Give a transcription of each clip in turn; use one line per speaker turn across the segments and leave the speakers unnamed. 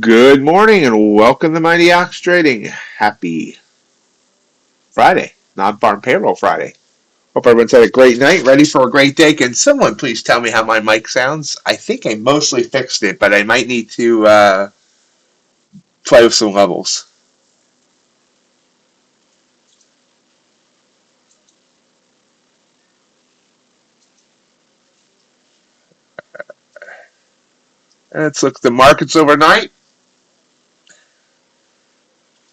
Good morning and welcome to MightyOxTrading. Happy Friday, non-farm payroll Friday. Hope everyone's had a great night, ready for a great day. Can someone please tell me how my mic sounds? I think I mostly fixed it, but I might need to play with some levels. Let's look at the markets overnight.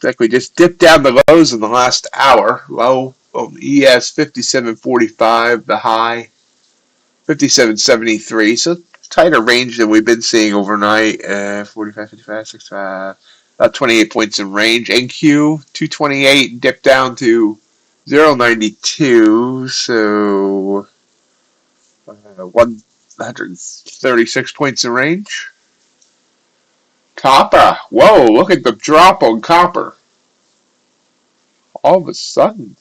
Looks like we just dipped down the lows in the last hour. Low on ES 57.45, the high 57.73. So tighter range than we've been seeing overnight. 45, 55, 65, about 28 points in range. NQ 228 dipped down to 0.92. So 136 points in range. Copper. Whoa, look at the drop on copper. All of a sudden,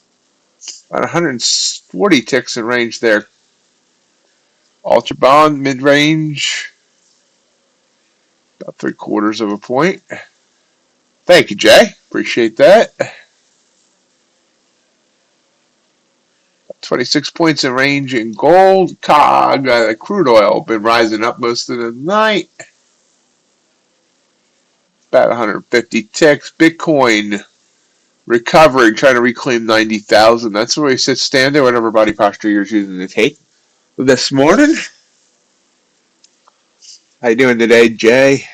about 140 ticks in range there. Ultra bond mid range, about 3/4 of a point. Thank you, Jay. Appreciate that. 26 points in range in gold. COG, crude oil, been rising up most of the night. About 150 ticks. Bitcoin recovering, trying to reclaim 90,000. That's where we sit standing, whatever body posture you're choosing to take. This morning, how you doing today, Jay?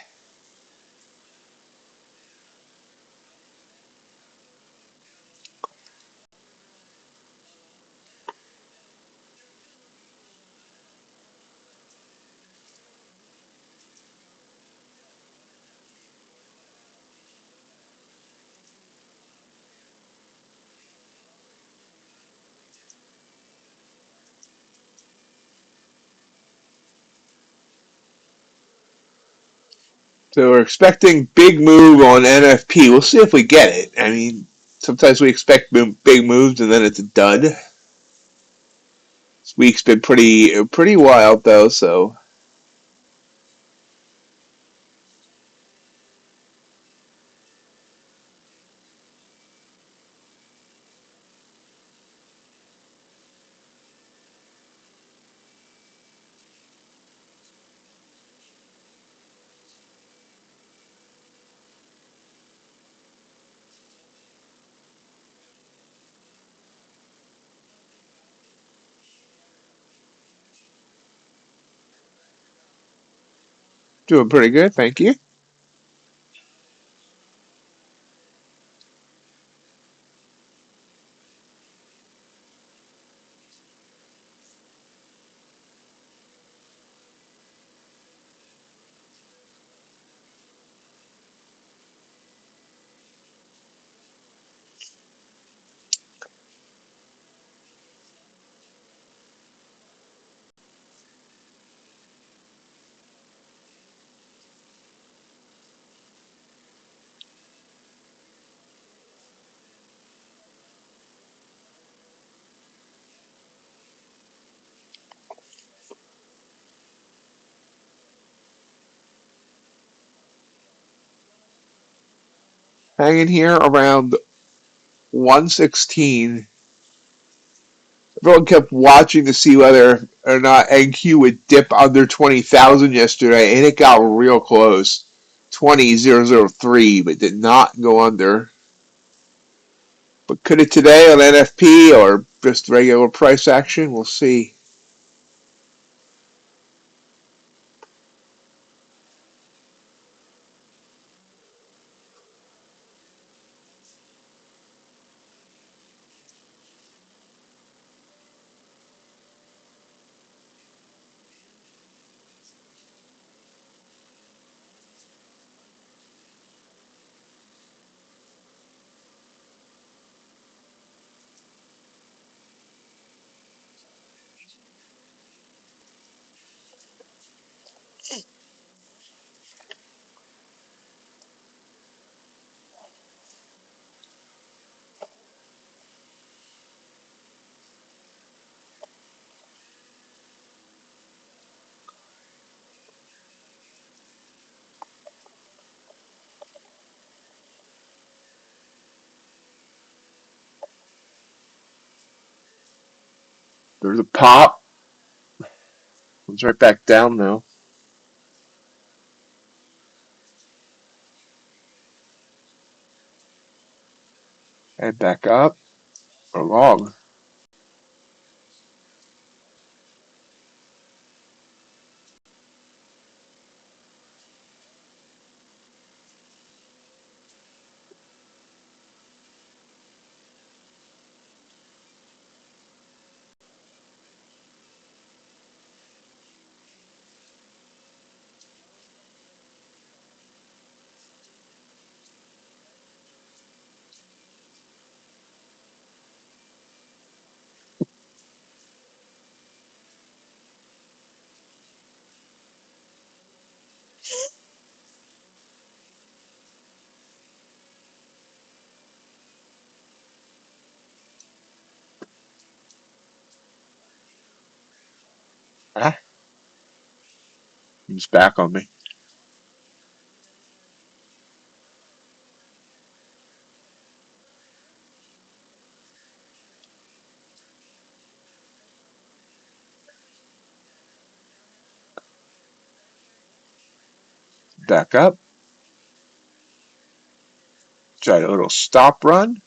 So we're expecting big move on NFP. We'll see if we get it. I mean, sometimes we expect big moves and then it's a dud. This week's been pretty wild though, so doing pretty good, thank you. Hanging here around 116. Everyone kept watching to see whether or not NQ would dip under 20,000 yesterday, and it got real close. 20,003, but did not go under. But could it today on NFP or just regular price action? We'll see. There's a pop. Comes right back down though. And back up. Or long. Ah, he's back on me. Back up. Try a little stop run.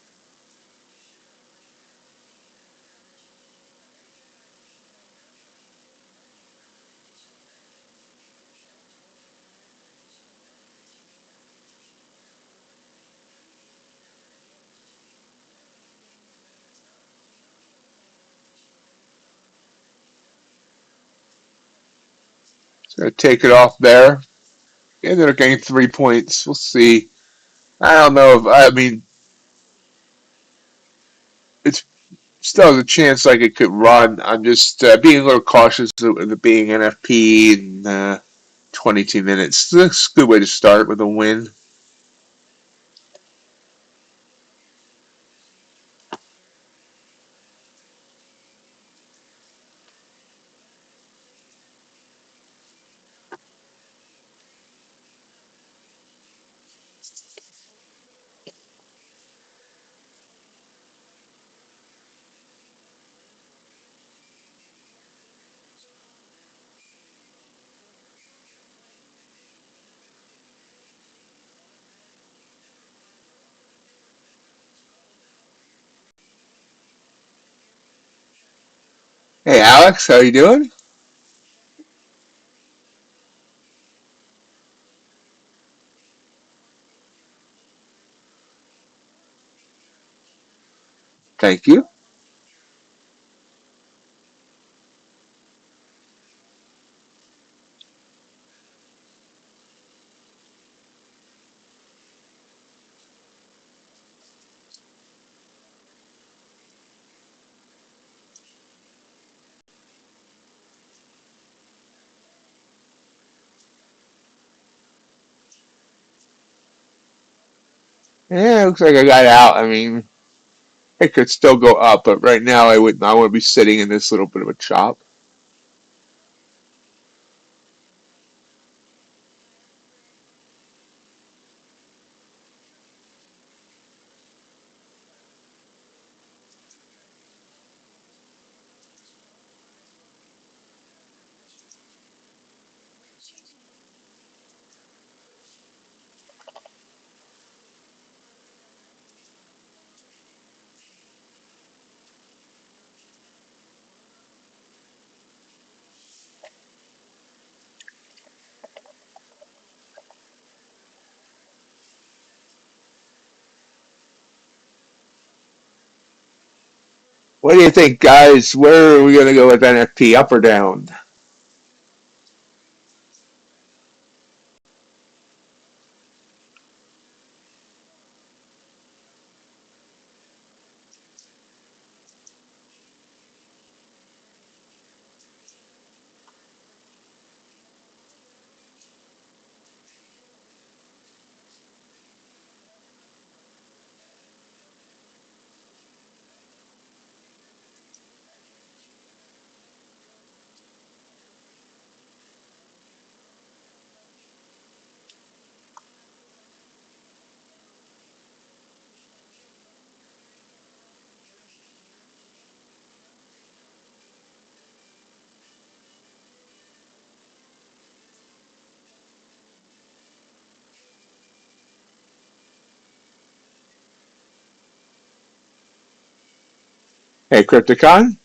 So take it off there. And they're getting 3 points. We'll see. I don't know if I mean it's still has a chance like it could run. I'm just being a little cautious of it being NFP in 22 minutes. That's a good way to start with a win. Hey Alex, how you doing? Thank you. Yeah, it looks like I got out. I mean, it could still go up, but right now I would not want to be sitting in this little bit of a chop. What do you think, guys? Where are we going to go with NFP, up or down? Hey, Crypticon.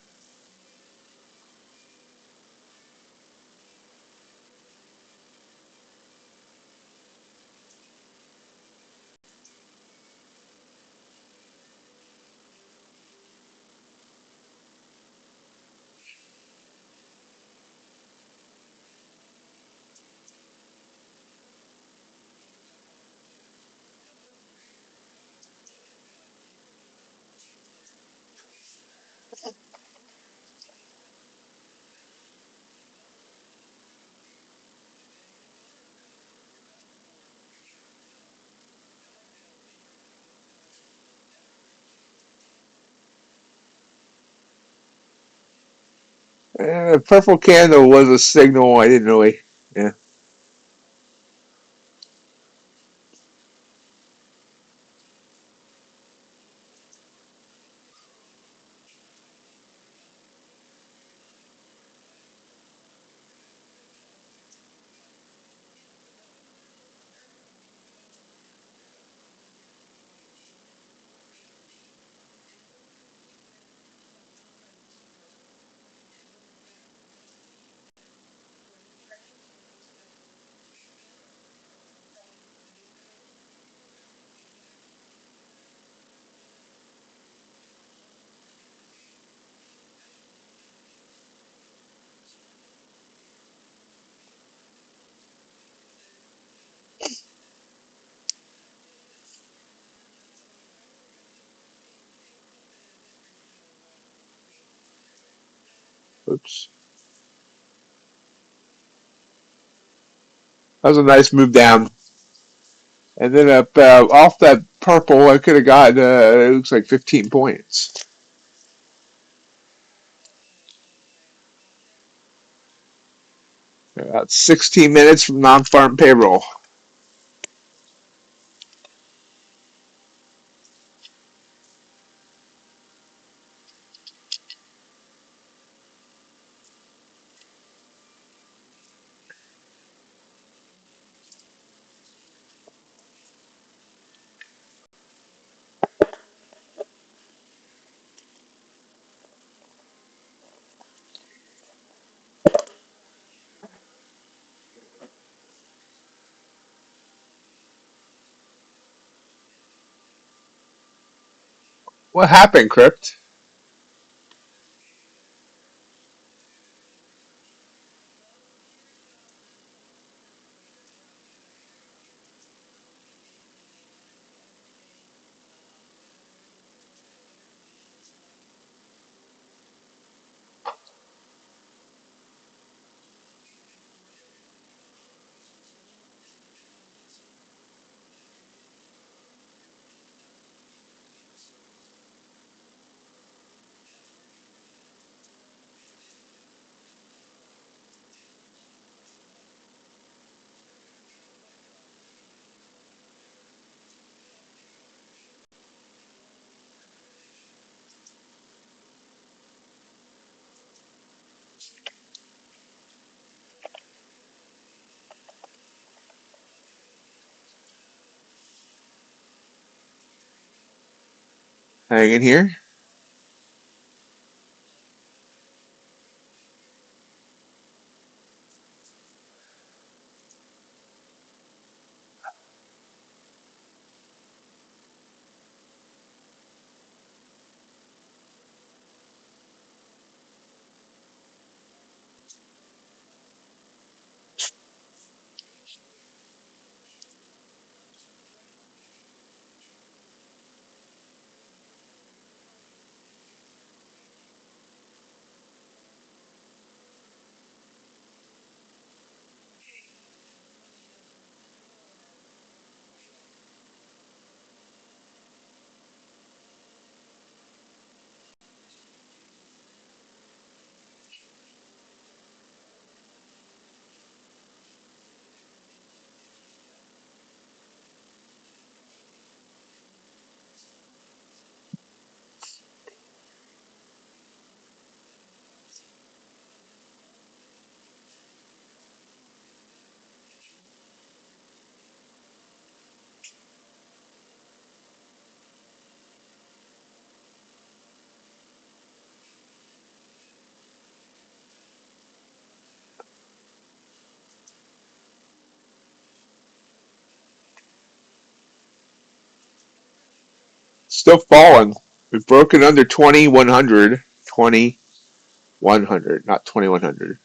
Purple candle was a signal. I didn't really. Yeah. Oops. That was a nice move down. And then up off that purple, I could have gotten, it looks like 15 points. About 16 minutes from non-farm payroll. What happened, Crypt? Hanging here. Still falling. We've broken under 2100. 2100, not 2100.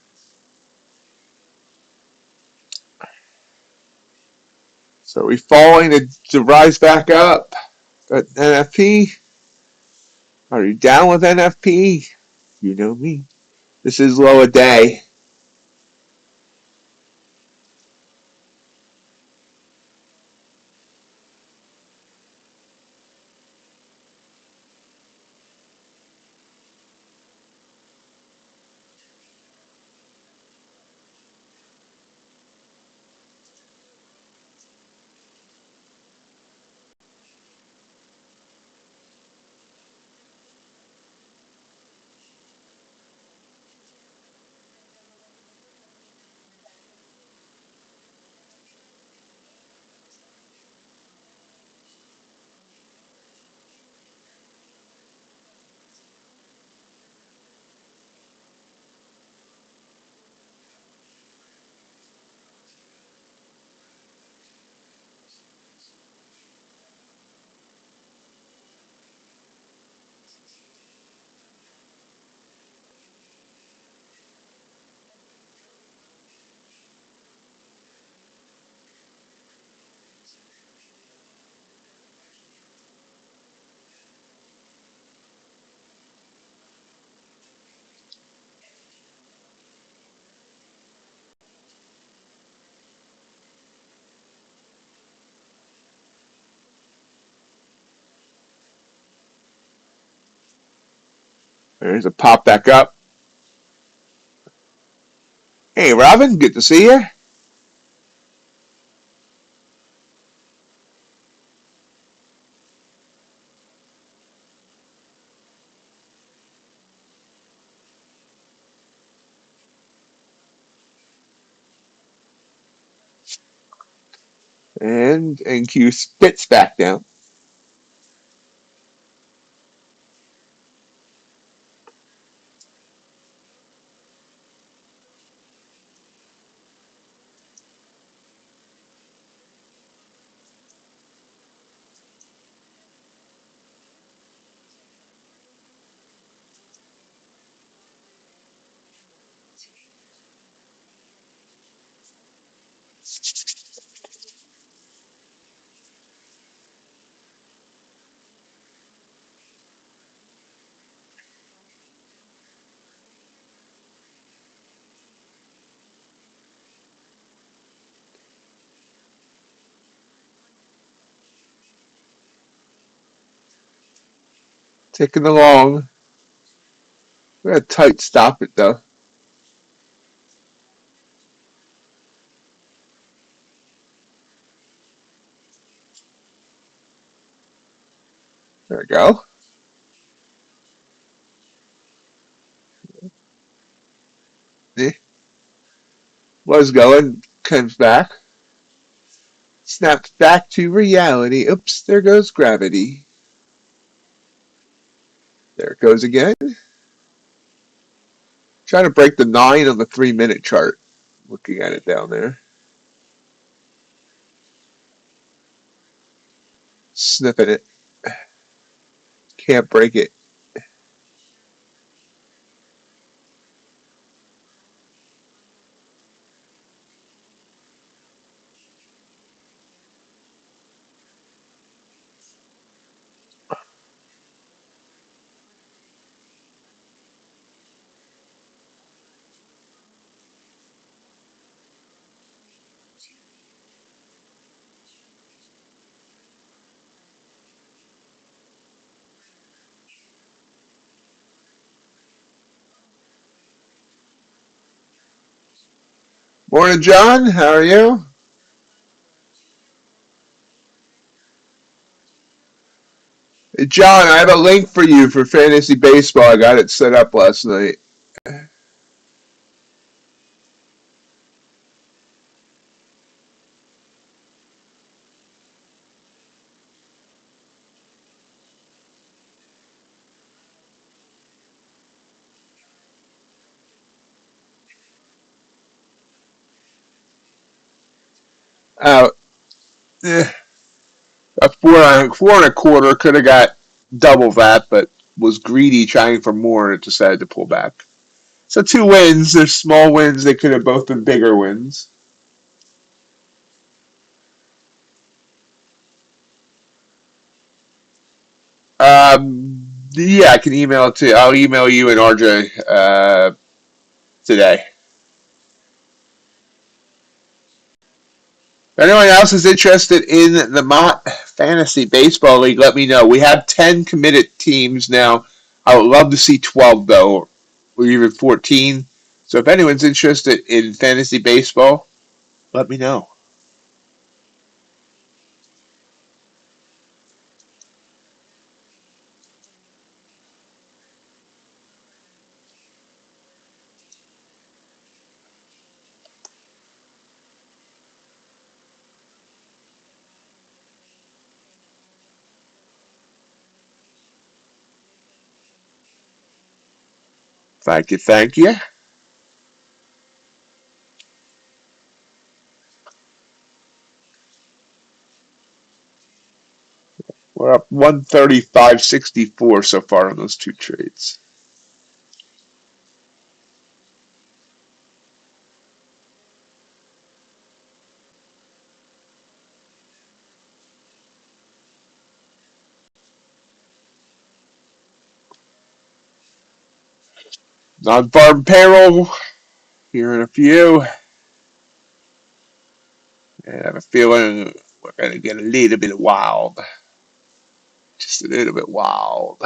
So we're falling to rise back up. But NFP, are you down with NFP? You know me. This is low a day. There's a pop back up. Hey, Robin, good to see you. And NQ spits back down. Ticking along. We got a tight stop it though. There we go. Was going, comes back. Snaps back to reality. Oops, there goes gravity. There it goes again. Trying to break the 9 on the 3-minute chart. Looking at it down there. Sniffing it. Can't break it. Morning, John. How are you? Hey, John, I have a link for you for fantasy baseball. I got it set up last night. Out. A four and a quarter could have got double that, but was greedy, trying for more, and it decided to pull back. So 2 wins. They're small wins. They could have both been bigger wins. Yeah, I can email it to. I'll email you and RJ today. If anyone else is interested in the Mott Fantasy Baseball League, let me know. We have 10 committed teams now. I would love to see 12, though, or even 14. So if anyone's interested in fantasy baseball, let me know. Thank you, thank you. We're up 135.64 so far on those two trades. Non-farm payroll here in a few. And I have a feeling we're going to get a little bit wild. Just a little bit wild.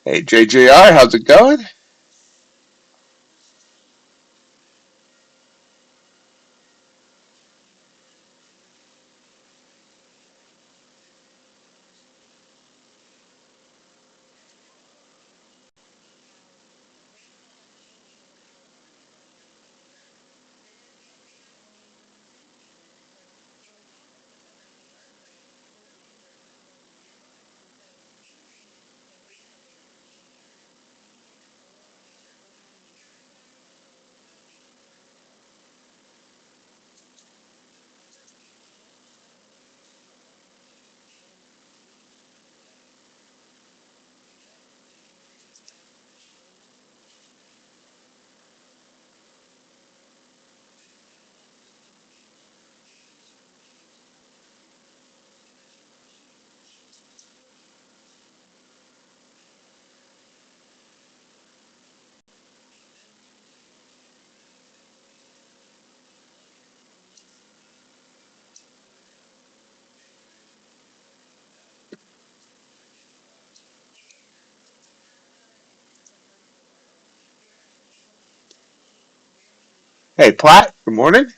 Hey, JJR, how's it going? Hey, Platt, good morning.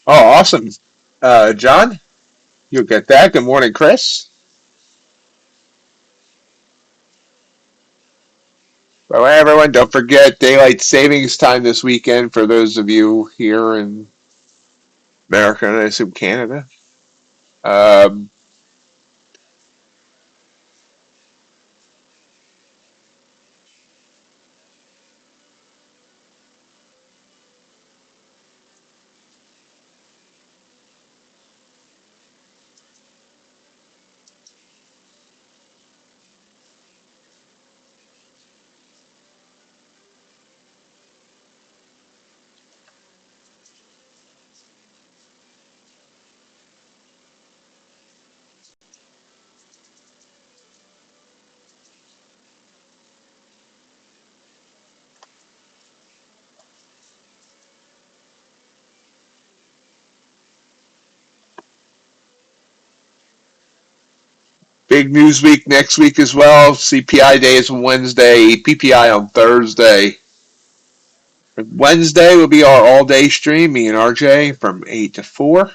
Oh, awesome. John, you'll get that. Good morning, Chris. Well, everyone, don't forget daylight savings time this weekend for those of you here in America and I assume Canada. Um, Big news week next week as well. CPI day is Wednesday, PPI on Thursday. Wednesday will be our all-day stream, me and RJ, from 8 to 4.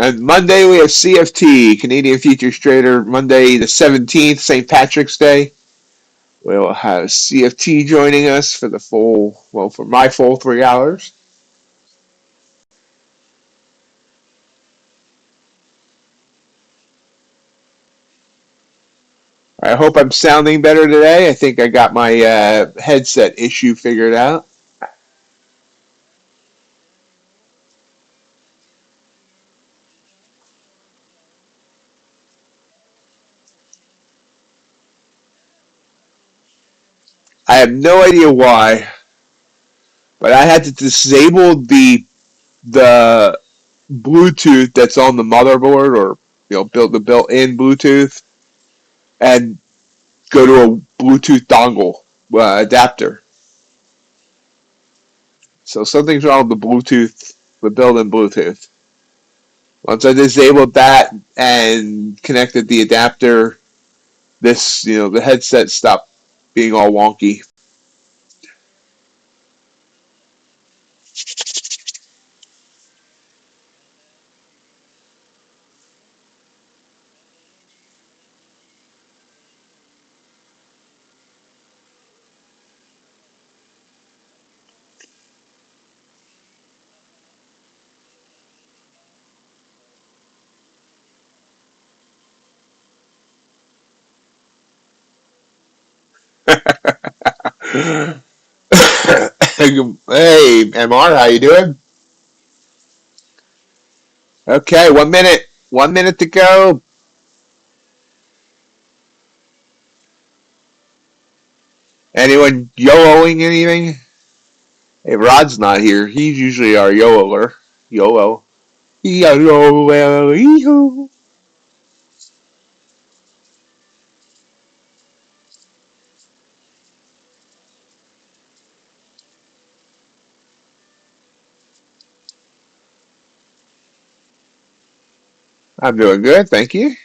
And Monday we have CFT, Canadian Futures Trader, Monday the 17th, St. Patrick's Day. We'll have CFT joining us for the full, well, for my full 3 hours. I hope I'm sounding better today. I think I got my headset issue figured out. I have no idea why, but I had to disable the Bluetooth that's on the motherboard, or build the built-in Bluetooth, and go to a Bluetooth dongle adapter. So something's wrong with the Bluetooth, the built-in Bluetooth. Once I disabled that and connected the adapter, the headset stopped being all wonky. Hey, MR, how you doing? Okay, 1 minute. 1 minute to go. Anyone YOLOing anything? Hey, Rod's not here. He's usually our YOLOer. YOLO. YOLO. I'm doing good, thank you.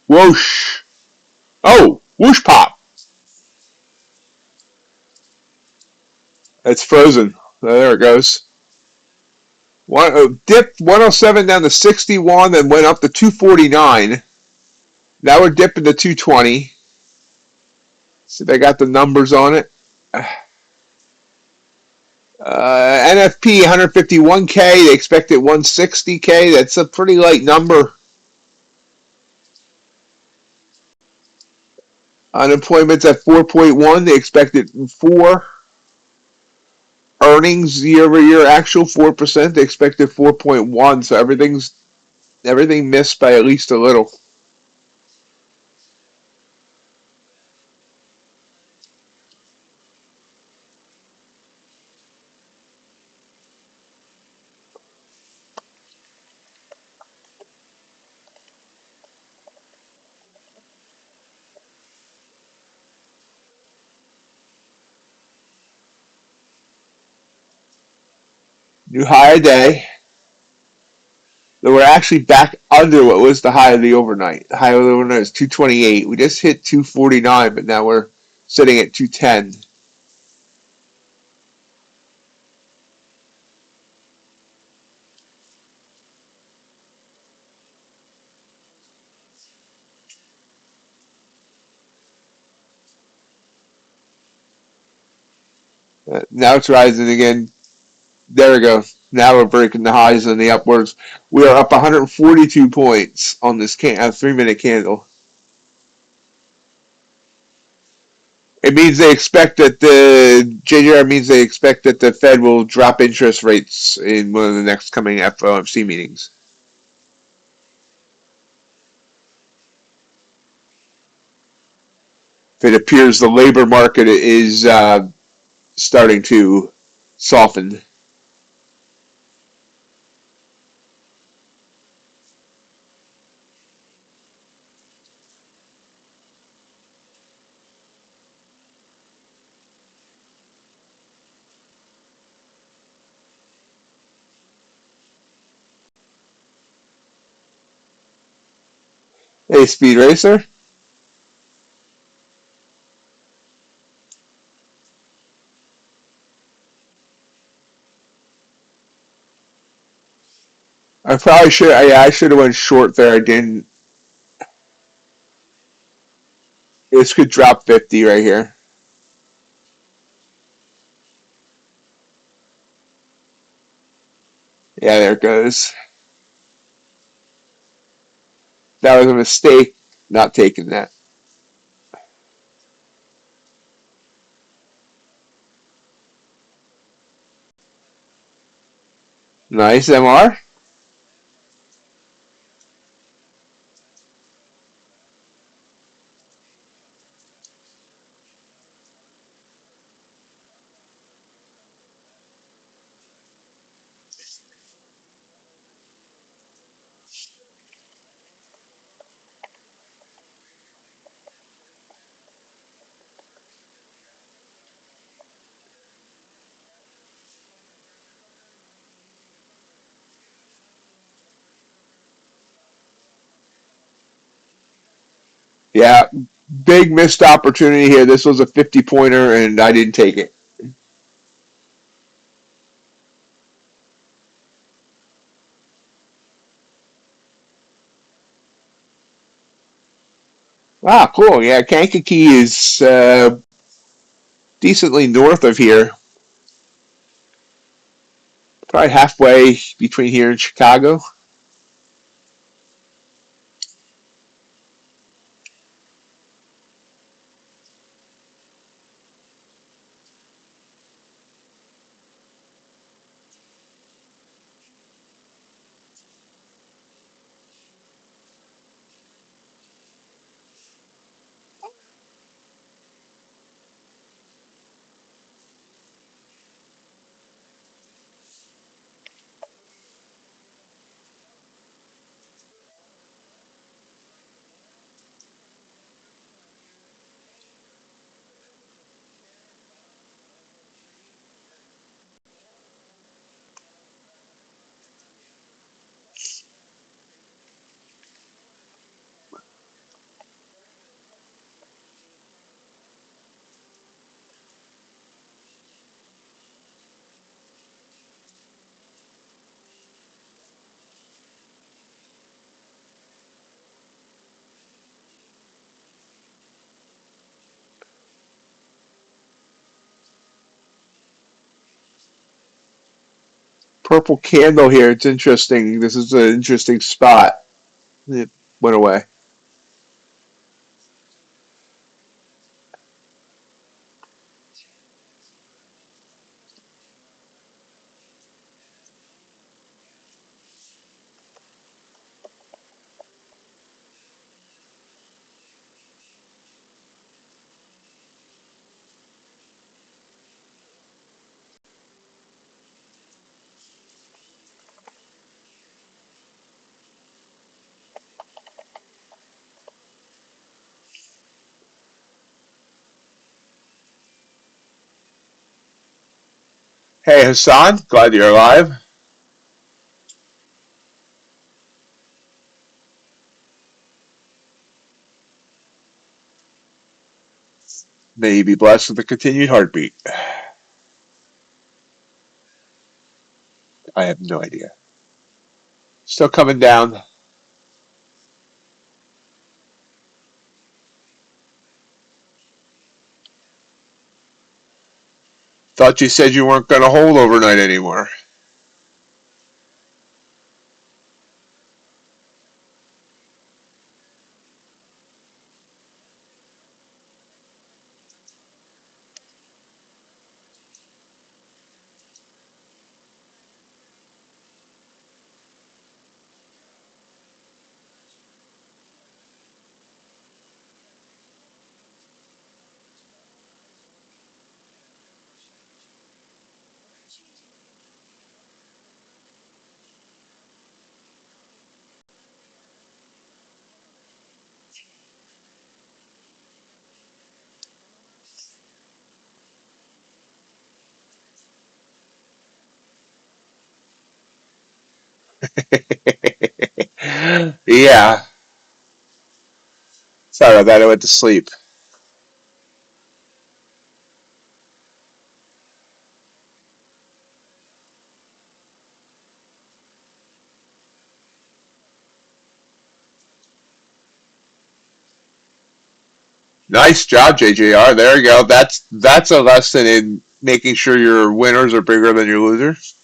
Whoosh. Oh, whoosh pop. It's frozen. There it goes. Dipped 107 down to 61, then went up to 249. Now we're dipping to 220. See if I got the numbers on it. NFP 151K. They expected 160K. That's a pretty light number. Unemployment's at 4.1. They expected 4. Earnings year over year actual 4%. They expected 4.1. So everything missed by at least a little. New high day. We're actually back under what was the high of the overnight. The high of the overnight is 228. We just hit 249, but now we're sitting at 210. Now it's rising again. There we go. Now we're breaking the highs and the upwards. We are up 142 points on this 3-minute candle. It means they expect that the JGR means they expect that the Fed will drop interest rates in one of the next coming FOMC meetings. It appears the labor market is starting to soften. Hey, Speed Racer. I probably should. I should have went short there. I didn't. This could drop 50 right here. Yeah, there it goes. That was a mistake not taking that. Nice, MR. Yeah, big missed opportunity here. This was a 50-pointer, and I didn't take it. Wow, cool. Yeah, Kankakee is decently north of here. Probably halfway between here and Chicago. Purple candle here. It's interesting. This is an interesting spot. It went away. Hey, Hassan. Glad you're alive. May you be blessed with a continued heartbeat. I have no idea. Still coming down. Thought you said you weren't going to hold overnight anymore. Yeah. Sorry about that. I went to sleep. Nice job, JJR. There you go. That's a lesson in making sure your winners are bigger than your losers.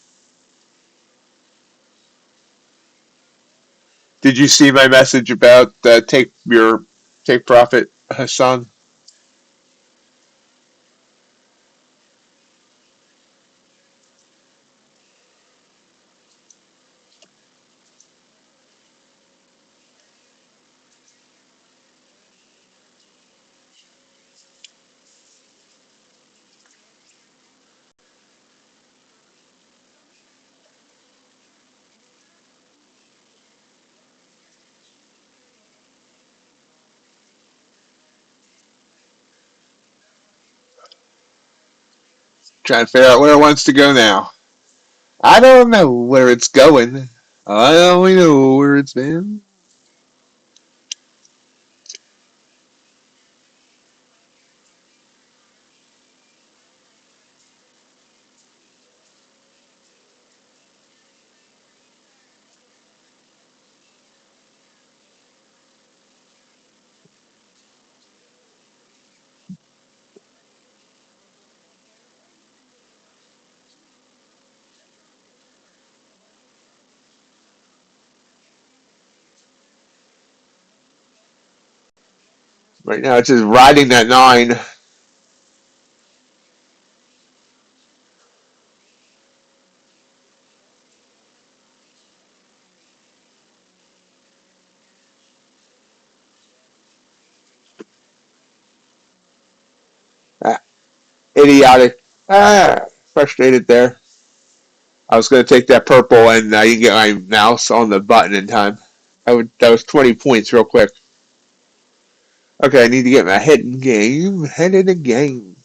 Did you see my message about take profit, Hassan? Trying to figure out where it wants to go now. I don't know where it's going. I only know where it's been. Right now, it's just riding that 9. Ah, idiotic. Frustrated there. I was going to take that purple and I didn't get my mouse on the button in time. That was 20 points real quick. Okay, I need to get my head in game. Head in the game.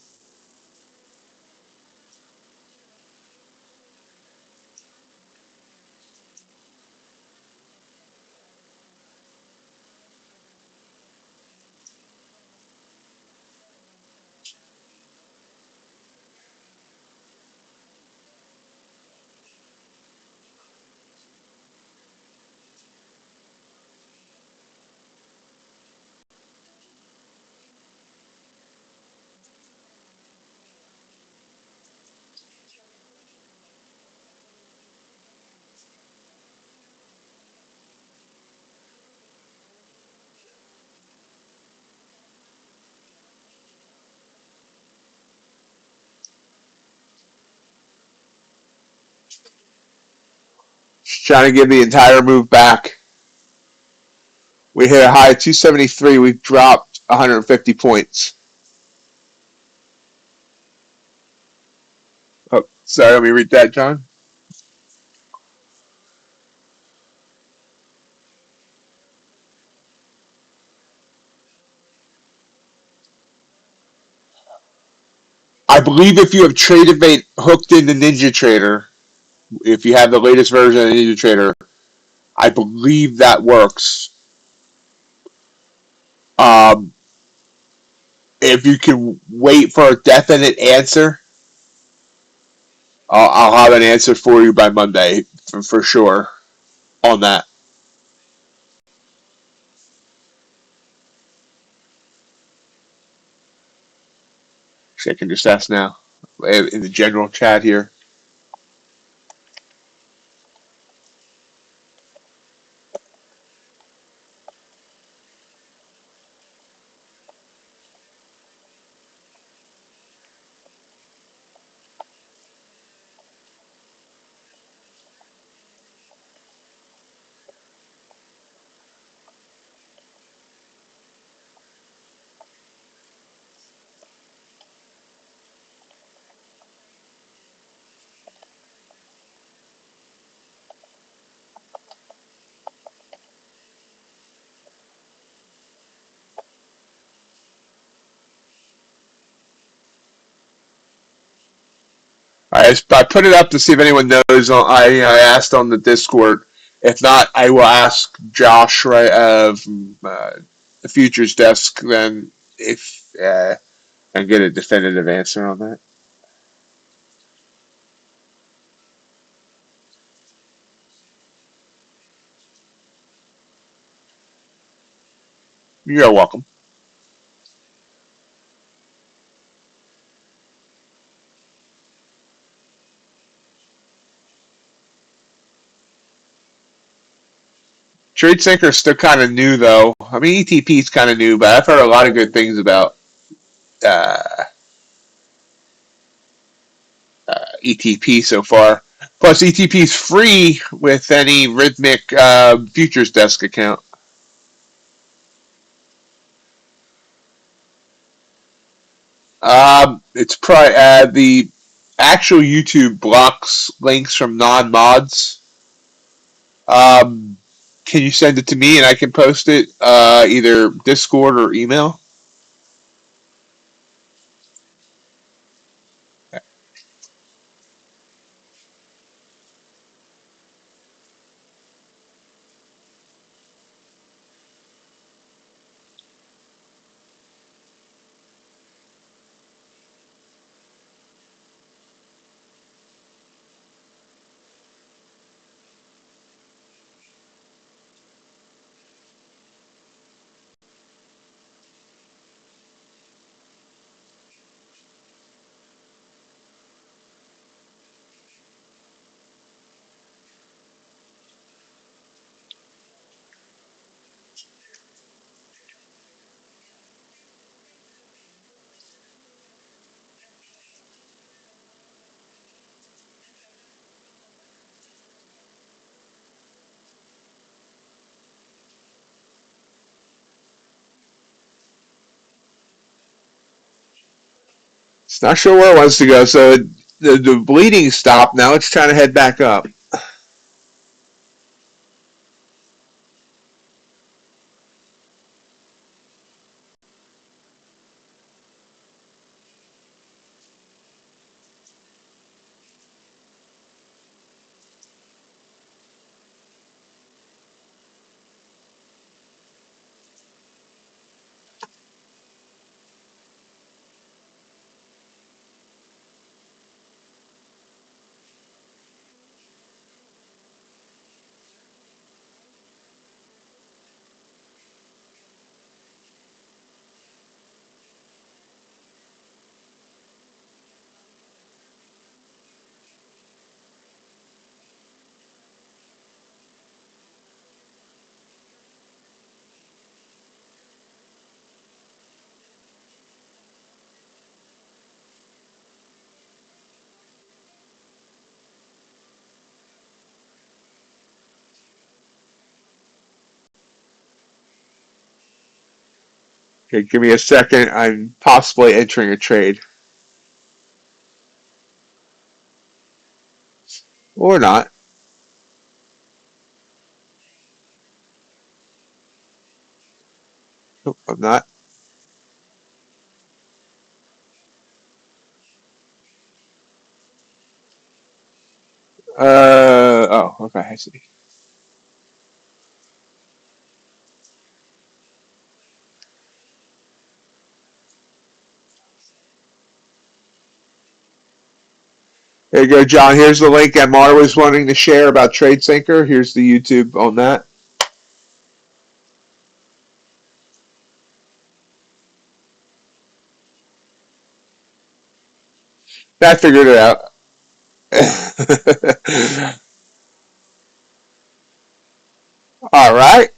Just trying to get the entire move back. We hit a high of 273. We've dropped 150 points. Oh, sorry, let me read that, John. I believe if you have Tradovate hooked into NinjaTrader, if you have the latest version of NinjaTrader, I believe that works. Um, if you can wait for a definite answer, I'll have an answer for you by Monday for sure on that. Actually, I can just ask now. in the general chat here. I put it up to see if anyone knows. I asked on the Discord. If not, I will ask Josh of the futures desk then if and get a definitive answer on that. You're welcome. TradeSync is still kind of new though. I mean, ETP is kind of new, but I've heard a lot of good things about uh, ETP so far. Plus, ETP is free with any Rhythmic futures desk account. It's probably the actual YouTube blocks links from non-mods. Um, can you send it to me and I can post it either Discord or email? It's not sure where it wants to go, so the bleeding stopped. Now it's trying to head back up. Okay, give me a second. I'm possibly entering a trade. Or not. Nope, I'm not. Okay, I see. There you go, John. Here's the link MR was wanting to share about TradeSync. Here's the YouTube on that. I figured it out. All right.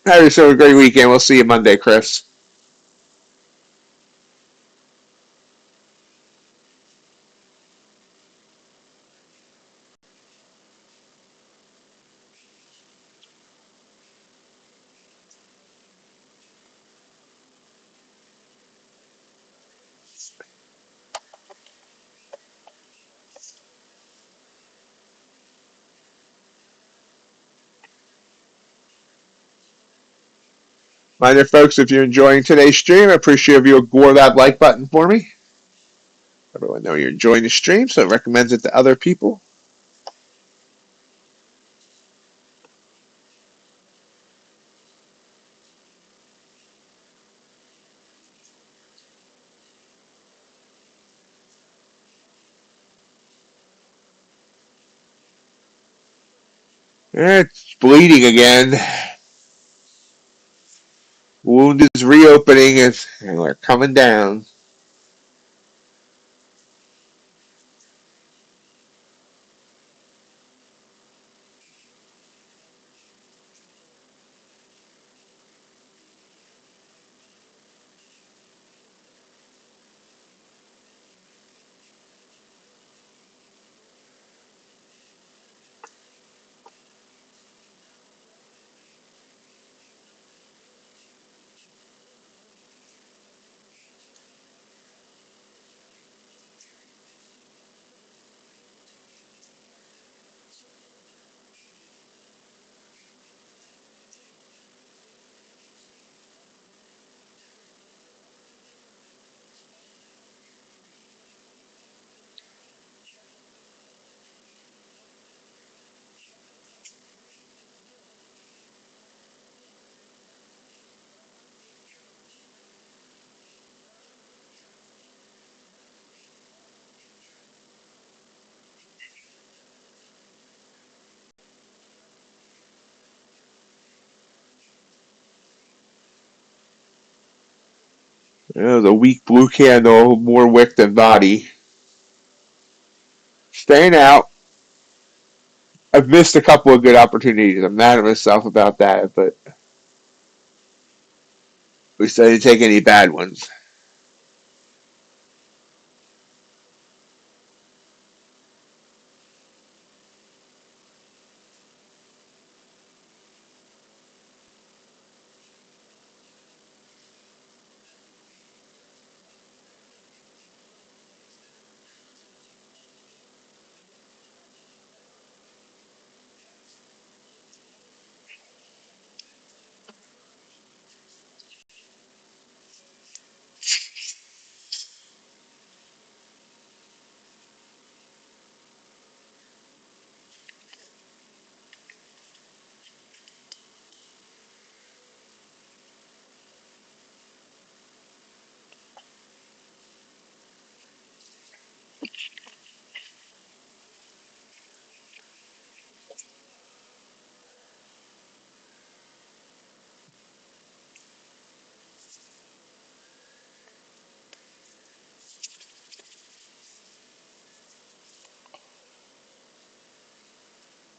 Have yourself a great weekend. We'll see you Monday, Chris. Mind you, folks, if you're enjoying today's stream, I appreciate if you'll gore that like button for me. Everyone know you're enjoying the stream, so it recommends it to other people. It's bleeding again. Wound is reopening and we're coming down. The weak blue candle, more wick than body. Staying out. I've missed a couple of good opportunities. I'm mad at myself about that, but at least I didn't take any bad ones.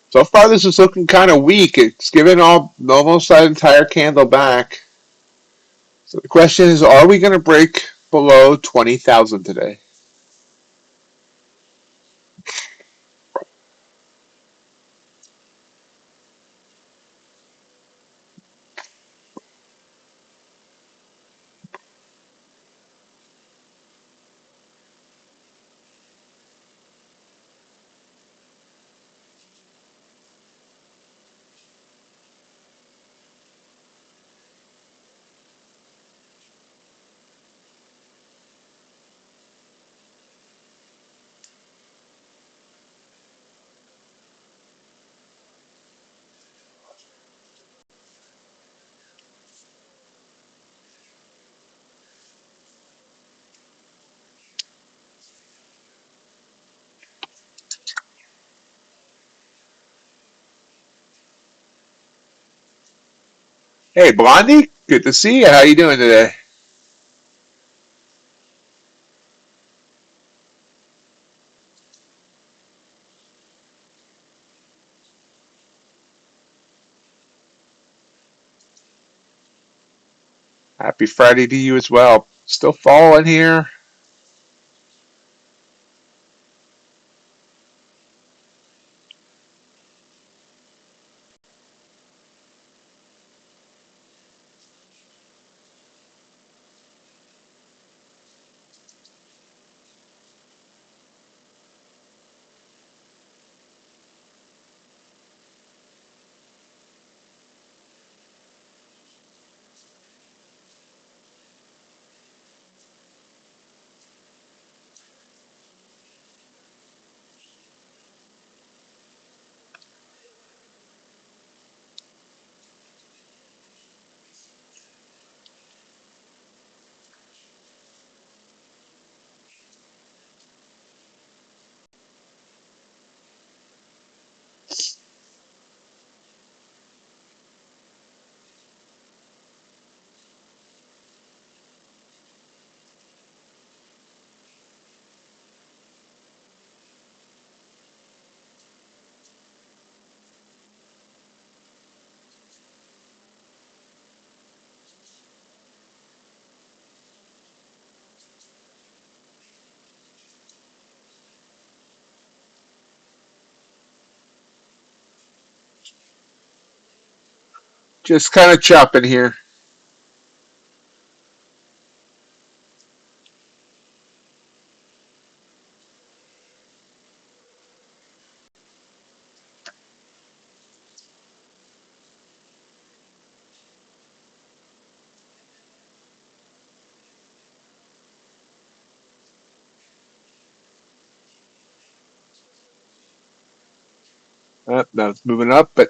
So far, this is looking kind of weak. It's given almost that entire candle back. So the question is, are we going to break below 20,000 today? Hey, Blondie, good to see you. How you doing today? Happy Friday to you as well. Still fall in here. Just kind of chopping here. Now it's moving up, but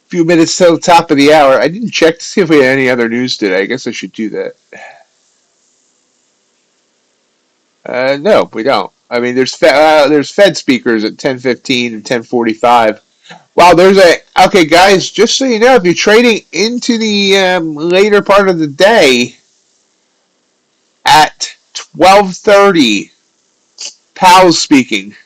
few minutes till the top of the hour. I didn't check to see if we had any other news today. I guess I should do that. No, we don't. I mean, there's Fed speakers at 10:15 and 10:45. Wow, there's a okay, guys. Just so you know, if you're trading into the later part of the day at 12:30, Powell's speaking,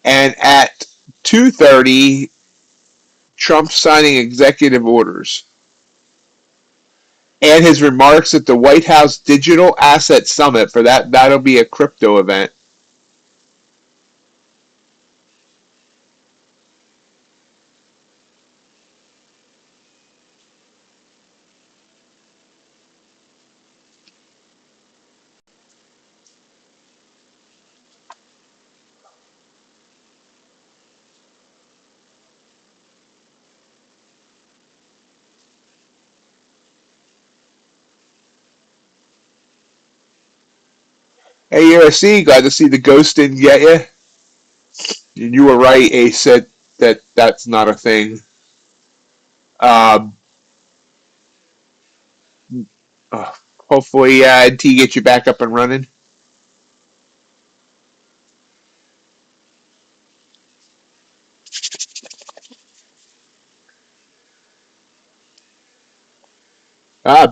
and at 2:30, Trump signing executive orders, and his remarks at the White House Digital Asset Summit. For that'll be a crypto event. Hey, USC, glad to see the ghost didn't get you. And you were right, Ace said that's not a thing. Um, uh, Hopefully, NT gets you back up and running.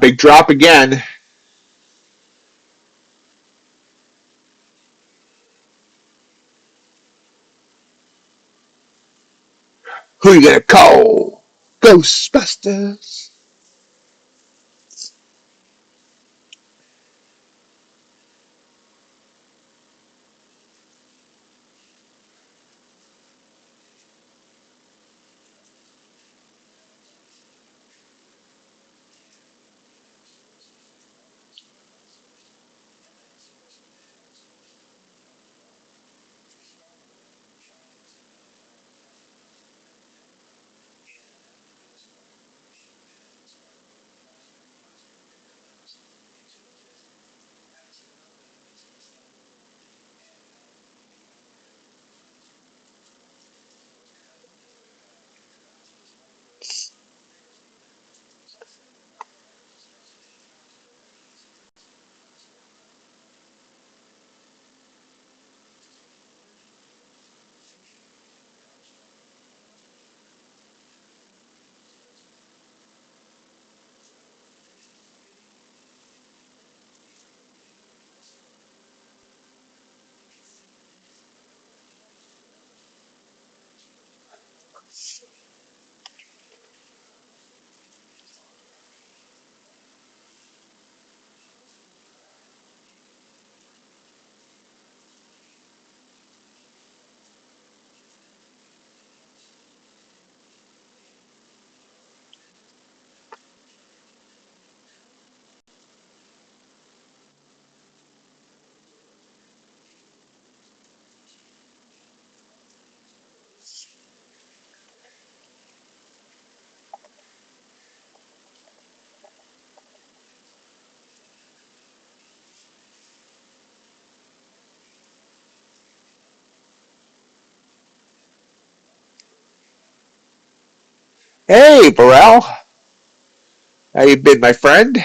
Big drop again. Who you gonna call? Ghostbusters. Hey, Burrell. How you been, my friend?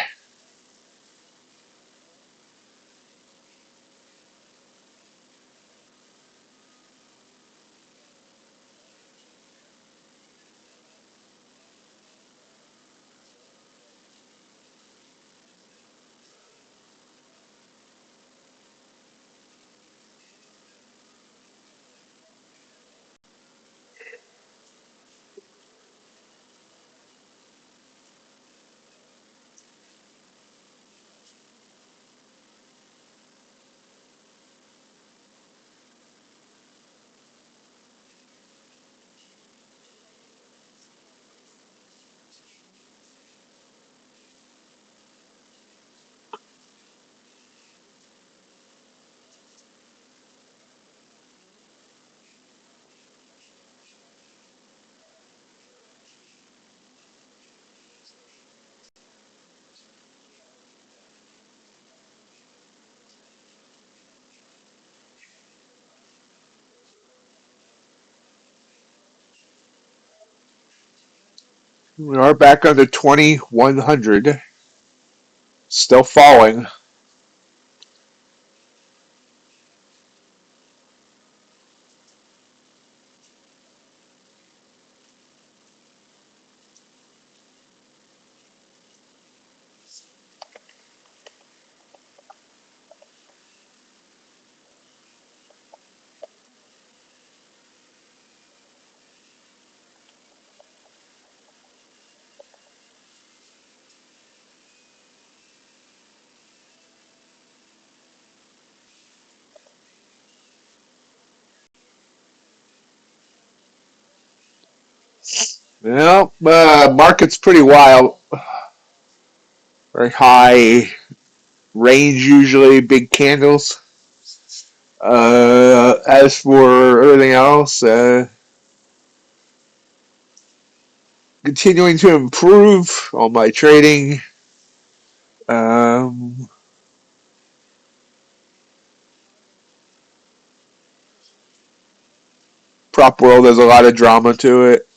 We are back under 2100. Still falling. Well, market's pretty wild. Very high range usually, big candles. As for everything else, continuing to improve on my trading. Um, Prop world has a lot of drama to it.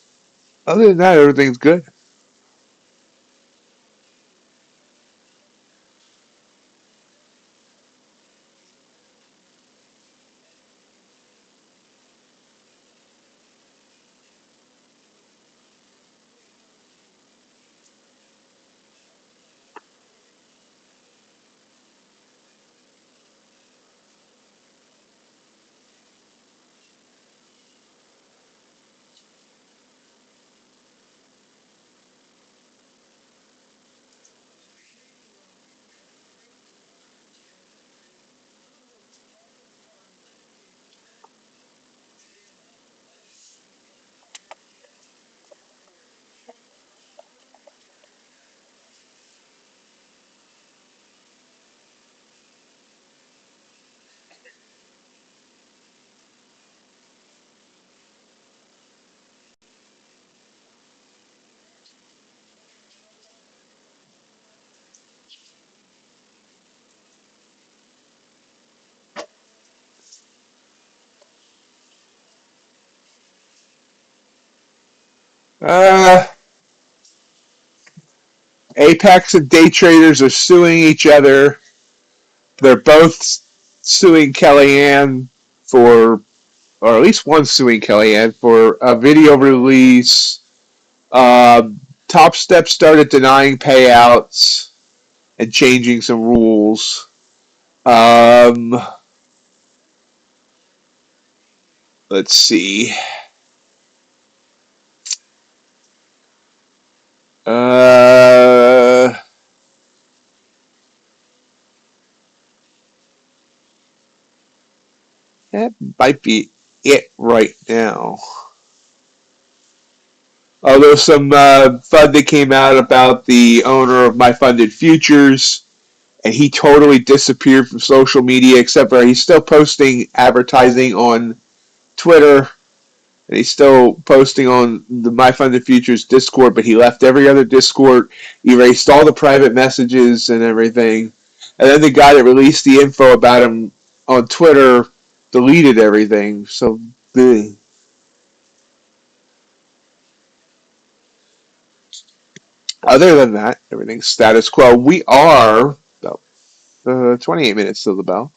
Other than that, everything's good. Uh, Apex and day traders are suing each other. They're both suing Kellyanne for, or at least one suing Kellyanne for a video release. Topstep started denying payouts and changing some rules. Um, let's see. That might be it right now. Although some FUD that came out about the owner of My Funded Futures, and he totally disappeared from social media, except for he's still posting advertising on Twitter, and he's still posting on the My Funded Futures Discord, but he left every other Discord, erased all the private messages and everything. And then the guy that released the info about him on Twitter deleted everything. So, other than that, everything's status quo. We are 28 minutes till the bell.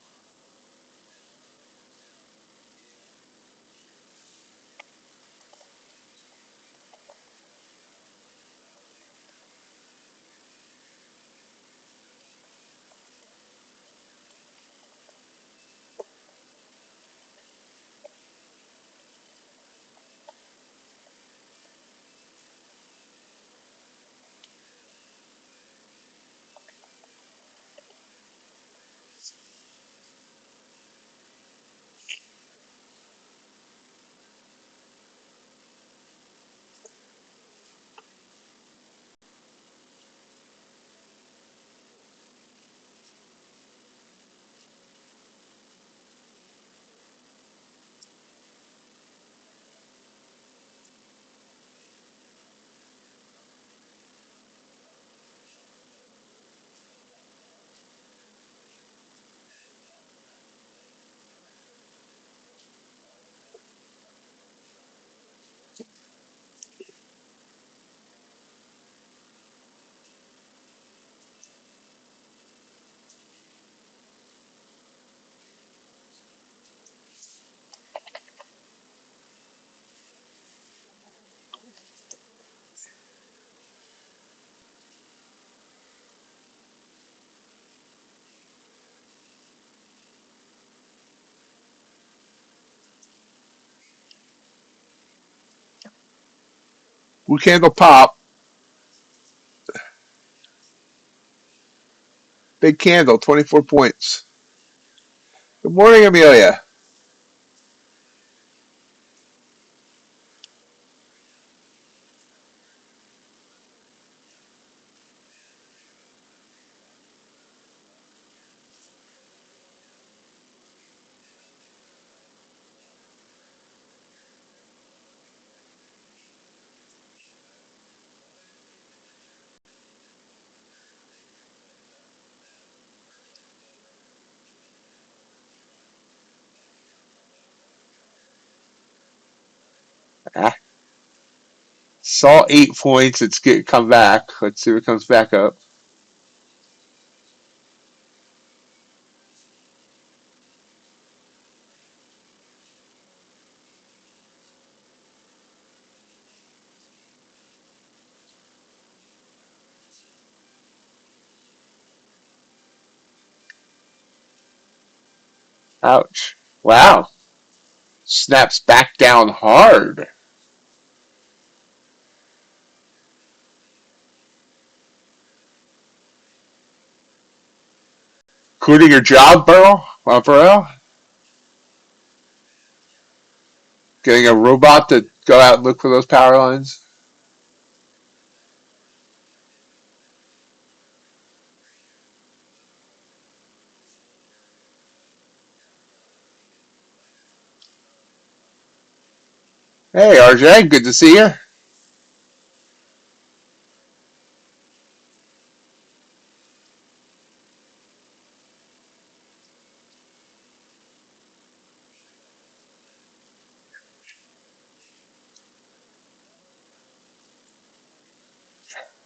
Blue candle pop. Big candle, 24 points. Good morning, Amelia. Ah, saw 8 points. It's come back. Let's see if it comes back up. Ouch. Wow. Snaps back down hard. Quitting your job, Burl? Burl? Getting a robot to go out and look for those power lines? Hey, RJ, good to see you.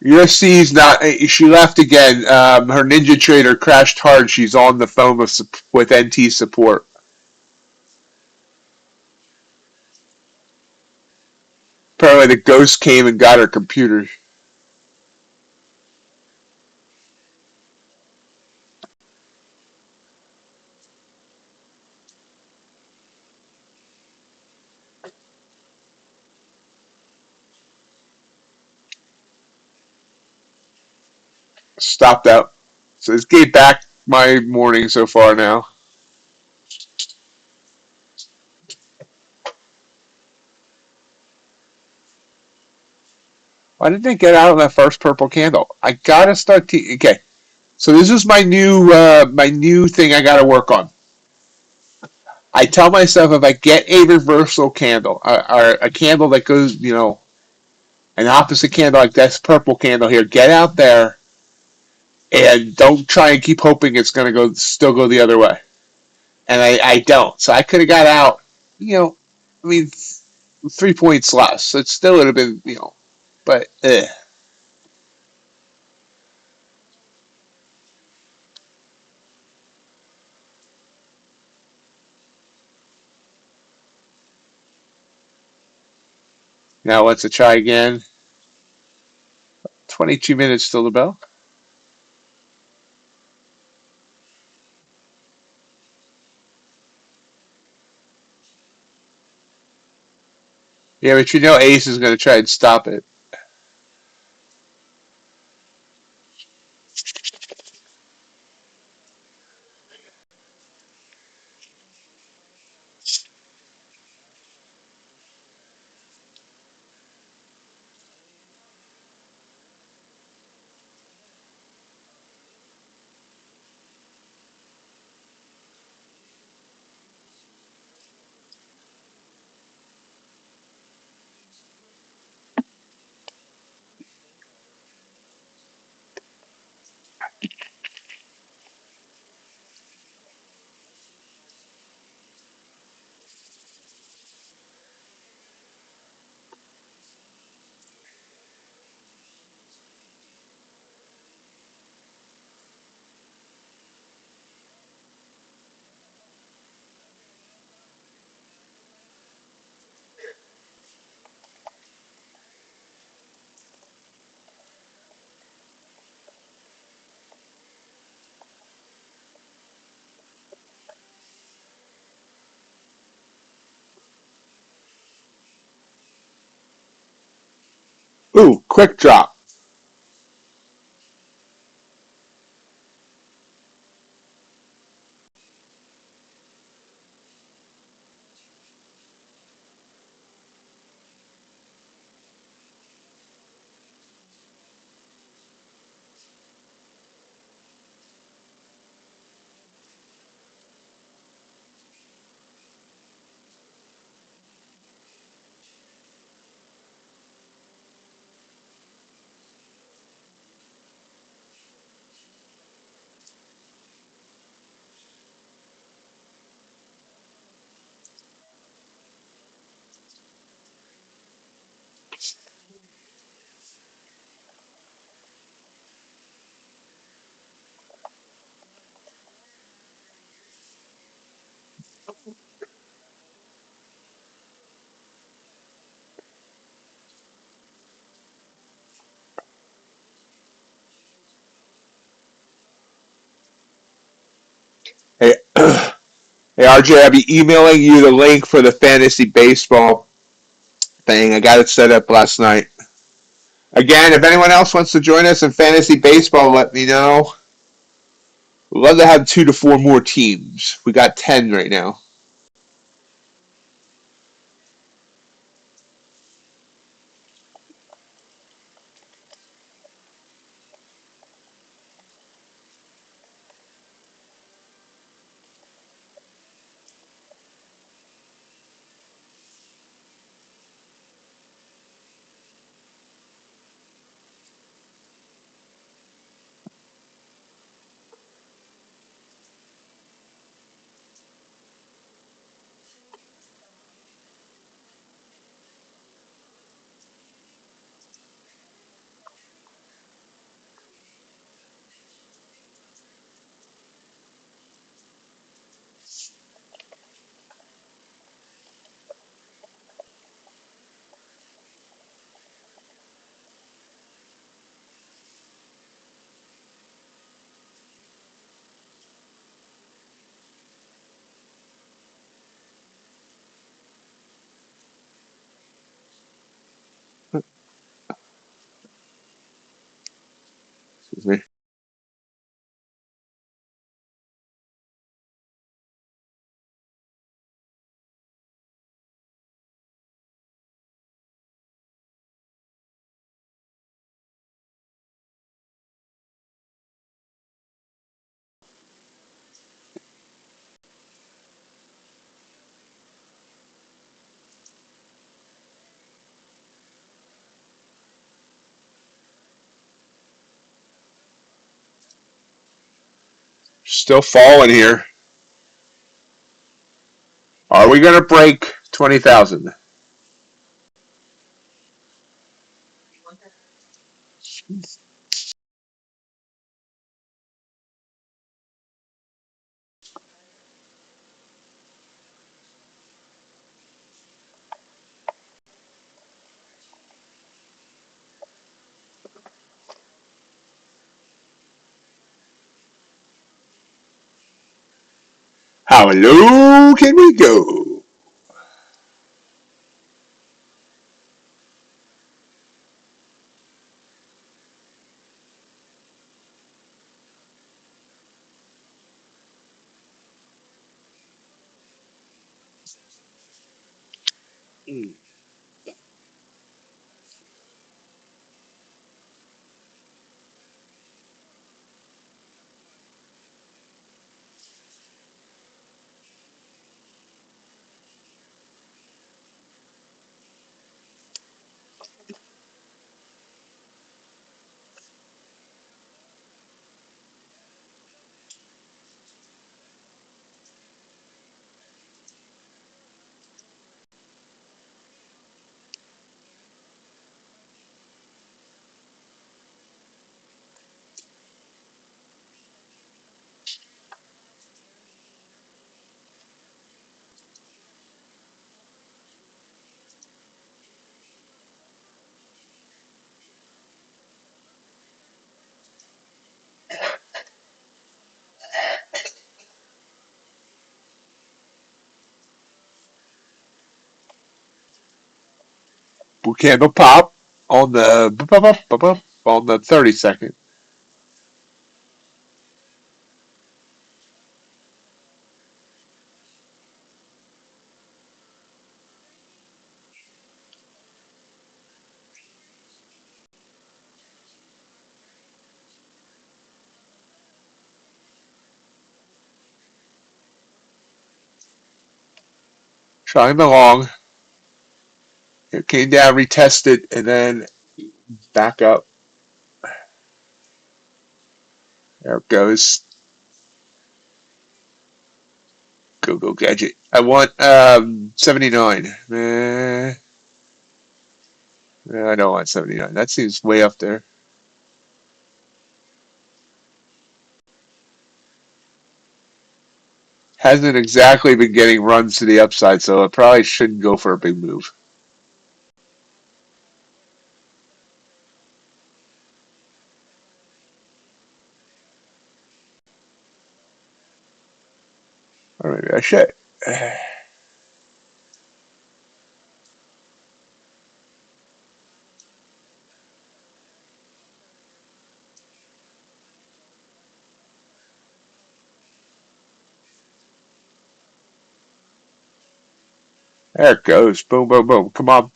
USC's not. She left again. Her NinjaTrader crashed hard. She's on the phone with NT support. Apparently, the ghost came and got her computer. Stopped out. So it's gave back my morning so far now. Why didn't I get out on that first purple candle? I gotta start. Okay, so this is my new thing I gotta work on. I tell myself if I get a reversal candle, or a candle that goes, an opposite candle like this purple candle here, get out there and don't try and keep hoping it's gonna still go the other way. And I don't. So I could have got out, I mean, 3 points less. It still would have been, but now let's try again. 22 minutes till the bell. Yeah, but Ace is going to try and stop it. Ooh, quick drop. Hey, hey, RJ, I'll be emailing you the link for the fantasy baseball thing. I got it set up last night. Again, if anyone else wants to join us in fantasy baseball, let me know. We'd love to have 2 to 4 more teams. We got 10 right now. Still falling here. Are we going to break 20,000? How low can we go? Blue candle pop on the 30-second. Trying the long. It came down, retested, and then back up. There it goes. Go gadget. I want 79. I don't want 79. That seems way up there. Hasn't exactly been getting runs to the upside, so it probably shouldn't go for a big move. Or maybe I should. There it goes. Boom, boom, boom. Come on.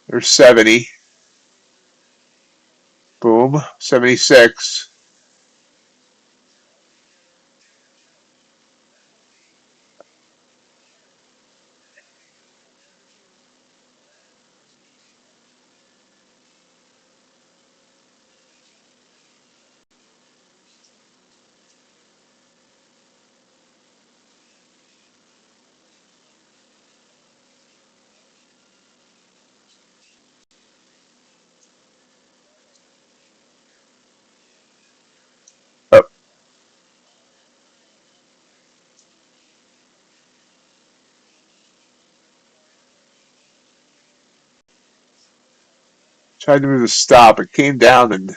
There's 70. Boom. 76. Oh, tried to move the stop. It came down, and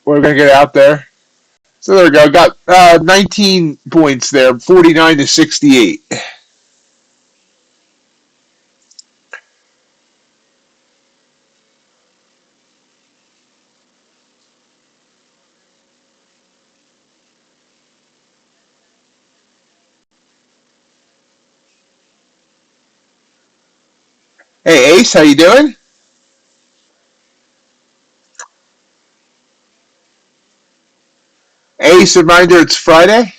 we're going to get out there. So there we go. Got 19 points there, 49 to 68. Hey, Ace, how you doing? Ace, reminder, it's Friday.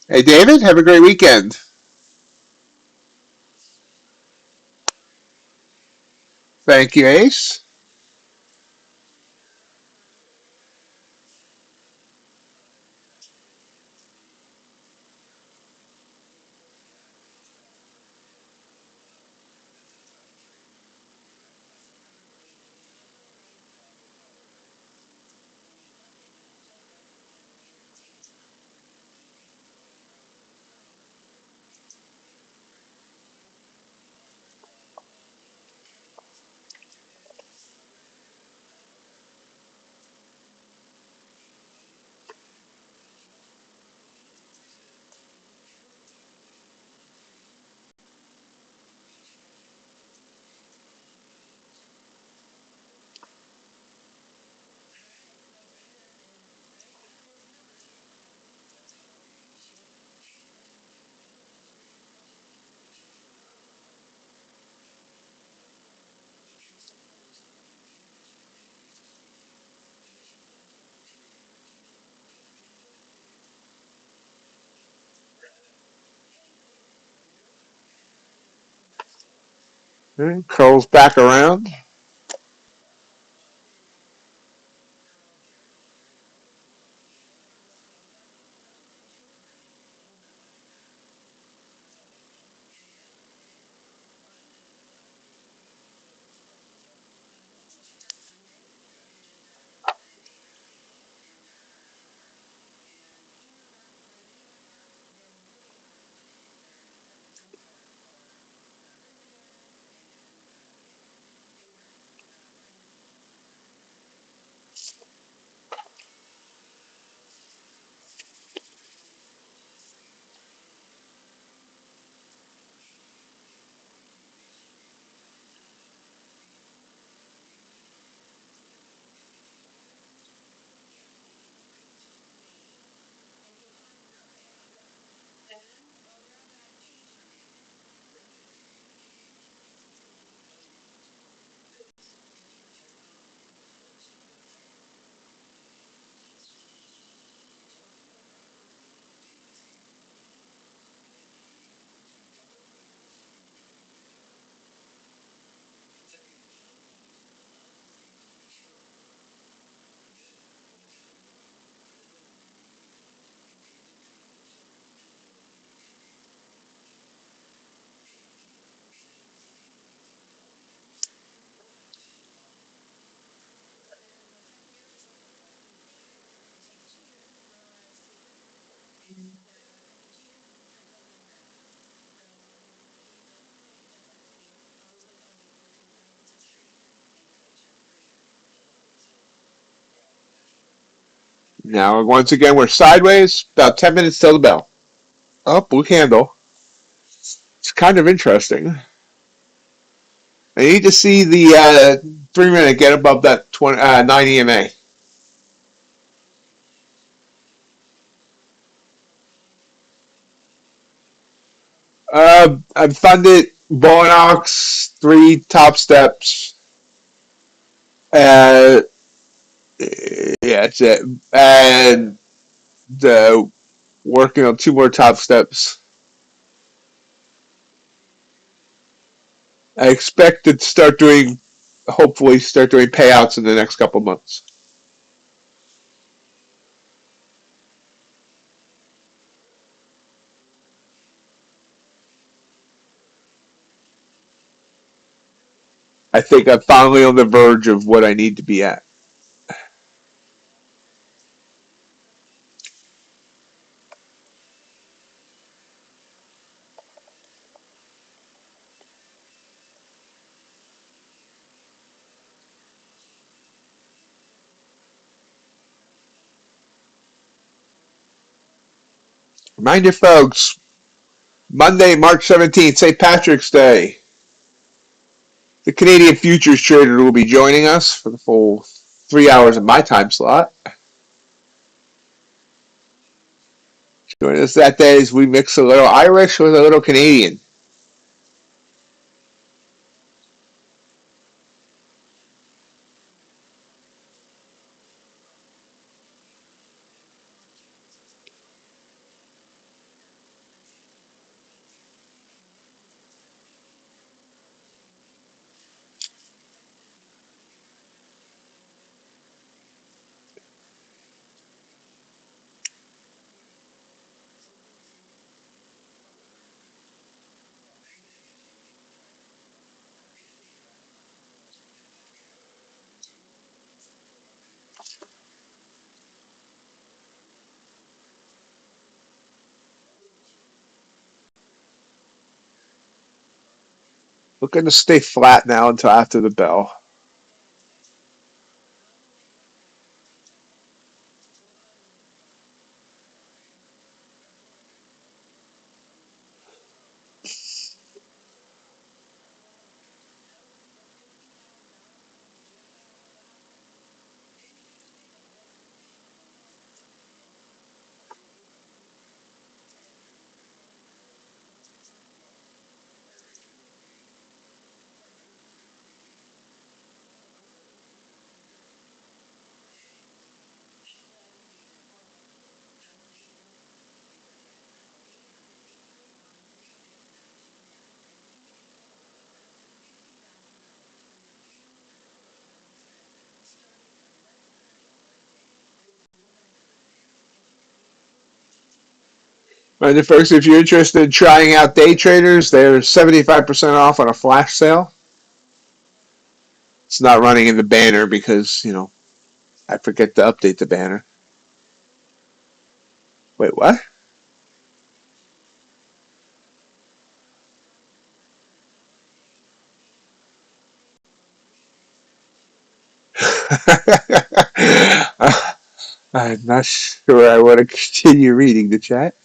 Hey, David, have a great weekend. Thank you, Ace. Curls back around. Now, once again, we're sideways. About 10 minutes till the bell. Oh, blue candle. It's kind of interesting. I need to see the 3 minute get above that 9 EMA. I've funded Ball and Ox, 3 top steps. Uh, yeah, that's it. And working on 2 more top steps. I expect to hopefully start doing payouts in the next couple months. I think I'm finally on the verge of what I need to be at. Remind you folks, Monday, March 17th, St. Patrick's Day. The Canadian futures trader will be joining us for the full 3 hours of my time slot. Joining us that day as we mix a little Irish with a little Canadian. Looking to stay flat now until after the bell. And folks, if you're interested in trying out day traders, they're 75% off on a flash sale. It's not running in the banner because, I forget to update the banner. Wait, what? I'm not sure I want to continue reading the chat.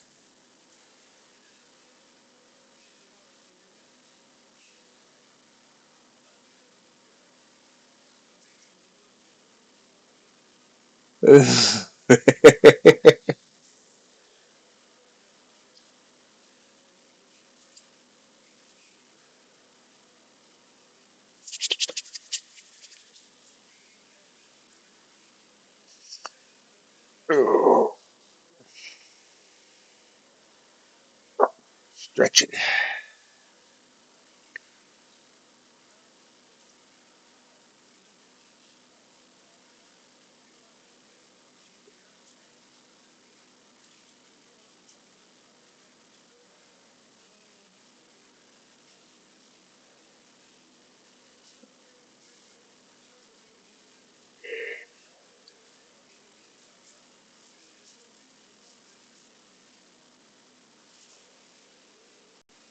Stretch it.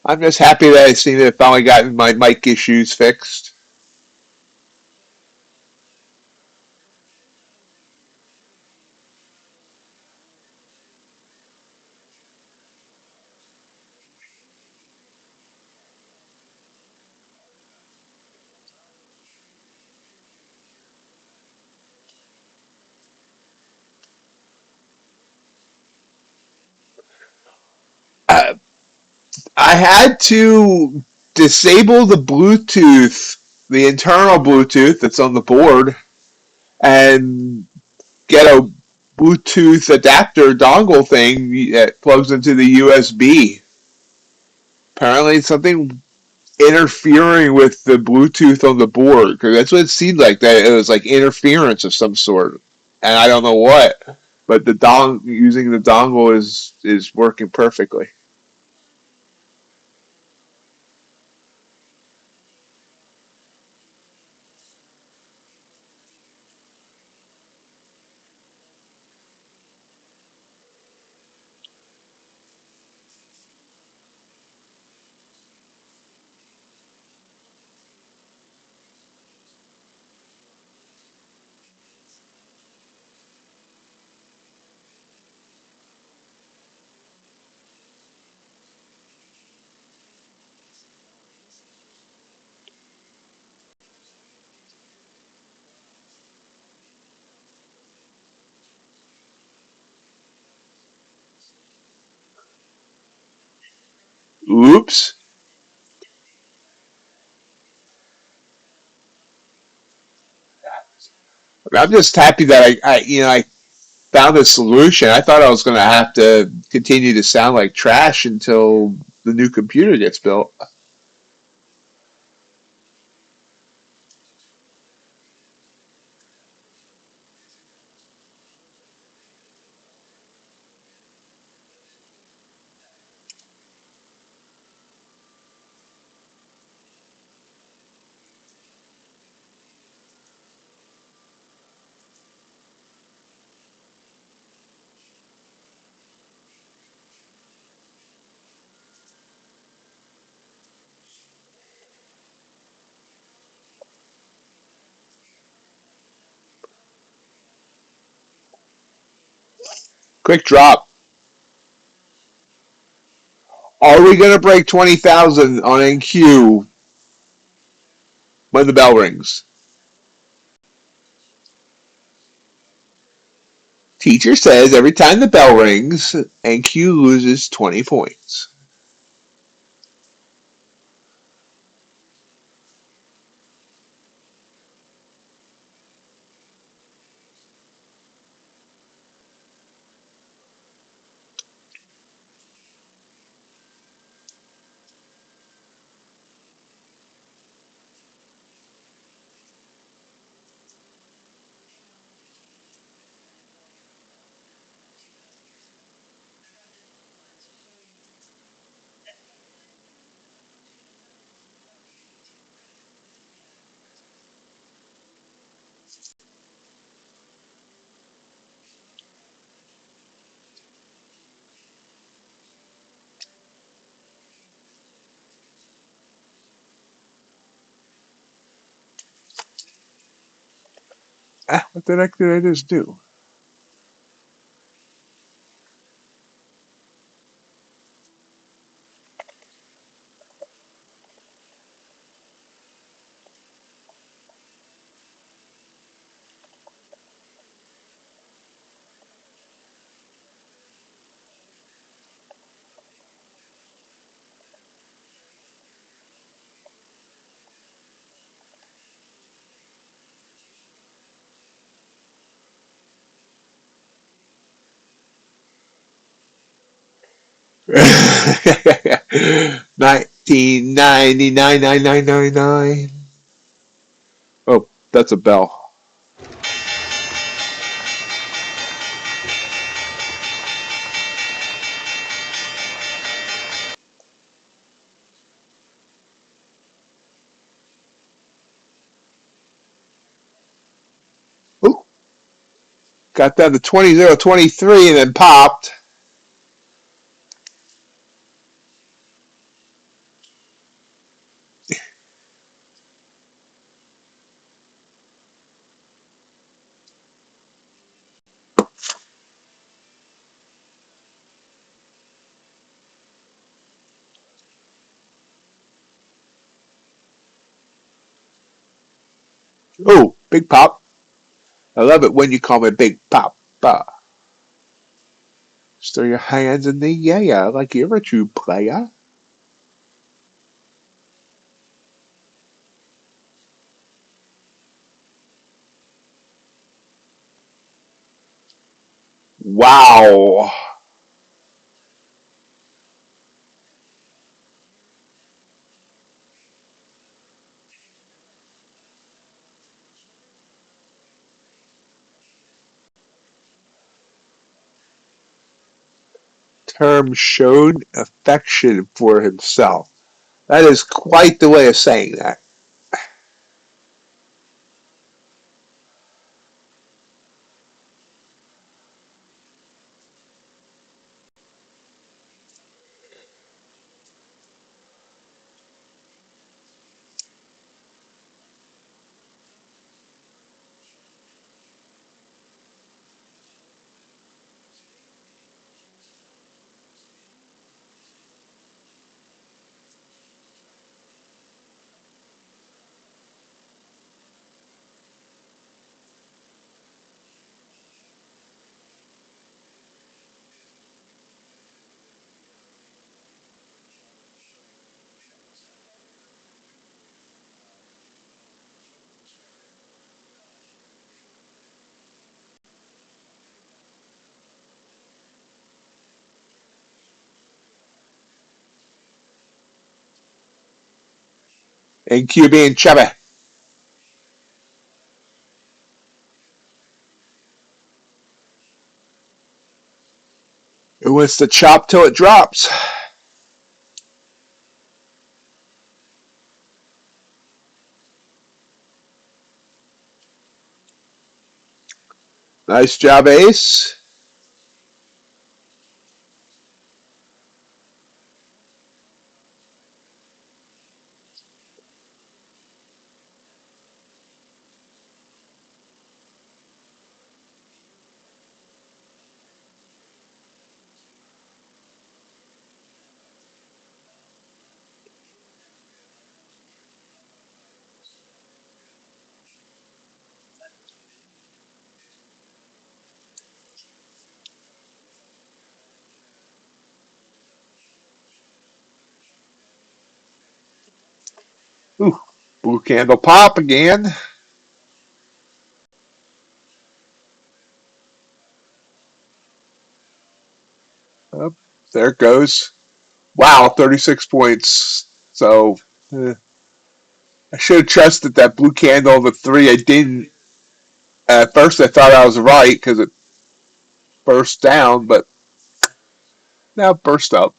I'm just happy that I seen that I finally got my mic issues fixed. Uh, I had to disable the Bluetooth, the internal Bluetooth that's on the board, and get a Bluetooth adapter dongle thing that plugs into the USB. Apparently, something interfering with the Bluetooth on the board because that's what it seemed like. That it was like interference of some sort, and I don't know what. But the using the dongle is working perfectly. Oops. I'm just happy that I found a solution. I thought I was going to have to continue to sound like trash until the new computer gets built. Quick drop. Are we going to break 20,000 on NQ when the bell rings? Teacher says every time the bell rings, NQ loses 20 points. What the heck did I just do? $19.99. Oh, that's a bell. Ooh, got down to 20.023 and then popped. Oh, big pop. I love it when you call me Big Papa. Stir your hands in the air like you're a true player. Wow. Term showed affection for himself. That is quite the way of saying that. And Q being chubby. It wants to chop till it drops. Nice job, Ace. Ooh, blue candle pop again. Oh, there it goes. Wow, 36 points. So I should have trusted that blue candle, the three. I didn't. At first, I thought I was right because it burst down, but now it burst up.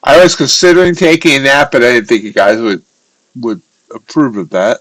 I was considering taking a nap, but I didn't think you guys would approve of that.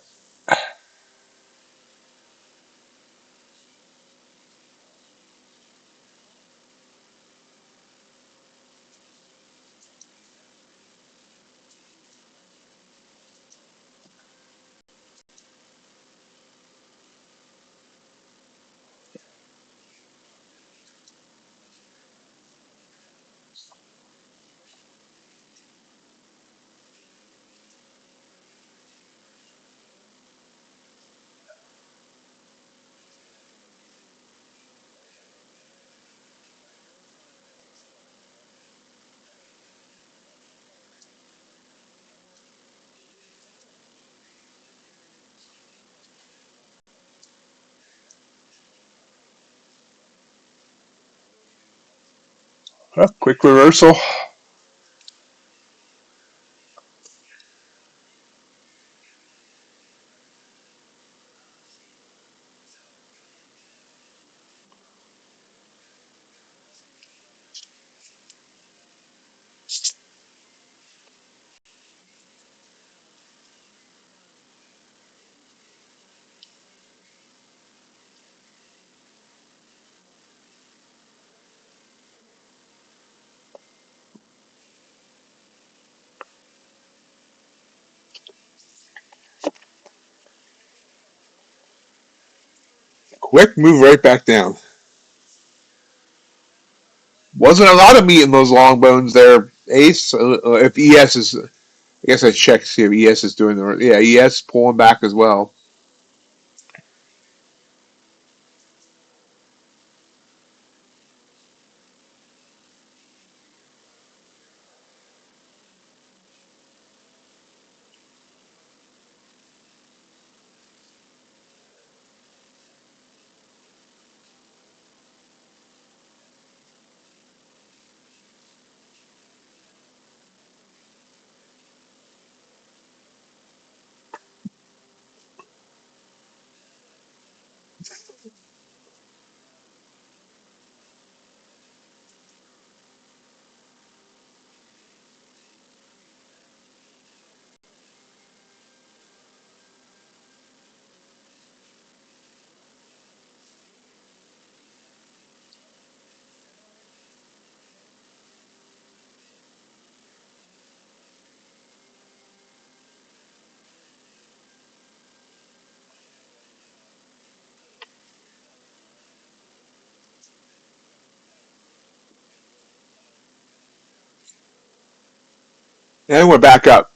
Quick reversal. Quick move right back down. Wasn't a lot of meat in those long bones there, Ace. If ES is, I guess I checked to see if ES is doing the. Yeah, ES pulling back as well. And we're back up.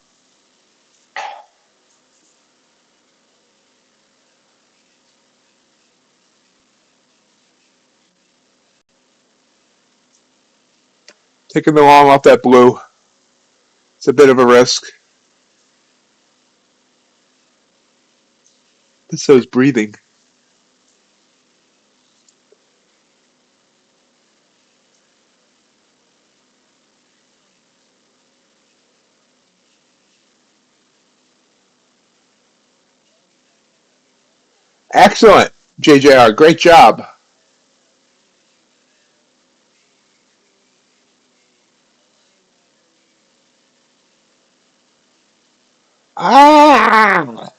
Taking the long off that blue. It's a bit of a risk. But so is breathing. Excellent, JJR. Great job. Ah!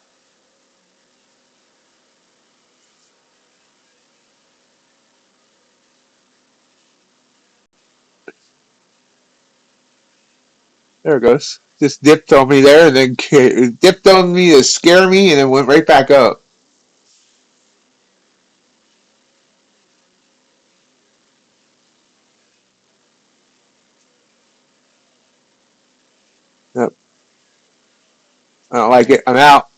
There it goes. Just dipped on me there, and then dipped on me to scare me, and then went right back up. Yep. I don't like it. I'm out.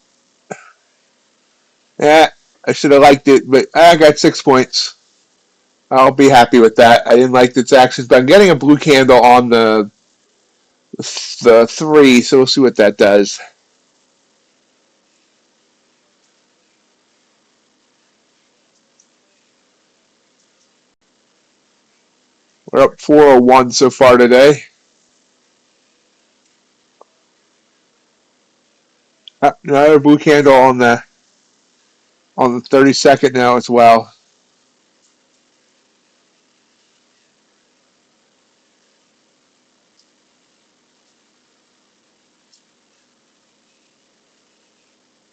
Yeah, I should have liked it, but I got 6 points. I'll be happy with that. I didn't like its actions, but I'm getting a blue candle on the 3, so we'll see what that does. We're up 401 so far today. Another blue candle on the 32nd now as well.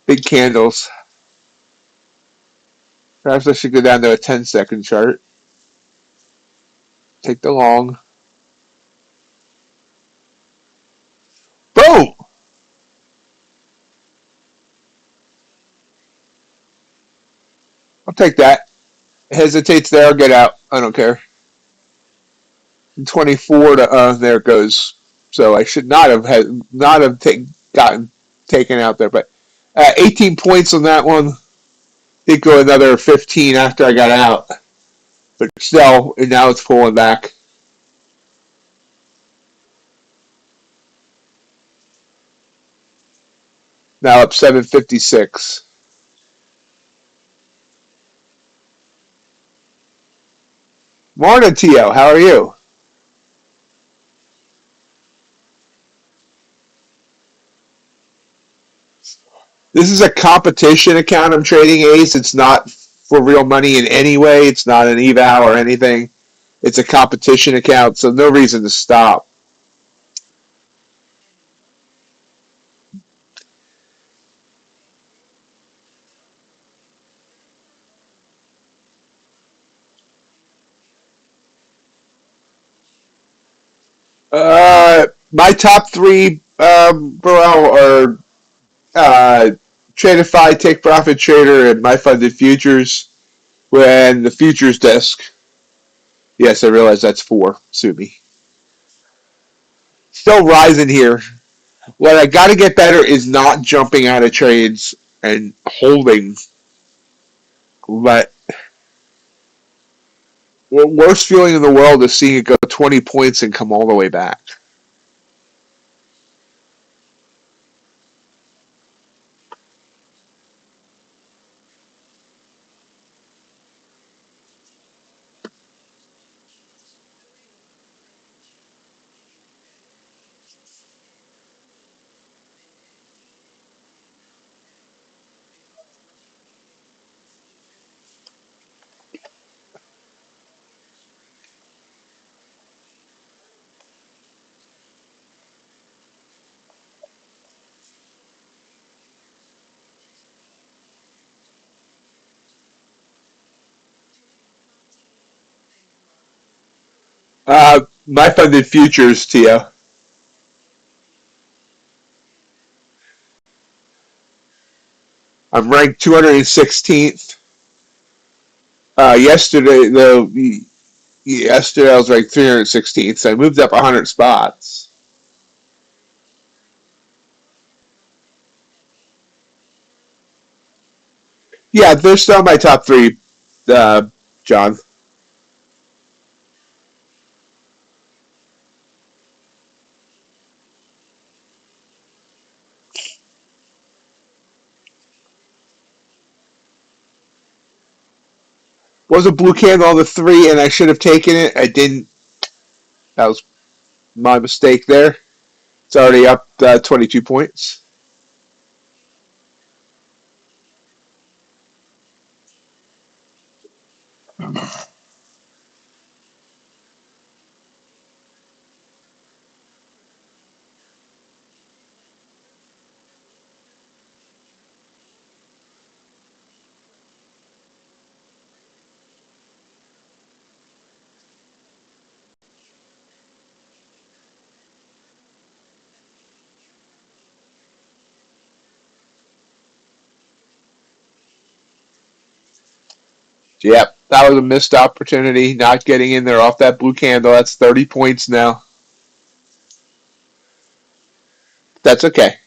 Big candles. Perhaps I should go down to a 10-second chart. Take the long. Boom! I'll take that. Hesitates there, I'll get out. I don't care. 24 to there it goes. So I should not have gotten taken out there, but 18 points on that one. Did go another 15 after I got out, but still, and now it's pulling back. Now up 756. Morning, Tio. How are you? This is a competition account I'm trading, Ace. It's not for real money in any way. It's not an eval or anything. It's a competition account, so no reason to stop. My top three, bro, are Tradify, Take Profit Trader, and My Funded Futures. When the futures desk, yes, I realize that's 4. Sue me. Still rising here. What I got to get better is not jumping out of trades and holding. But the worst feeling in the world is seeing it go 20 points and come all the way back. My Funded Futures, Tia. I'm ranked 216th. Yesterday I was ranked 316th, so I moved up 100 spots. Yeah, they're still my top three, John. Was a blue candle on the 3, and I should have taken it. I didn't. That was my mistake there. It's already up 22 points. Yep, that was a missed opportunity. Not getting in there off that blue candle. That's 30 points now. That's okay.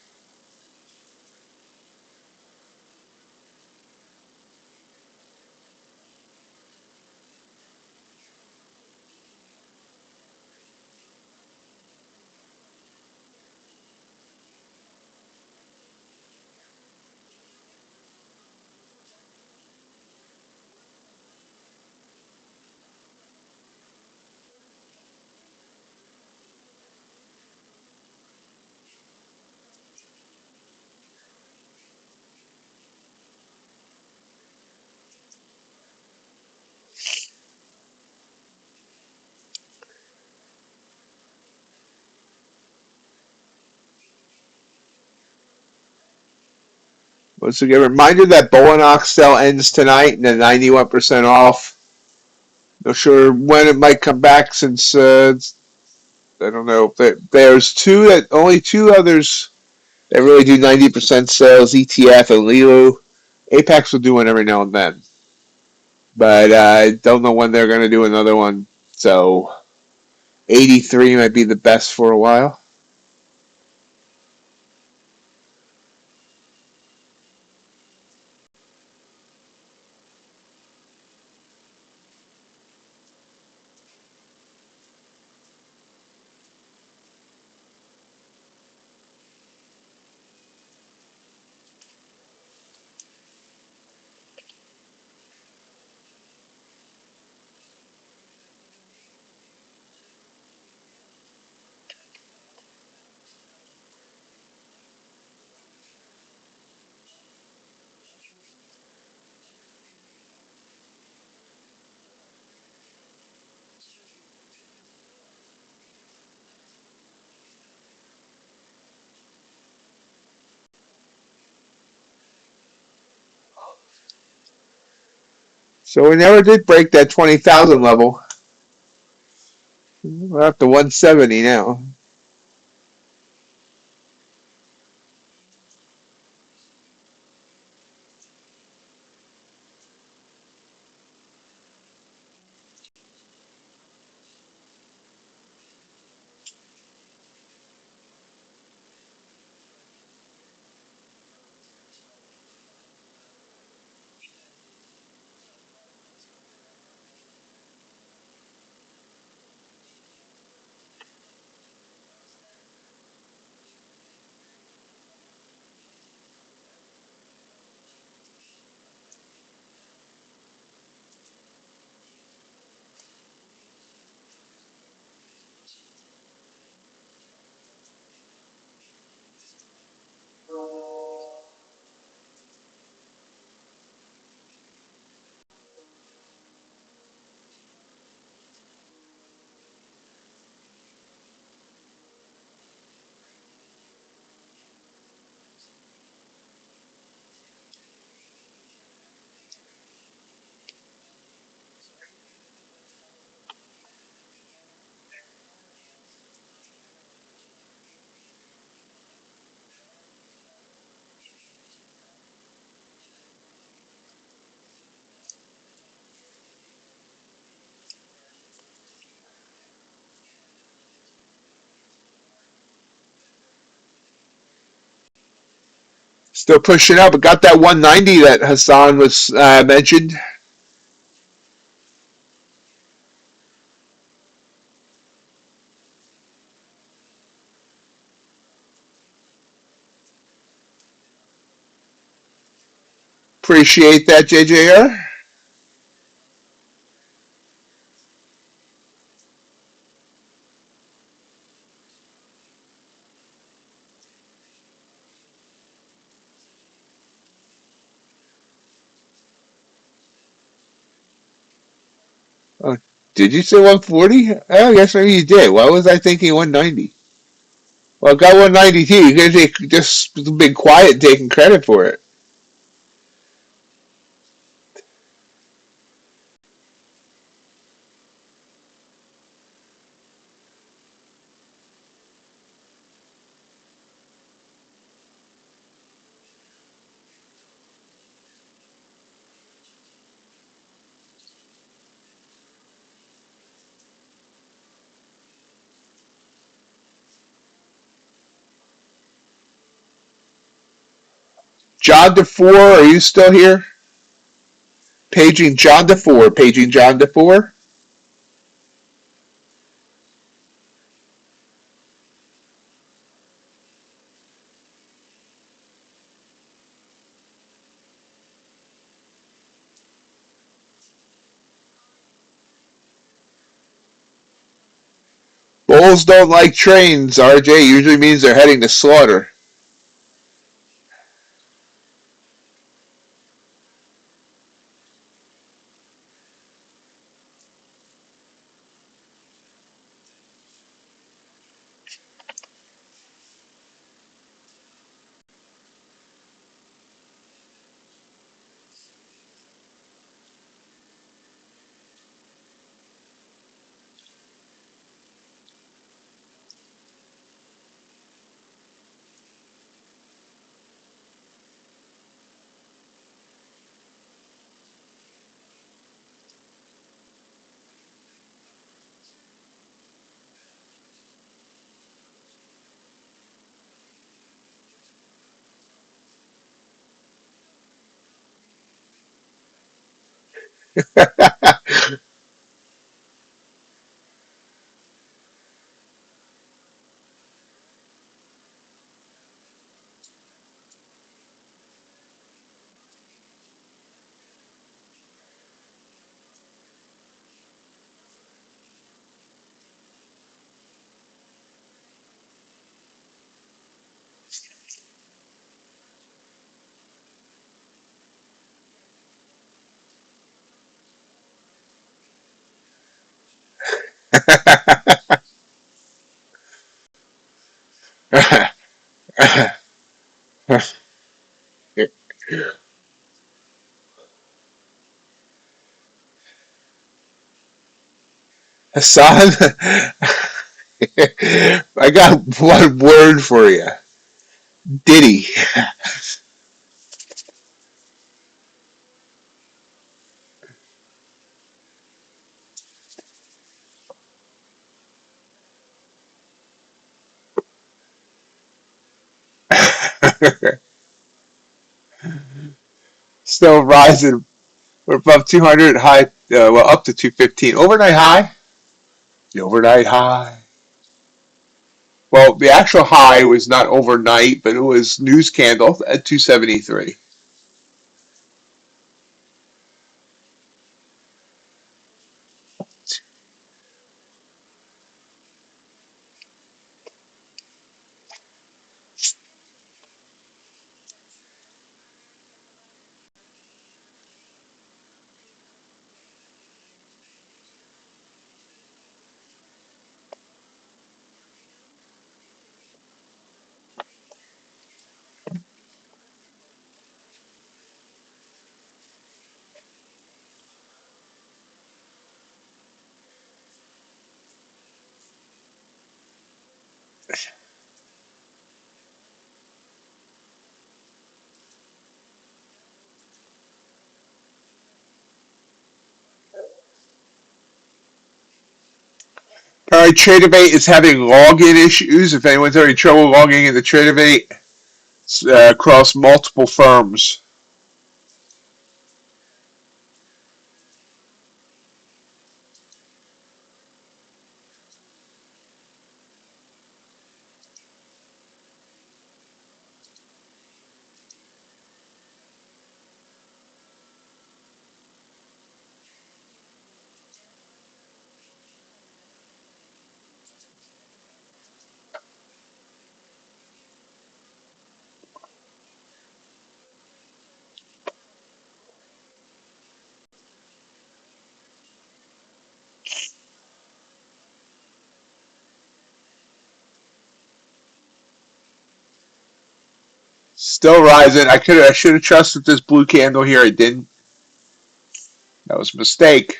Once again, reminder that Bull and Ox sale ends tonight and at 91% off. Not sure when it might come back since I don't know. There's only two others that really do 90% sales: ETF and Lilo. Apex will do one every now and then, but I don't know when they're going to do another one. So 83 might be the best for a while. So we never did break that 20,000 level. We're up to 170 now. Still pushing up, but got that 190 that Hassan was mentioned. Appreciate that, JJR. Oh, did you say 140? Oh, I guess maybe you did. Why was I thinking 190? Well, I got 192. You guys just been quiet taking credit for it. John DeFore, are you still here? Paging John DeFore. Paging John DeFore. Bulls don't like trains, RJ. Usually means they're heading to slaughter. Hassan, I got one word for you. Diddy. Still rising. We're above 200, high, well, up to 215. Overnight high? The overnight high. Well, the actual high was not overnight, but it was news candle at 273. All right, Tradovate is having login issues. If anyone's having trouble logging into Tradovate, across multiple firms. Still rising. I should have trusted this blue candle here. I didn't. That was a mistake.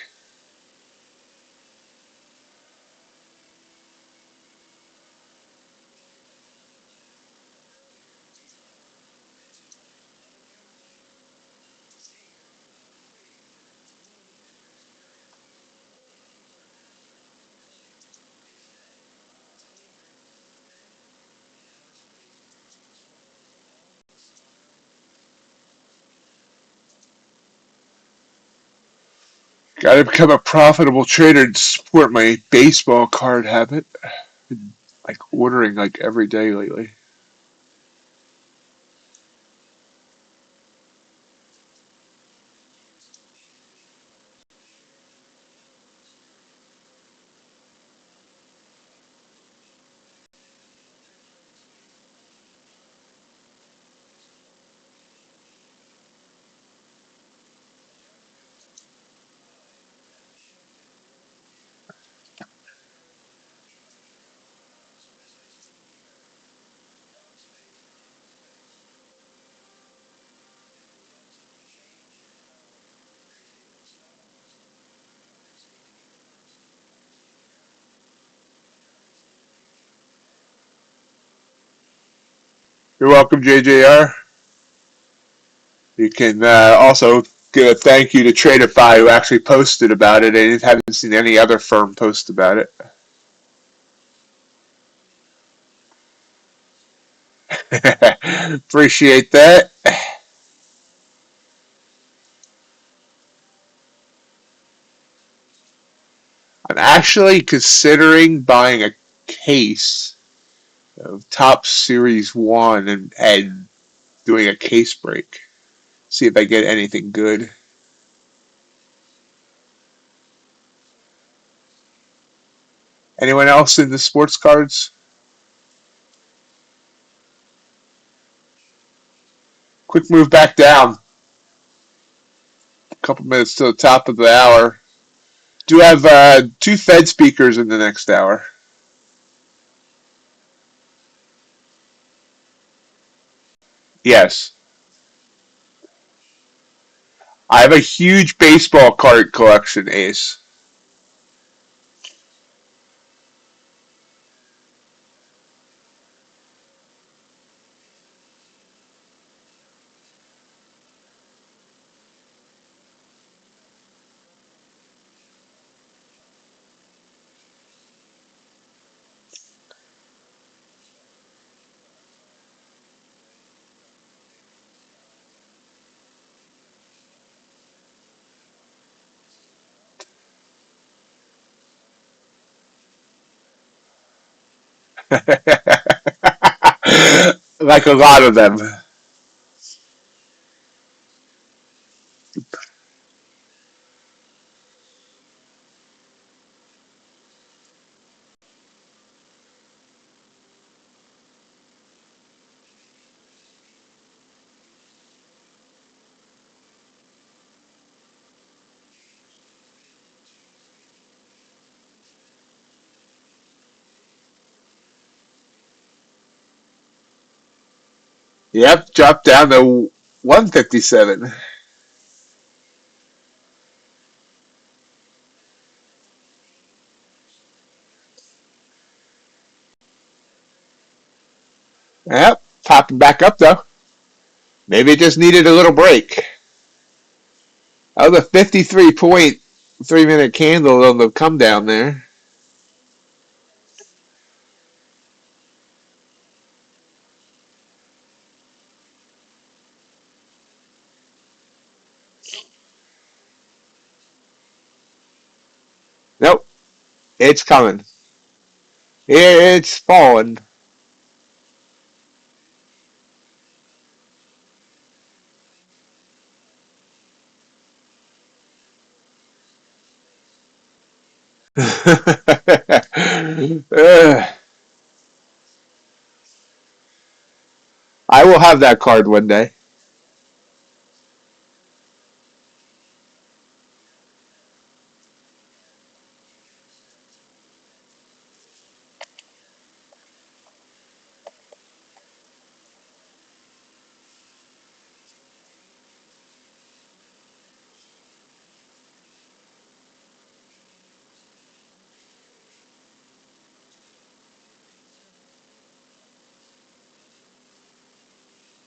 Got to become a profitable trader to support my baseball card habit. Been, like ordering like every day lately. You're welcome, JJR. You can also give a thank you to Traderify who actually posted about it. I haven't seen any other firm post about it. Appreciate that. I'm actually considering buying a case of Top Series 1 and doing a case break. See if I get anything good. Anyone else in the sports cards? Quick move back down. A couple minutes to the top of the hour. Do have two Fed speakers in the next hour. Yes. I have a huge baseball card collection, Ace. Like a lot of them. Yep, dropped down to 157. Yep, popping back up though. Maybe it just needed a little break. Oh, the 53.3 minute candle on the come down there. Nope, it's coming. It's falling. I will have that card one day.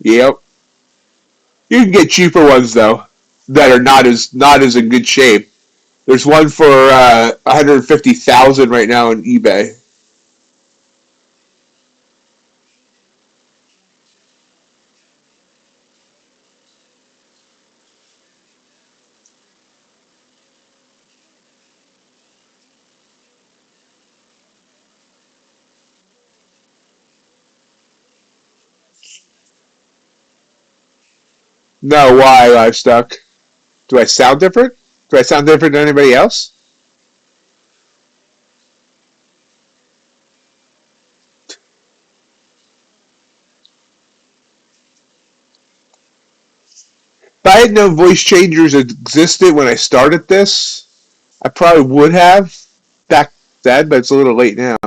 Yep. You can get cheaper ones though that are not as in good shape. There's one for 150,000 right now on eBay. No, why livestock? Do I sound different? Do I sound different than anybody else? If I had known voice changers existed when I started this, I probably would have back then, but it's a little late now.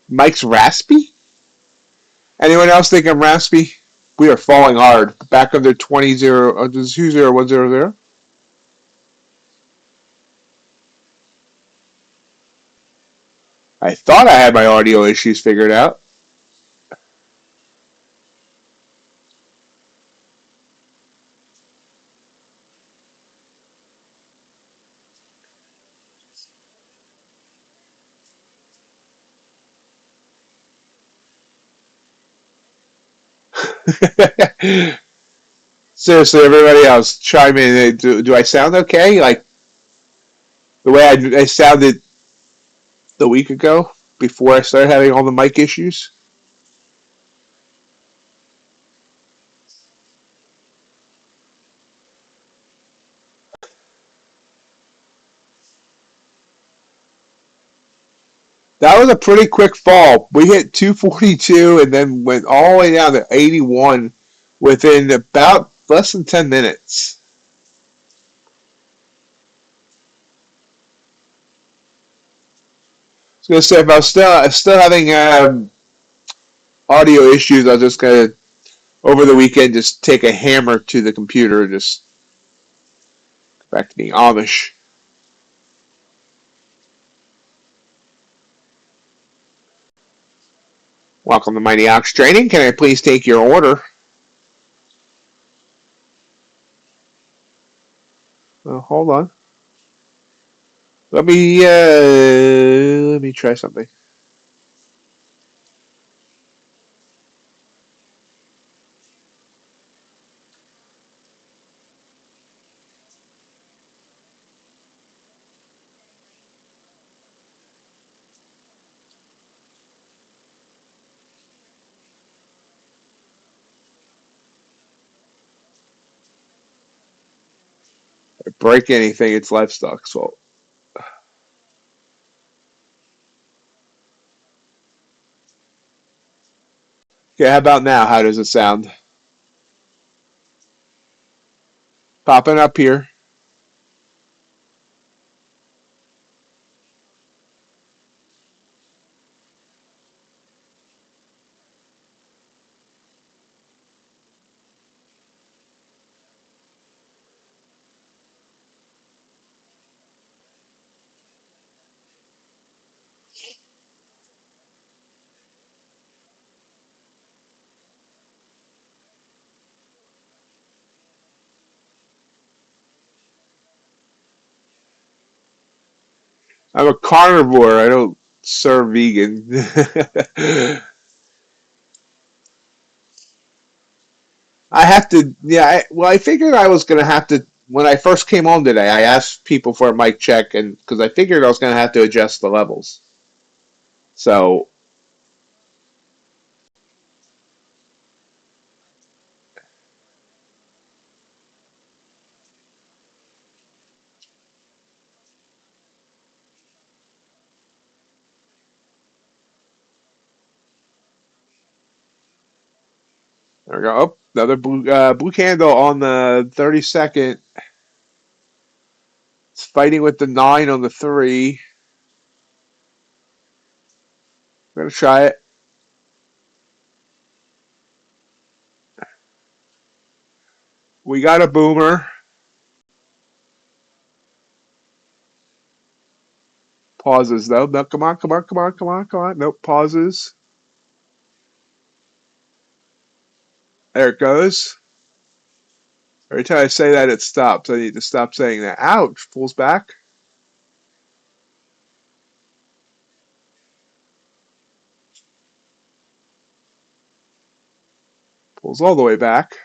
Mike's raspy? Anyone else think I'm raspy? We are falling hard. Back under 20-0, 2-0-1-0-0. I thought I had my audio issues figured out. Seriously, everybody else, chime in. Do I sound okay? Like the way I sounded the week ago before I started having all the mic issues? That was a pretty quick fall. We hit 242 and then went all the way down to 81 within about less than 10 minutes. I was going to say, if I was still having audio issues, I was just going to, over the weekend, just take a hammer to the computer and just back to being Amish. Welcome to MightyOxTrading. Can I please take your order? Hold on. Let me try something. If I break anything, it's livestock's fault. Okay, how about now? How does it sound? Popping up here. I'm a carnivore. I don't serve vegan. I have to. Yeah. I figured I was gonna have to. When I first came on today, I asked people for a mic check, and because I figured I was gonna have to adjust the levels. So there we go. Oh, another blue candle on the 32nd. It's fighting with the 9 on the 3. I'm gonna try it. We got a boomer. Pauses though. No, come on, come on, come on, come on, come on. Nope, pauses. There it goes. Every time I say that, it stops. I need to stop saying that. Ouch. Pulls back. Pulls all the way back.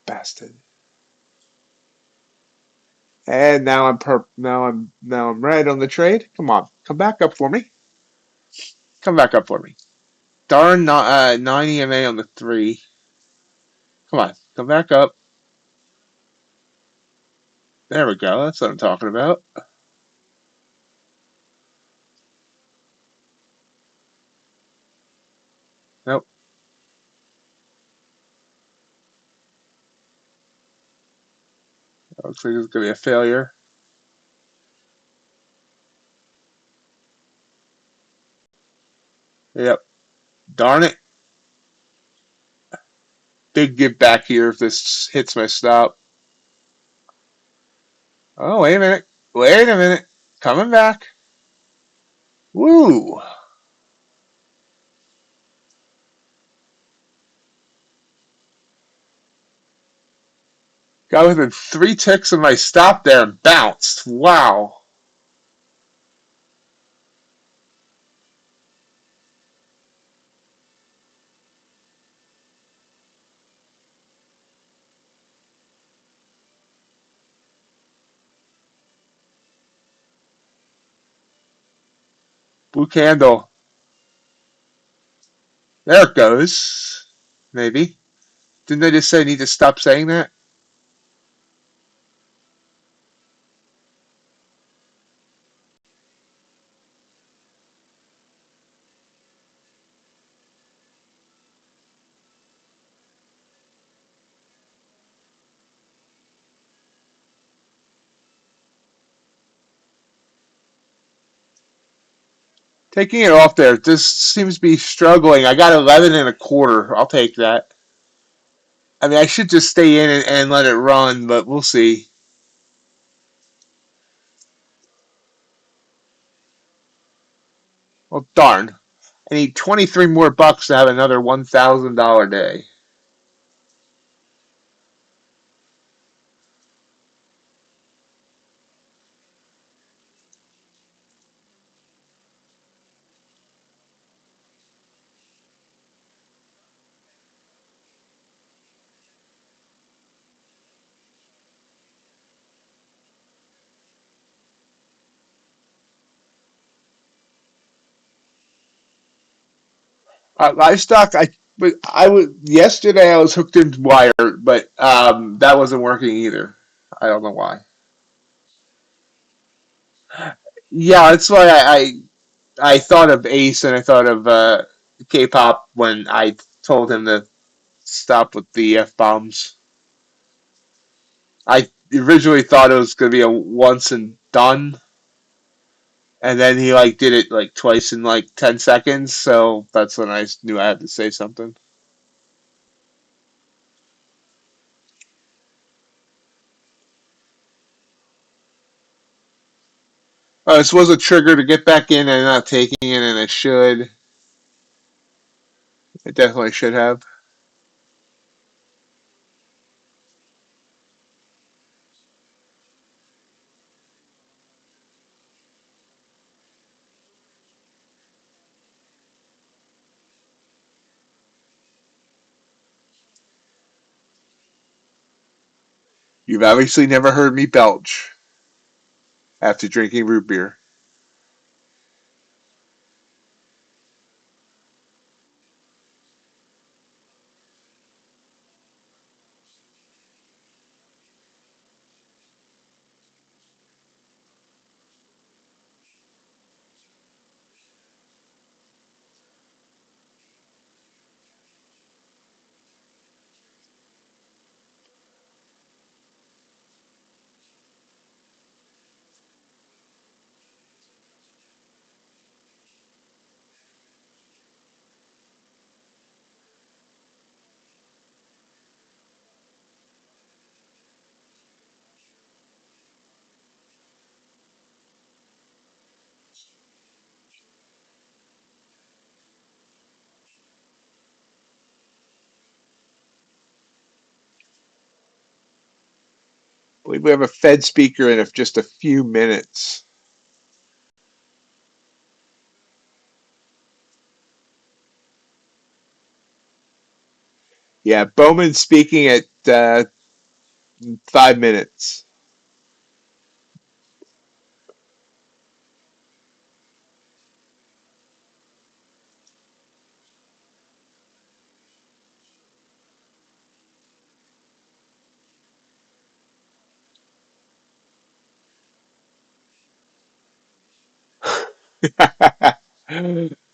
Bastard. And now I'm right on the trade. Come on. Come back up for me. Come back up for me. Darn 9 EMA on the 3. Come on. Come back up. There we go. That's what I'm talking about. Nope. Looks like it's going to be a failure. Yep. Darn it. Big give back here if this hits my stop. Oh, wait a minute. Wait a minute. Coming back. Woo. Got within 3 ticks of my stop there and bounced. Wow. Blue candle. There it goes. Maybe. Didn't they just say I need to stop saying that? Taking it off there. This seems to be struggling. I got 11 and a quarter. I'll take that. I mean, I should just stay in and let it run, but we'll see. Well, darn. I need 23 more bucks to have another $1,000 day. Livestock, I was yesterday. I was hooked into wire, but that wasn't working either. I don't know why. Yeah, that's why I thought of Ace and I thought of K-pop when I told him to stop with the F bombs. I originally thought it was gonna be a once and done, and then he like did it like twice in like 10 seconds. So that's when I knew I had to say something. This was a trigger to get back in and not taking it, and I should. I definitely should have. You've obviously never heard me belch after drinking root beer. believe we have a Fed speaker in just a few minutes. Yeah, Bowman's speaking at 5 minutes.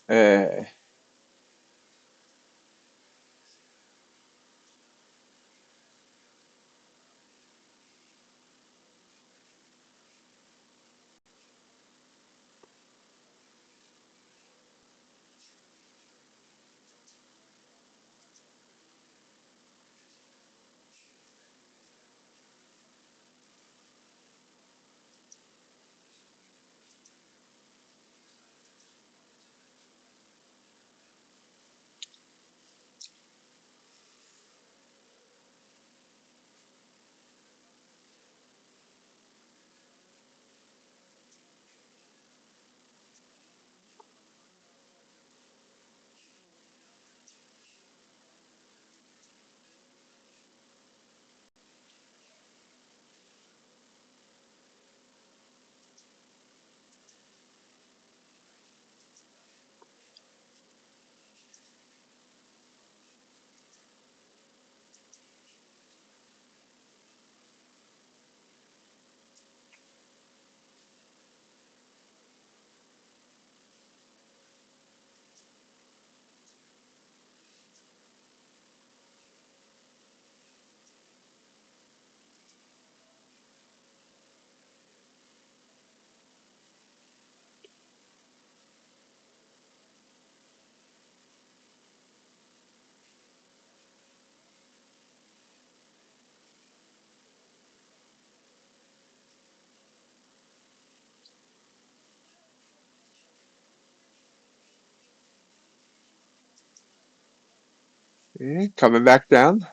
uh, coming back down.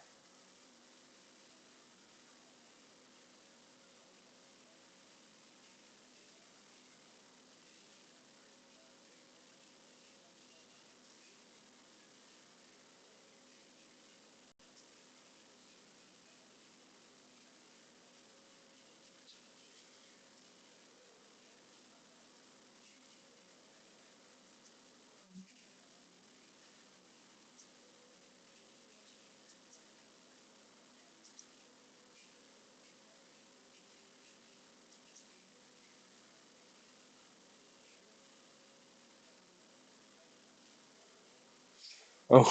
Oh.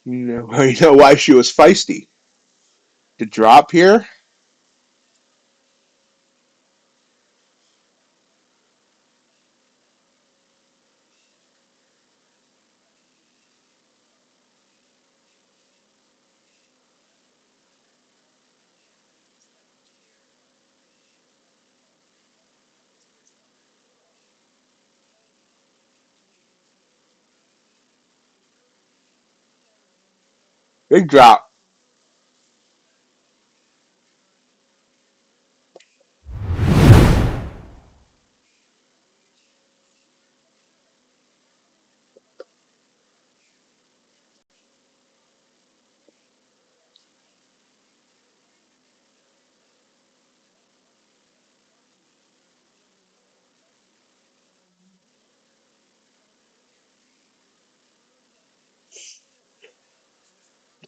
You know why she was feisty? To drop here? Big drop.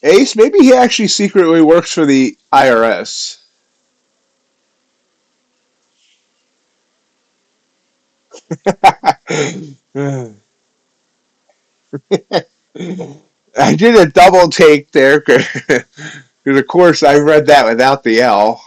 Ace, maybe he actually secretly works for the IRS. I did a double take there because, of course, I read that without the L.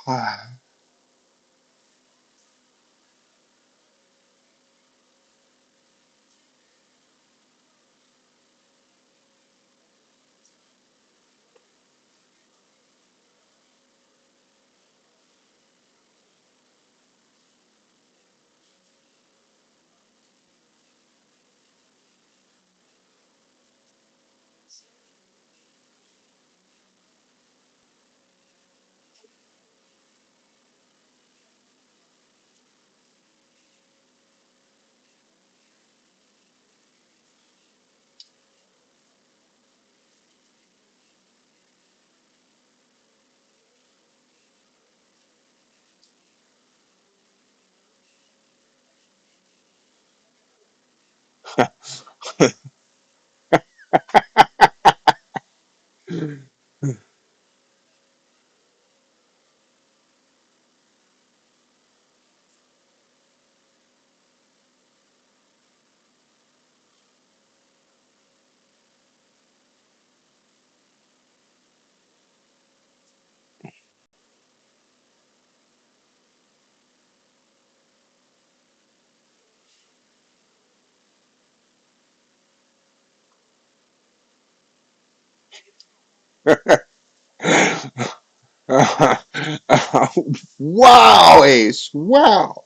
Wow, Ace! Wow.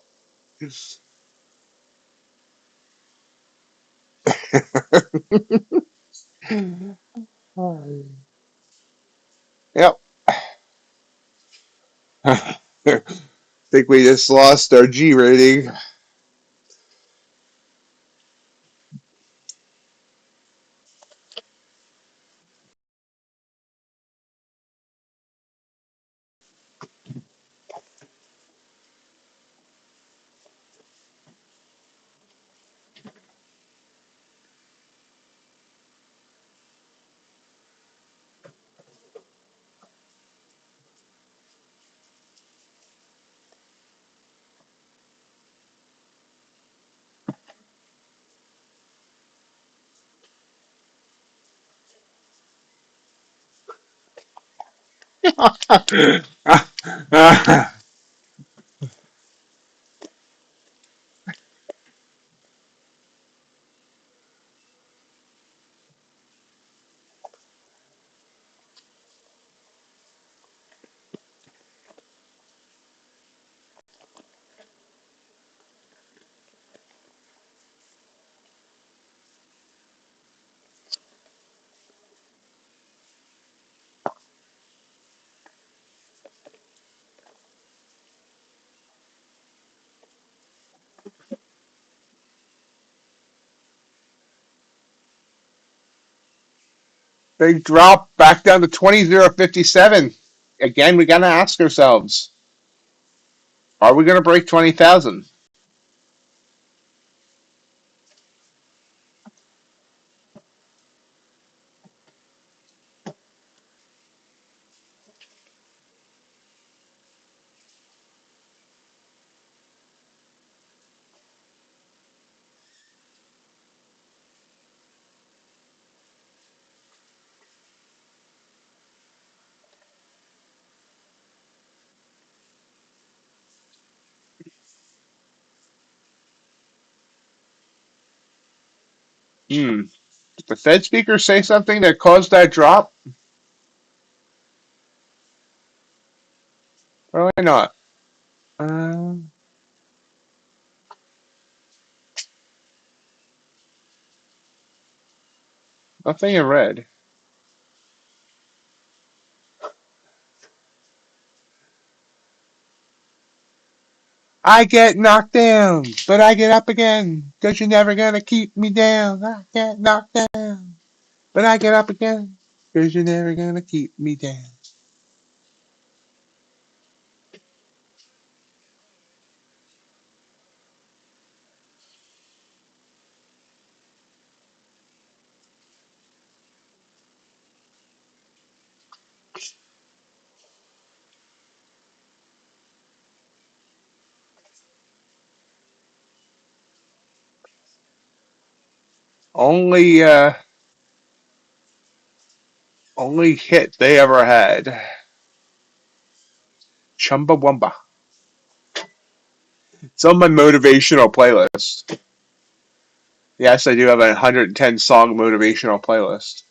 Yep. Think we just lost our G rating. They dropped back down to 20,057. Again, we got to ask ourselves, are we going to break 20,000? Hmm. Did the Fed speaker say something that caused that drop? Probably not. Uh, Nothing in red. I get knocked down, but I get up again. Cause you're never gonna keep me down. I get knocked down, but I get up again. Cause you're never gonna keep me down. Only only hit they ever had. Chumbawamba. It's on my motivational playlist. Yes, I do have a 110 song motivational playlist.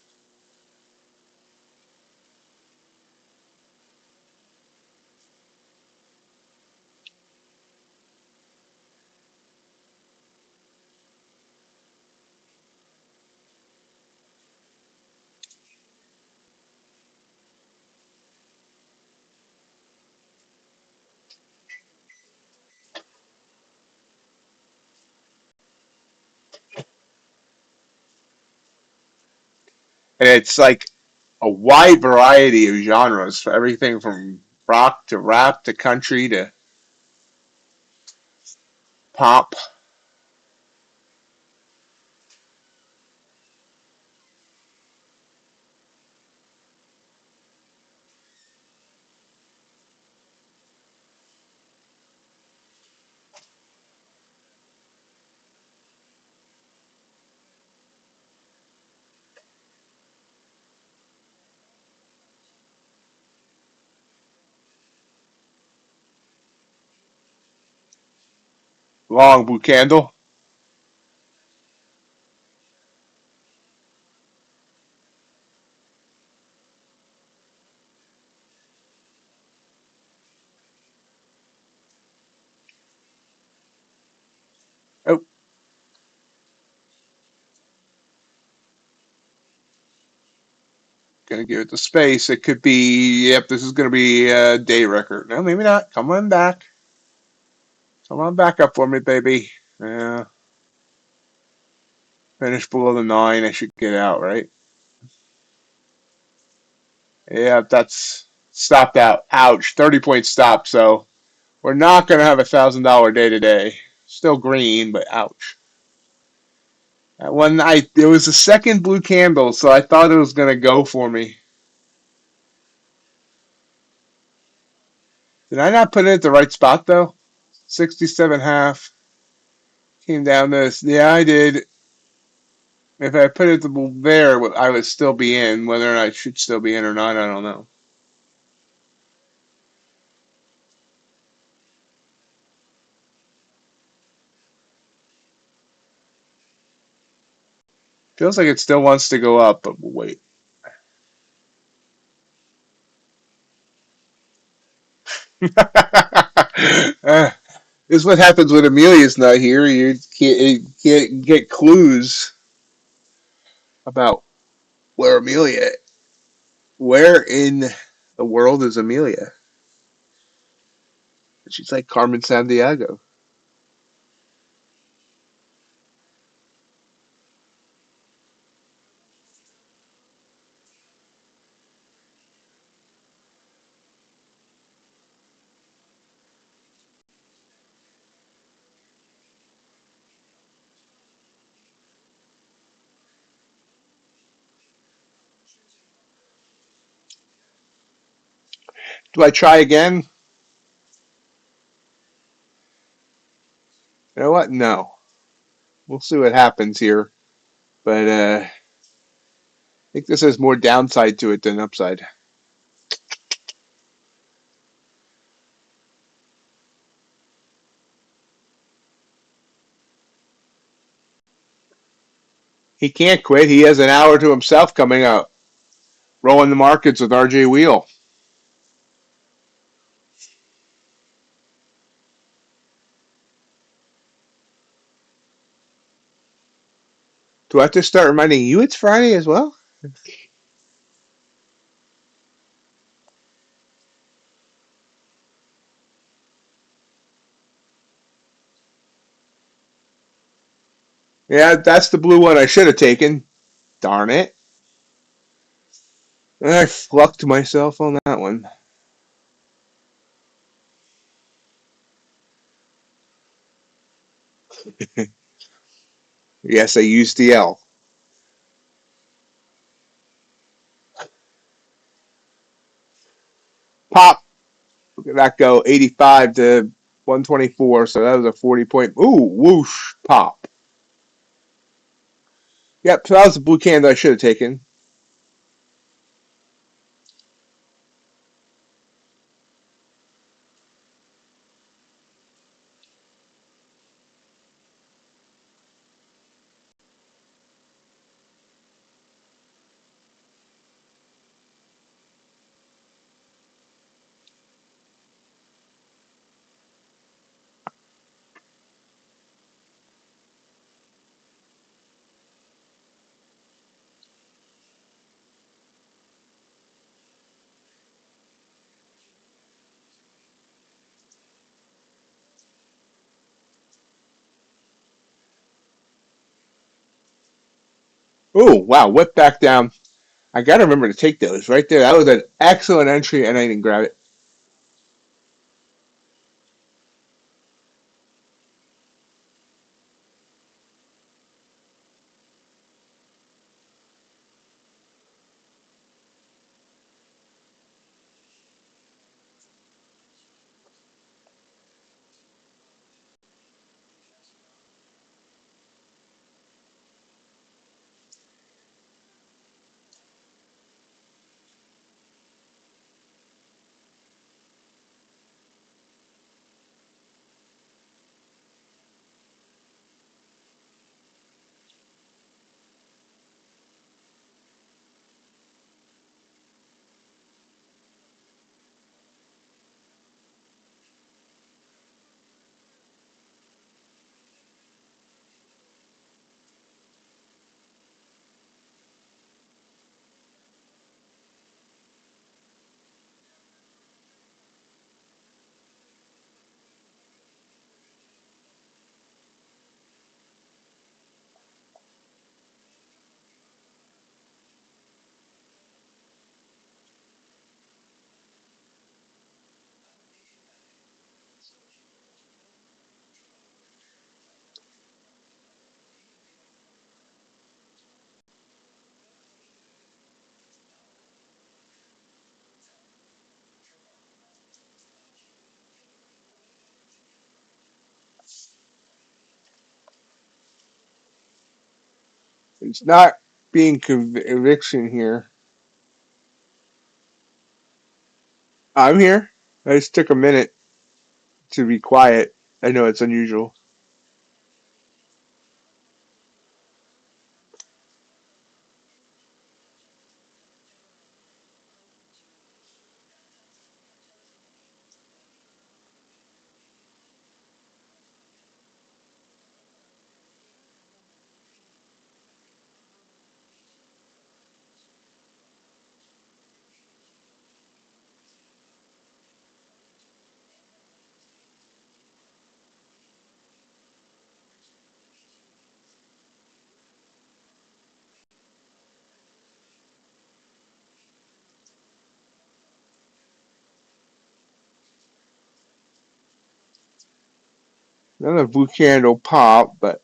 And it's like a wide variety of genres, everything from rock to rap to country to pop. Long Blue Candle. Oh, gonna give it the space. It could be, yep, this is gonna be a day record. No, maybe not. Come on back. Come on back up for me, baby. Yeah. Finish below the 9. I should get out, right? Yeah, that's stopped out. Ouch. 30-point stop. So we're not going to have $1,000 day today. Still green, but ouch. That one, there was a second blue candle, so I thought it was going to go for me. Did I not put it at the right spot, though? 67.5. Came down this. Yeah, I did. If I put it there, I would still be in. Whether or not I should still be in or not, I don't know. Feels like it still wants to go up, but we'll wait. uh, this is what happens when Amelia's not here. You can't get clues about where Amelia. Where in the world is Amelia? She's like Carmen Sandiego. Do I try again? You know what? No. We'll see what happens here. But I think this has more downside to it than upside. He can't quit. He has an hour to himself coming up. Rolling the markets with RJ Wheel. Do I have to start reminding you it's Friday as well? Yeah, that's the blue one I should have taken. Darn it. I flucked myself on that one. Yes, I used the L. Pop. Look at that go. 85 to 124. So that was a 40-point. Ooh, whoosh. Pop. Yep, so that was the blue candle I should have taken. Oh, wow, whip back down. I got to remember to take those right there. That was an excellent entry, and I didn't grab it. It's not being conviction here. I'm here. I just took a minute to be quiet. I know it's unusual. Another blue candle pop, but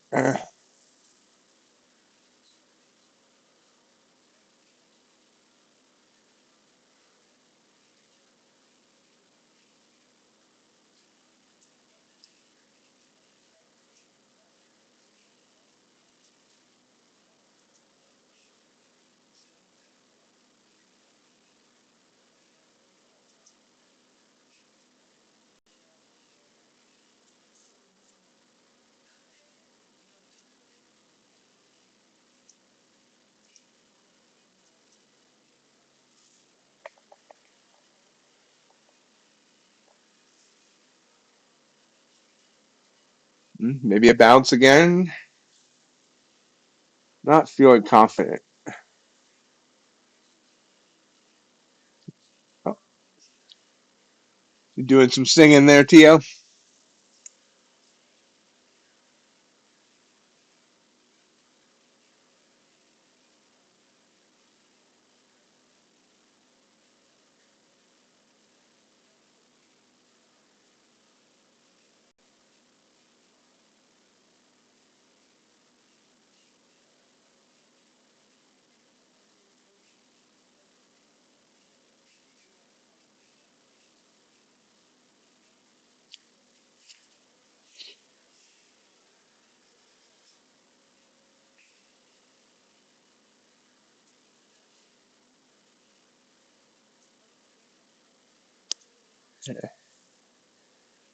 maybe a bounce again. Not feeling confident. Oh, you doing some singing there, Tio?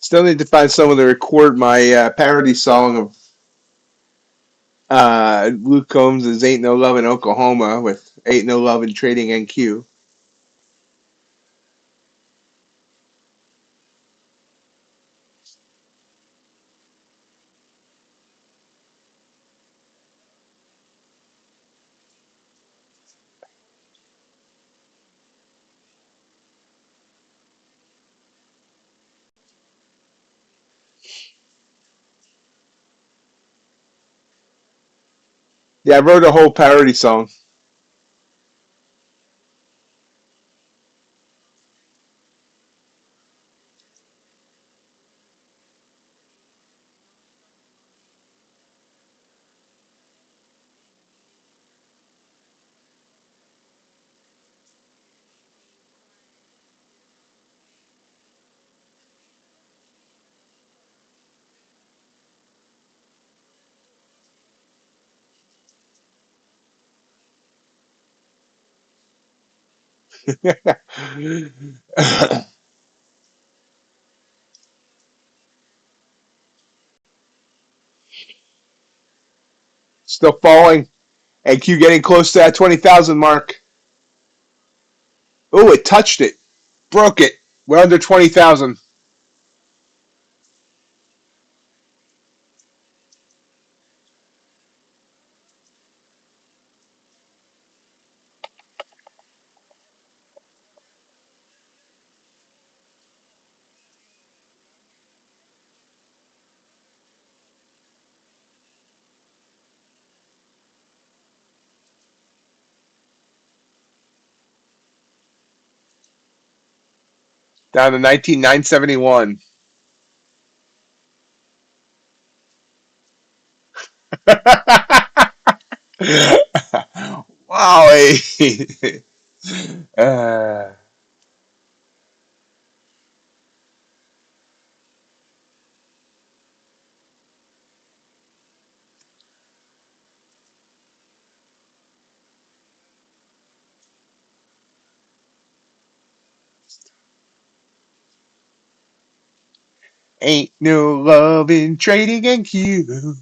Still need to find someone to record my parody song of Luke Combs' "Ain't No Love in Oklahoma" with "Ain't No Love in Trading NQ." Yeah, I wrote a whole parody song. Still falling. NQ getting close to that 20,000 mark. Oh, it touched it. Broke it. We're under 20,000. Down to 19,971. Wow. uh, Ain't no love in trading NQ.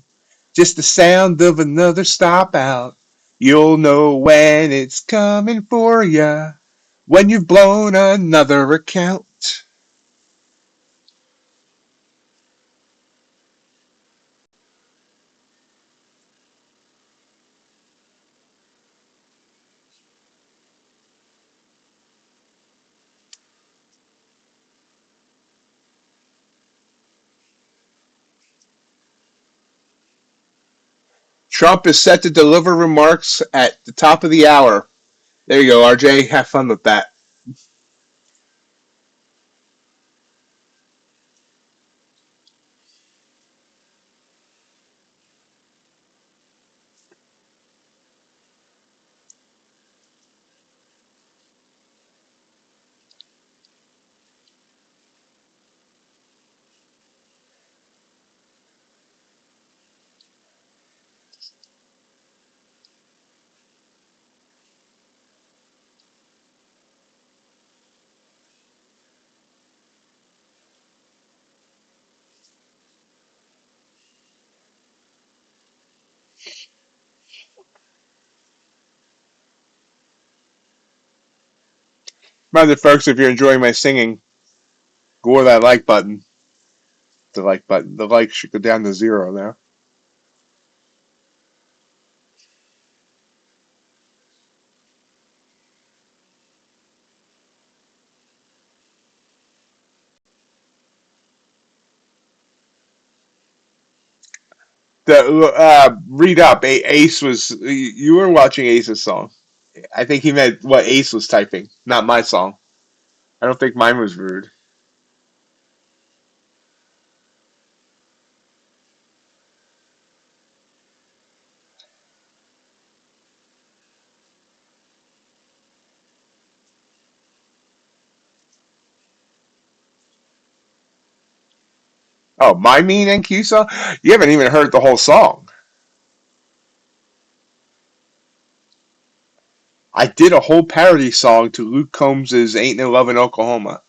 Just the sound of another stop out. You'll know when it's coming for ya. When you've blown another account. Trump is set to deliver remarks at the top of the hour. There you go, RJ. Have fun with that. Remember, folks, if you're enjoying my singing, go to that like button. The like button. The like should go down to 0 now. Read up. Ace was. You were watching Ace's song. I think he meant what Ace was typing, not my song. I don't think mine was rude. Oh, my mean NQ song? You haven't even heard the whole song. I did a whole parody song to Luke Combs' "Ain't No Love in Oklahoma."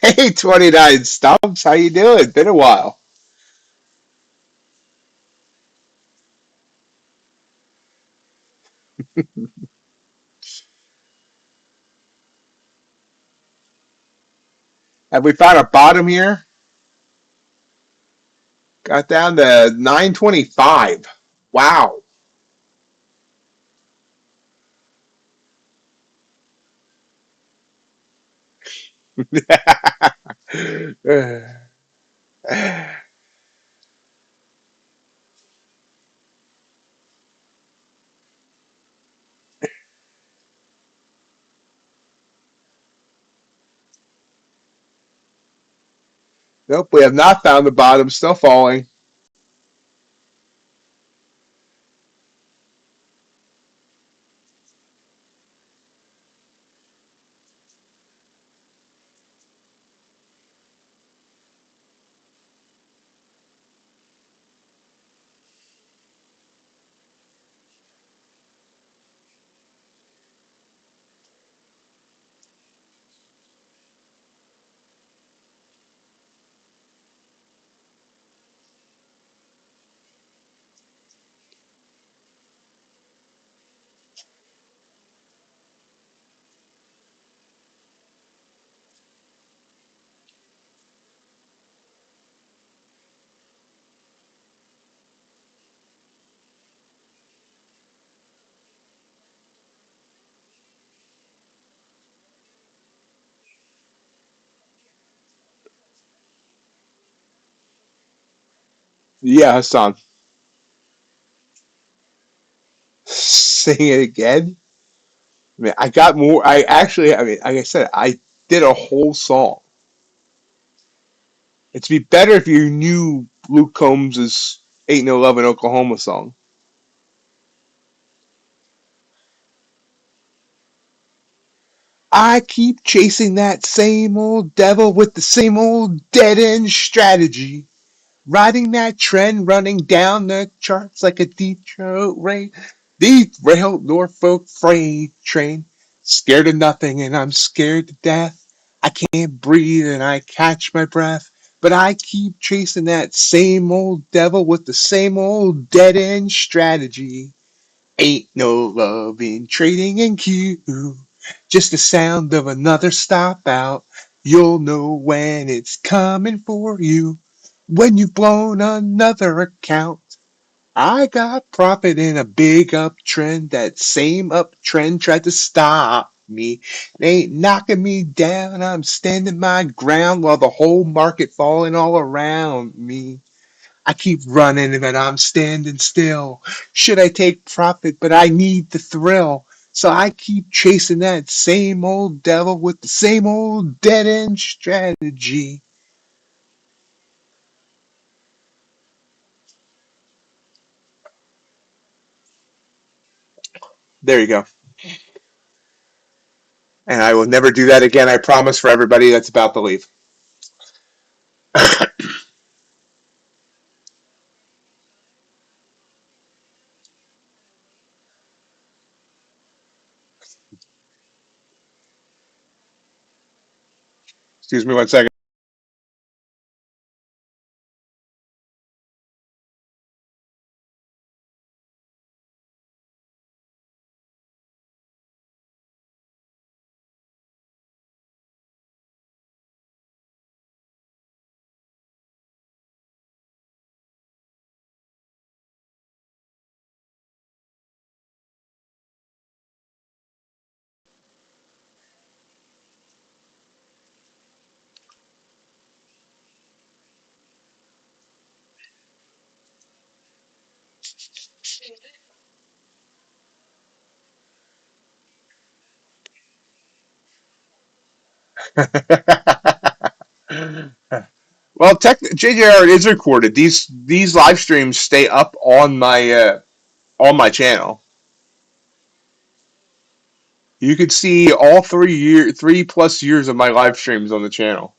Hey, 29 Stumps, how you doing? Been a while. Have we found a bottom here? Got down to 925. Wow. Nope, we have not found the bottom. Still falling. Yeah, Hassan. Sing it again. I mean, I got more. I actually, I mean, like I said, I did a whole song. It'd be better if you knew Luke Combs's "Ain't No Love in Oklahoma" song. I keep chasing that same old devil with the same old dead end strategy. Riding that trend, running down the charts like a derailed Norfolk freight train. Scared of nothing and I'm scared to death. I can't breathe and I catch my breath. But I keep chasing that same old devil with the same old dead end strategy. Ain't no love in trading and Q. Just the sound of another stop out. You'll know when it's coming for you. When you've blown another account. I got profit in a big uptrend. That same uptrend tried to stop me. It ain't knocking me down. I'm standing my ground while the whole market falling all around me. I keep running, but I'm standing still. Should I take profit? But I need the thrill. So I keep chasing that same old devil with the same old dead end strategy. There you go. And I will never do that again. I promise for everybody that's about to leave. Excuse me 1 second. Well, JJR is recorded. These live streams stay up on my channel. You could see all 3+ years of my live streams on the channel.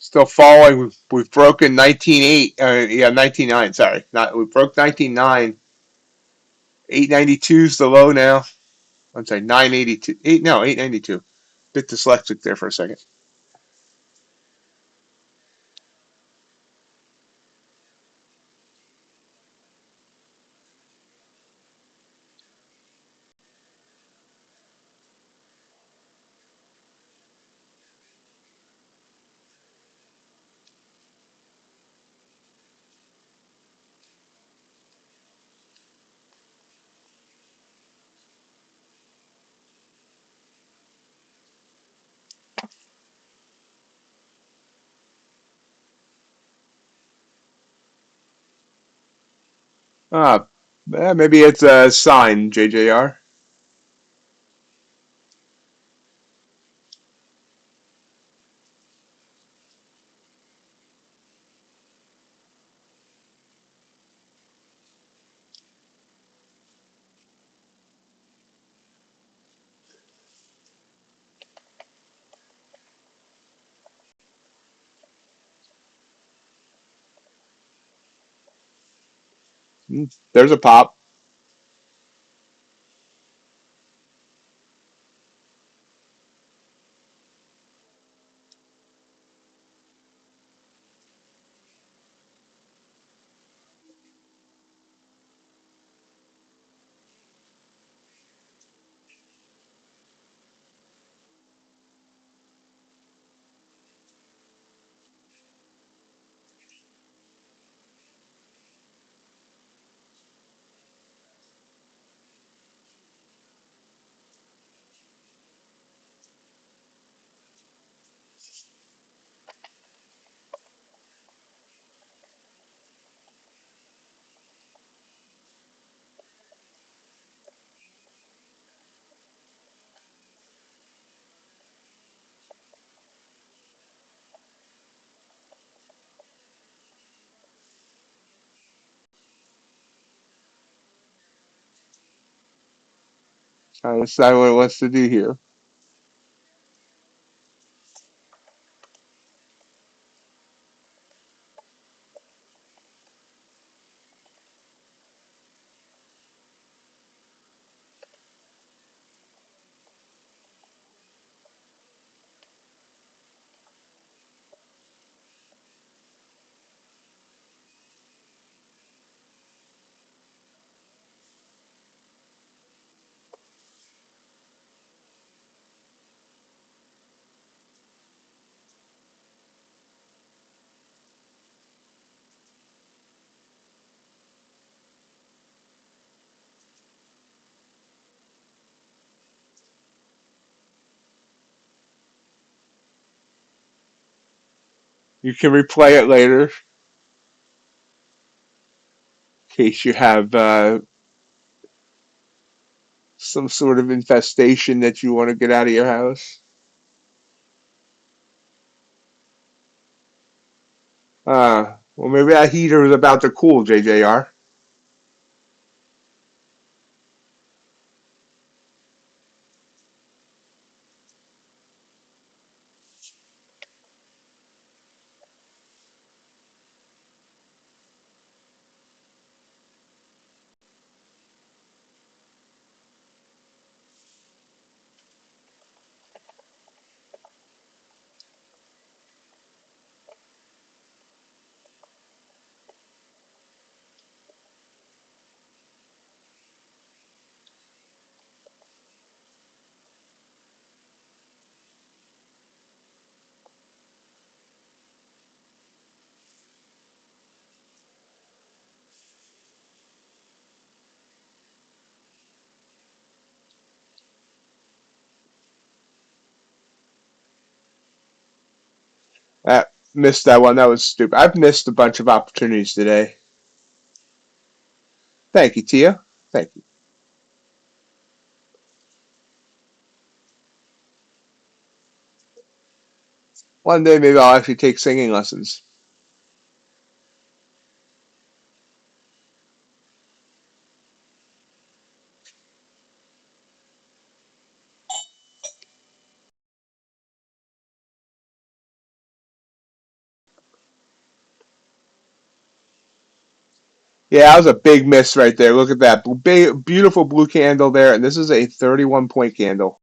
Still falling. We've broken 19.8. Yeah, 19.9. Sorry, we broke 19.9. 892 is the low now. I'm sorry, 982. 892. Bit dyslexic there for a second. Maybe it's a sign, JJR. There's a pop. Trying to decide what it wants to do here. You can replay it later in case you have some sort of infestation that you want to get out of your house. Well, maybe that heater is about to cool, JJR. Missed that one. That was stupid. I've missed a bunch of opportunities today. Thank you, Tia. Thank you. One day maybe I'll actually take singing lessons. Yeah, that was a big miss right there. Look at that. Big, beautiful blue candle there, and this is a 31-point candle.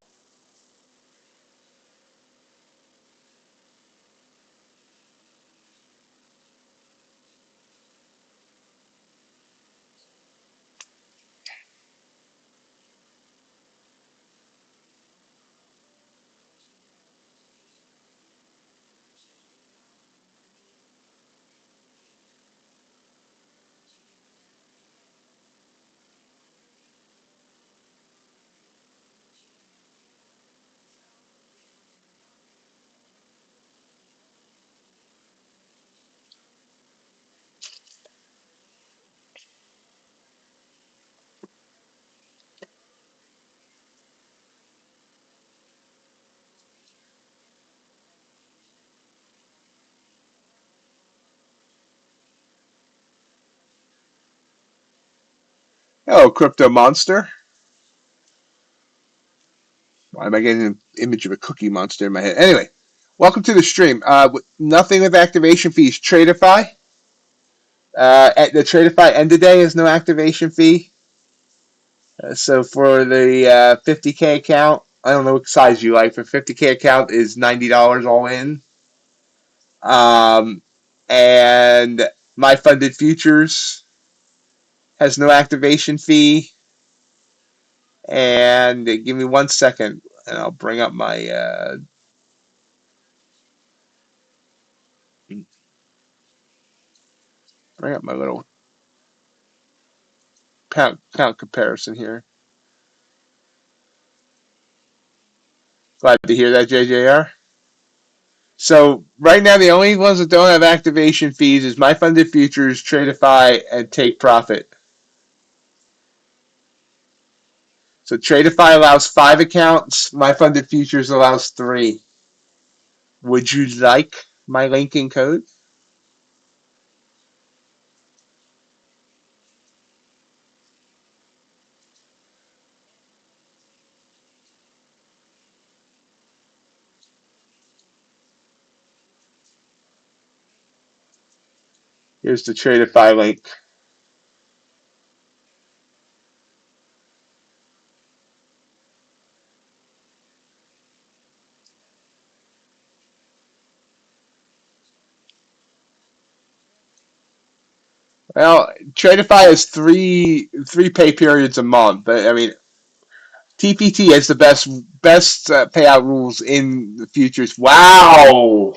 Hello, Crypto Monster. Why am I getting an image of a cookie monster in my head? Anyway, welcome to the stream. Nothing with activation fees. Tradeify. At the Tradeify end of day is no activation fee. So for the 50K account, I don't know what size you like. For 50K account is $90 all in. And my funded futures has no activation fee. And give me 1 second, and I'll bring up my little count comparison here. Glad to hear that, JJR. So right now, the only ones that don't have activation fees is my funded futures, Tradeify, and Take Profit. So Tradeify allows 5 accounts. My funded futures allows 3. Would you like my linking code? Here's the Tradeify link. Well, Tradeify has three pay periods a month, but I mean TPT has the best payout rules in the futures. Wow,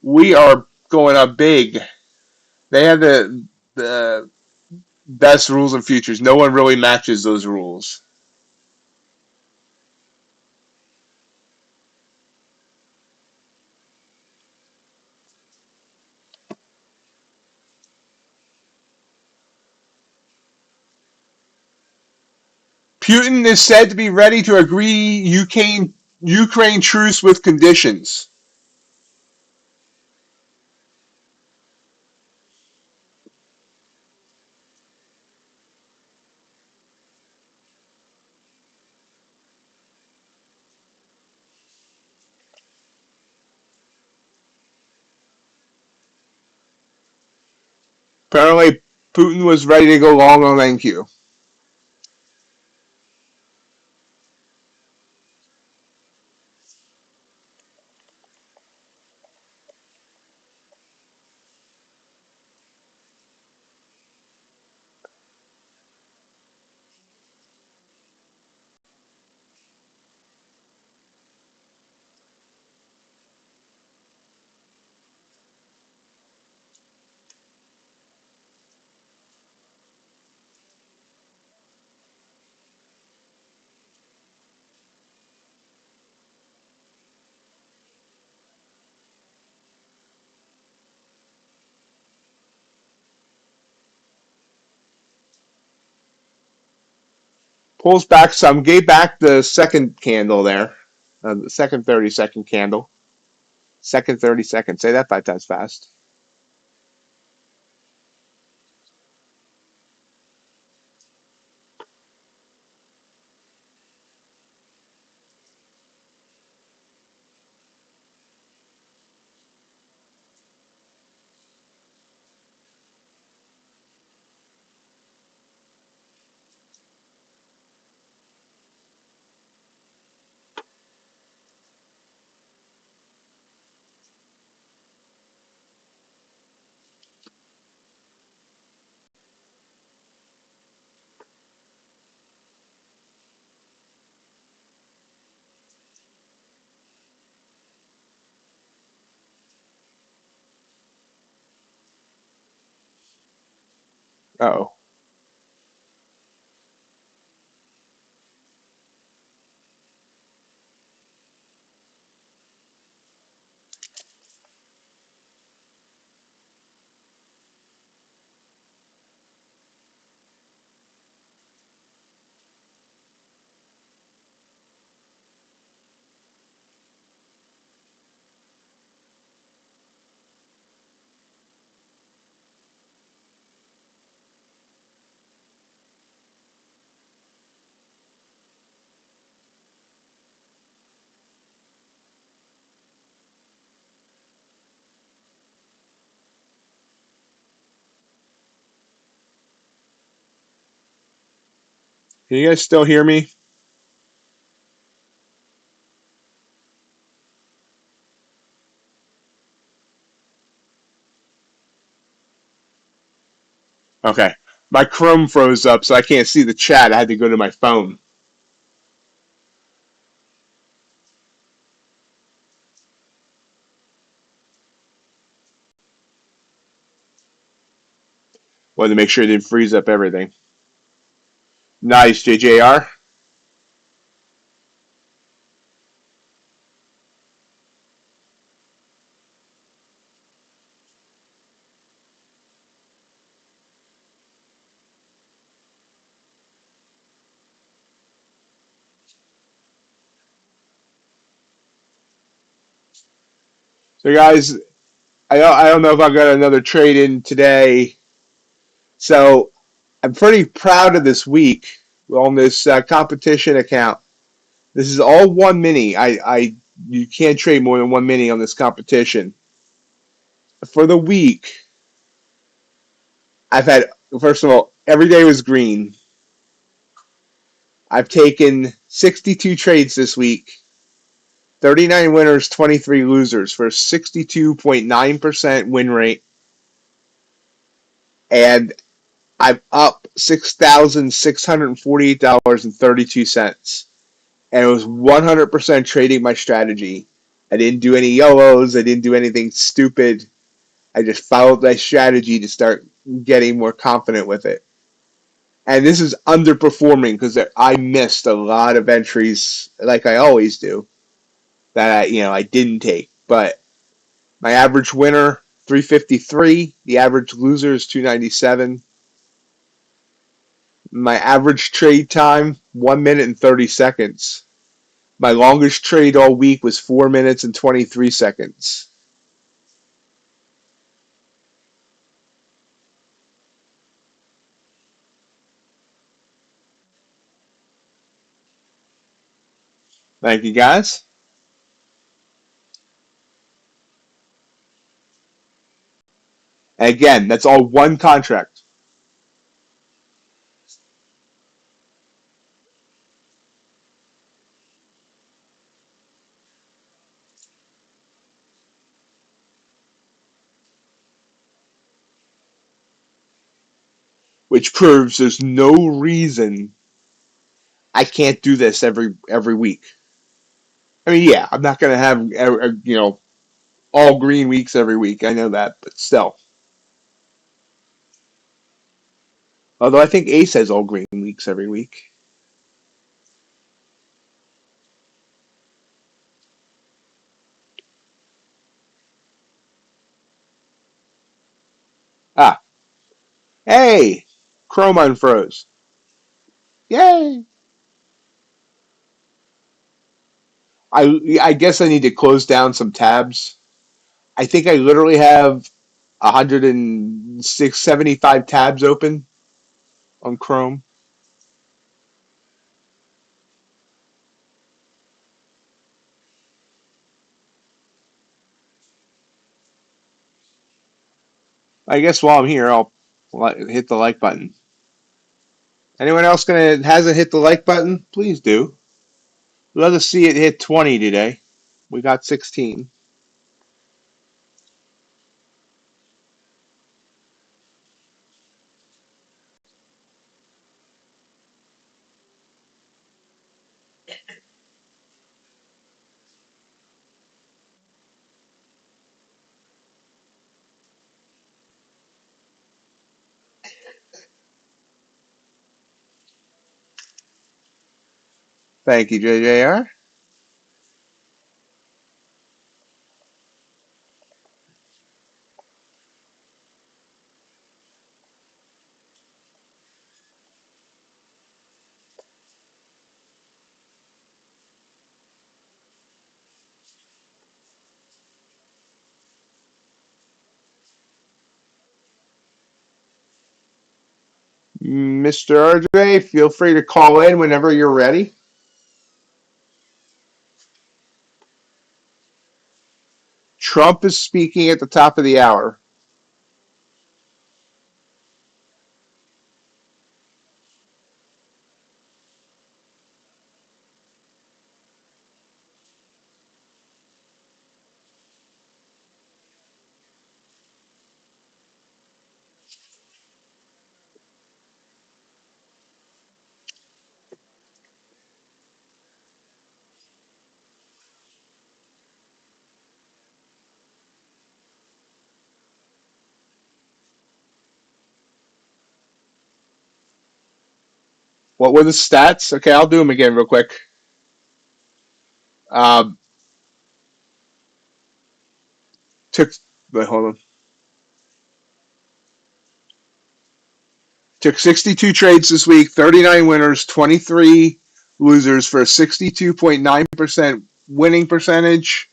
we are going up big. They have the best rules in futures. No one really matches those rules. Putin is said to be ready to agree Ukraine truce with conditions. Apparently, Putin was ready to go long on NQ. Pulls back some, gave back the second candle there, the second 30-second candle. Second 30 seconds. Say that 5 times fast. Uh-oh. Can you guys still hear me? Okay. My Chrome froze up, so I can't see the chat. I had to go to my phone. Wanted to make sure it didn't freeze up everything. Nice, JJR. So, guys, I don't know if I got another trade in today. So, I'm pretty proud of this week on this competition account. This is all one mini. You can't trade more than one mini on this competition. For the week, I've had, first of all, every day was green. I've taken 62 trades this week, 39 winners, 23 losers for a 62.9% win rate. And I'm up $6,648.32. And it was 100% trading my strategy. I didn't do any YOLOs. I didn't do anything stupid. I just followed my strategy to start getting more confident with it. And this is underperforming because I missed a lot of entries, like I always do, that I didn't take. But my average winner 353. The average loser is 297. My average trade time 1 minute and 30 seconds. My longest trade all week was 4 minutes and 23 seconds. Thank you, guys. And again, that's all one contract, which proves there's no reason I can't do this every week. I mean, yeah, I'm not going to have all green weeks every week. I know that, but still. Although I think Ace has all green weeks every week. Ah, hey, Chrome unfroze. Yay! I guess I need to close down some tabs. I think I literally have 175 tabs open on Chrome. I guess while I'm here, I'll hit the like button. Anyone else hasn't hit the like button? Please do. Let us see it hit 20 today. We got 16. Thank you, JJR. Mr. RJ, feel free to call in whenever you're ready. Trump is speaking at the top of the hour. What were the stats? Okay, I'll do them again real quick. Um, took, hold on. Took 62 trades this week, 39 winners, 23 losers for a 62.9% winning percentage.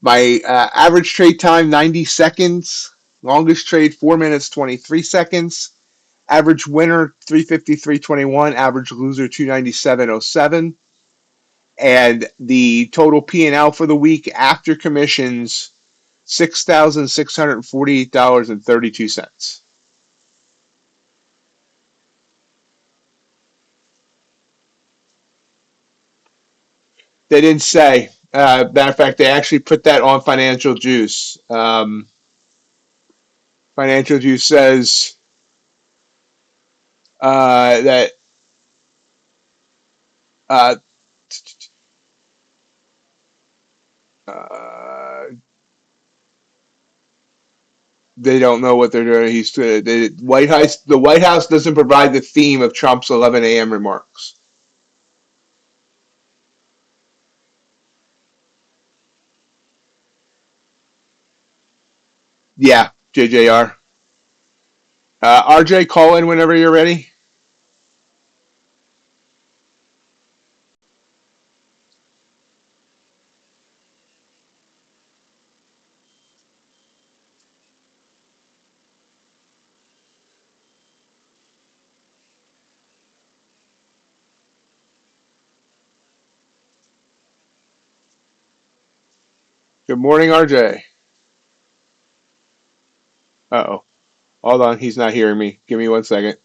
My average trade time, 90 seconds. Longest trade, 4 minutes, 23 seconds. Average winner, 353.21. Average loser, 297.07. And the total P&L for the week after commissions, $6,648.32. They didn't say. Matter of fact, they actually put that on Financial Juice. Financial Juice says that uh, uh, they don't know what they're doing. The White House doesn't provide the theme of Trump's 11 a.m. remarks. Yeah, JJR. RJ, call in whenever you're ready. Good morning, RJ. Uh-oh. Hold on, he's not hearing me. Give me 1 second.